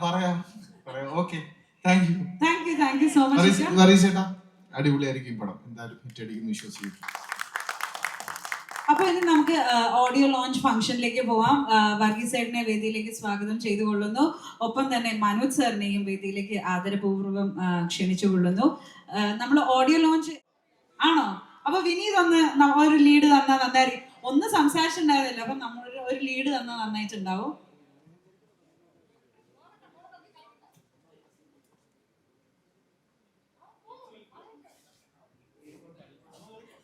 പറയാം. Okay, thank you so much. വറീസേട്ടാ, അടിപൊളിയായിരിക്കും ഈ പടം, എന്തായാലും ഹിറ്റ് അടിക്കുന്നു വിശ്വസിക്കുന്നു. അപ്പൊ ഇനി നമുക്ക് ഓഡിയോ ലോഞ്ച് ഫംഗ്ഷനിലേക്ക് പോവാം. വർഗീസ് സാറിനെ വേദിയിലേക്ക് സ്വാഗതം ചെയ്തുകൊള്ളുന്നു. ഒപ്പം തന്നെ മനോജ് സാറിനെയും വേദിയിലേക്ക് ആദരപൂർവ്വം ക്ഷണിച്ചുകൊള്ളുന്നു. നമ്മൾ ഓഡിയോ ലോഞ്ച് ആണോ? അപ്പൊ വിനീത് ഒന്ന് ഒരു ലീഡ് തന്നാൽ നന്നായിരിക്കും. ഒന്ന് സംസാരിച്ചിട്ടുണ്ടായിരുന്നില്ല, അപ്പൊ നമ്മൾ ഒരു ലീഡ് തന്നാൽ നന്നായിട്ടുണ്ടാവും.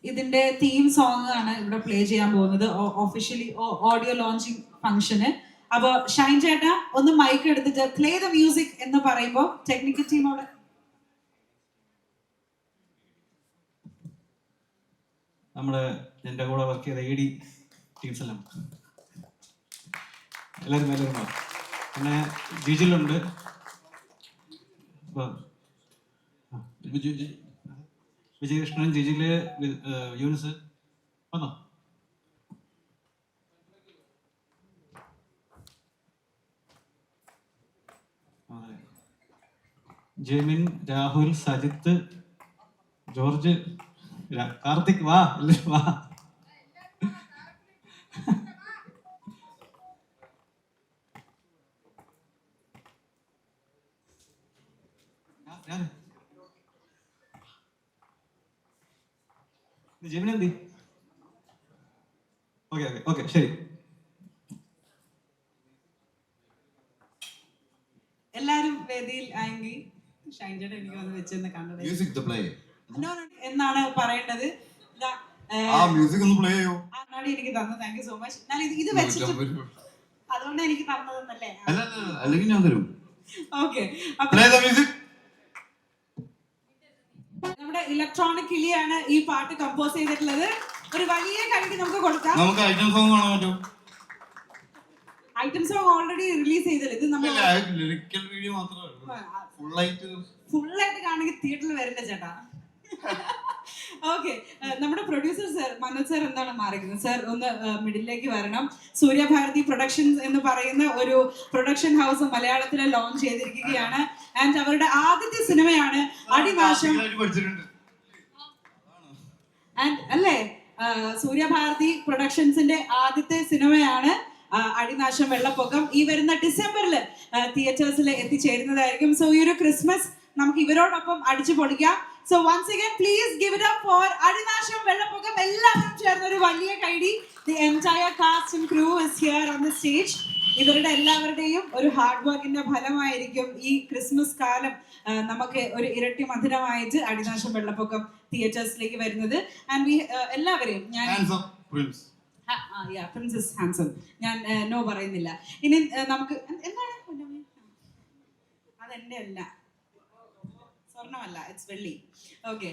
ഇതിന്റെ തീം സോങ് ആണ് ഇവിടെ പ്ലേ ചെയ്യാൻ പോകുന്നത്, ഒഫീഷ്യലി ഓഡിയോ ലോഞ്ചിങ് ഫംഗ്ഷന്. അപ്പൊ ഷൈൻ ചേട്ടാ ഒന്ന് മൈക്ക് എടുത്തിട്ട് പ്ലേ ദ മ്യൂസിക് എന്ന് പറയുമ്പോൾ ടെക്നിക്കൽ ടീമോട് നമ്മുടെ എൻ്റെ കൂടെ വർക്ക് ചെയ്ത AD ടീംസ് എല്ലാം എല്ലാവരും പിന്നെ ജിജിലുണ്ട്, വിജയകൃഷ്ണൻ, ജിജില്, യൂനിസ് വന്നോ? ജെമിൻ, രാഹുൽ, സജിത്ത്, ജോർജ്, കാർത്തിക്, വാ എല്ലാവരും വാ. ജെമിനെന്തി? ഓക്കെ ശരി. എല്ലാരും വേദിയിൽ ആയെങ്കിൽ ഷൈൻ ചേട്ടൻ എനിക്ക് വന്ന് വെച്ചെന്ന് കണ്ടത് എന്നാണ് പറയേണ്ടത്. അങ്ങാടി എനിക്ക് തന്നു. Thank you so much. എന്നാൽ ഇത് വെച്ചിട്ട് അതുകൊണ്ട് എനിക്ക് തന്നതെന്നല്ലേ? ഓക്കെ, നമ്മുടെ ഇലക്ട്രോണിക് കിളിയാണ് ഈ പാട്ട് കമ്പോസ് ചെയ്തിട്ടുള്ളത്. ഒരു വലിയ കൈയ്യടി നമുക്ക് കൊടുക്കാം. ഐറ്റം സോങ് ഓൾറെഡി റിലീസ് ചെയ്തല്ലേ? ഇത് നമ്മൾ ഫുൾ ആയിട്ട് കാണെങ്കിൽ തിയേറ്ററിൽ വരില്ല ചേട്ടാ. ഓക്കെ, നമ്മുടെ പ്രൊഡ്യൂസർ സർ മനോജ് സർ എന്താണ് മാറിക്കുന്നത്? സർ ഒന്ന് മിഡിലേക്ക് വരണം. സൂര്യഭാരതി പ്രൊഡക്ഷൻസ് എന്ന് പറയുന്ന ഒരു പ്രൊഡക്ഷൻ ഹൗസ് മലയാളത്തിൽ ലോഞ്ച് ചെയ്തിരിക്കുകയാണ്. ആൻഡ് അവരുടെ ആദ്യത്തെ സിനിമയാണ് അടിനാശം. ആൻഡ് അല്ലേ, സൂര്യഭാരതി പ്രൊഡക്ഷൻസിന്റെ ആദ്യത്തെ സിനിമയാണ് അടിനാശം വെള്ളപ്പൊക്കം. ഈ വരുന്ന ഡിസംബറിൽ തിയേറ്റേഴ്സിൽ എത്തിച്ചേരുന്നതായിരിക്കും. സോ ഈ ഒരു ക്രിസ്മസ് നമുക്ക് ഇവരോടൊപ്പം അടിച്ചു പൊളിക്കാം. So once again please give it up for Adinasham Vellappokkam. എല്ലാവരും ചേർന്ന് ഒരു വലിയ കൈഡി. The entire cast and crew is here on the stage. ഇവരുടെ എല്ലാവരുടെയും ഒരു ഹാർഡ് വർക്കിന്റെ ഫലമായിരിക്കും ഈ ക്രിസ്മസ് കാലം നമുക്ക് ഒരു ഇരട്ടി മധുരമായിട്ട് അടിനാശം വെള്ളപ്പൊക്കം തിയേറ്റേഴ്സിലേക്ക് വരുന്നത്. ആൻഡ് വി എല്ലാവരെയും ഞാൻ പ്രിൻസസ് ഹാൻസം ഞാൻ നോ പറയുന്നില്ല. ഇനി നമുക്ക് എന്താണ് അതെന്റെ അല്ല, സ്വർണ്ണമല്ല, ഇറ്റ്സ് വെള്ളി. ഓക്കെ,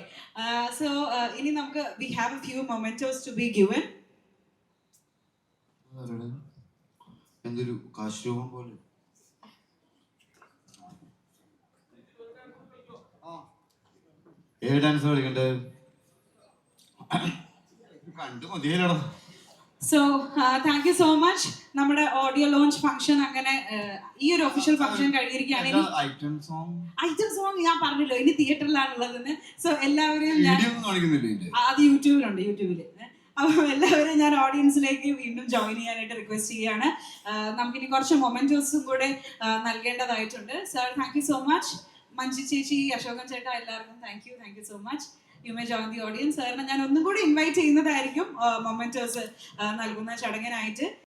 സോ ഇനി നമുക്ക് we have a few mementos to be given. എന്തൊരു കാശുരൂപം പോലെ ഡാൻസ് കളിക്കണ്ടേ? കണ്ടു മതിയല്ലോടാ. So thank you so much. നമ്മുടെ ഓഡിയോ ലോഞ്ച് ഫംഗ്ഷൻ അങ്ങനെ ഈ ഒരു ഒഫീഷ്യൽ ഫംഗ്ഷൻ കഴിഞ്ഞിരിക്കുകയാണ്. ഇനി ഐറ്റം സോങ് ഐറ്റം സോങ് ഞാൻ പറഞ്ഞല്ലോ ഇനി തിയേറ്ററിലാണുള്ളതെന്ന്. സോ എല്ലാവരെയും ഞാൻ അത് യൂട്യൂബില് അപ്പോൾ എല്ലാവരും ഞാൻ ഓഡിയൻസിലേക്ക് വീണ്ടും ജോയിൻ ചെയ്യാനായിട്ട് റിക്വസ്റ്റ് ചെയ്യാണ്. നമുക്കിനി കുറച്ച് മൊമെന്റോസും കൂടെ നൽകേണ്ടതായിട്ടുണ്ട്. Sir thank you so much. Manju ചേച്ചി, അശോകൻ ചേട്ടാ, എല്ലാവർക്കും thank you so much. You may join the audience. സാറിനെ ഞാൻ ഒന്നും കൂടി ഇൻവൈറ്റ് ചെയ്യുന്നതായിരിക്കും മൊമെന്റോസ് നൽകുന്ന ചടങ്ങിനായിട്ട്.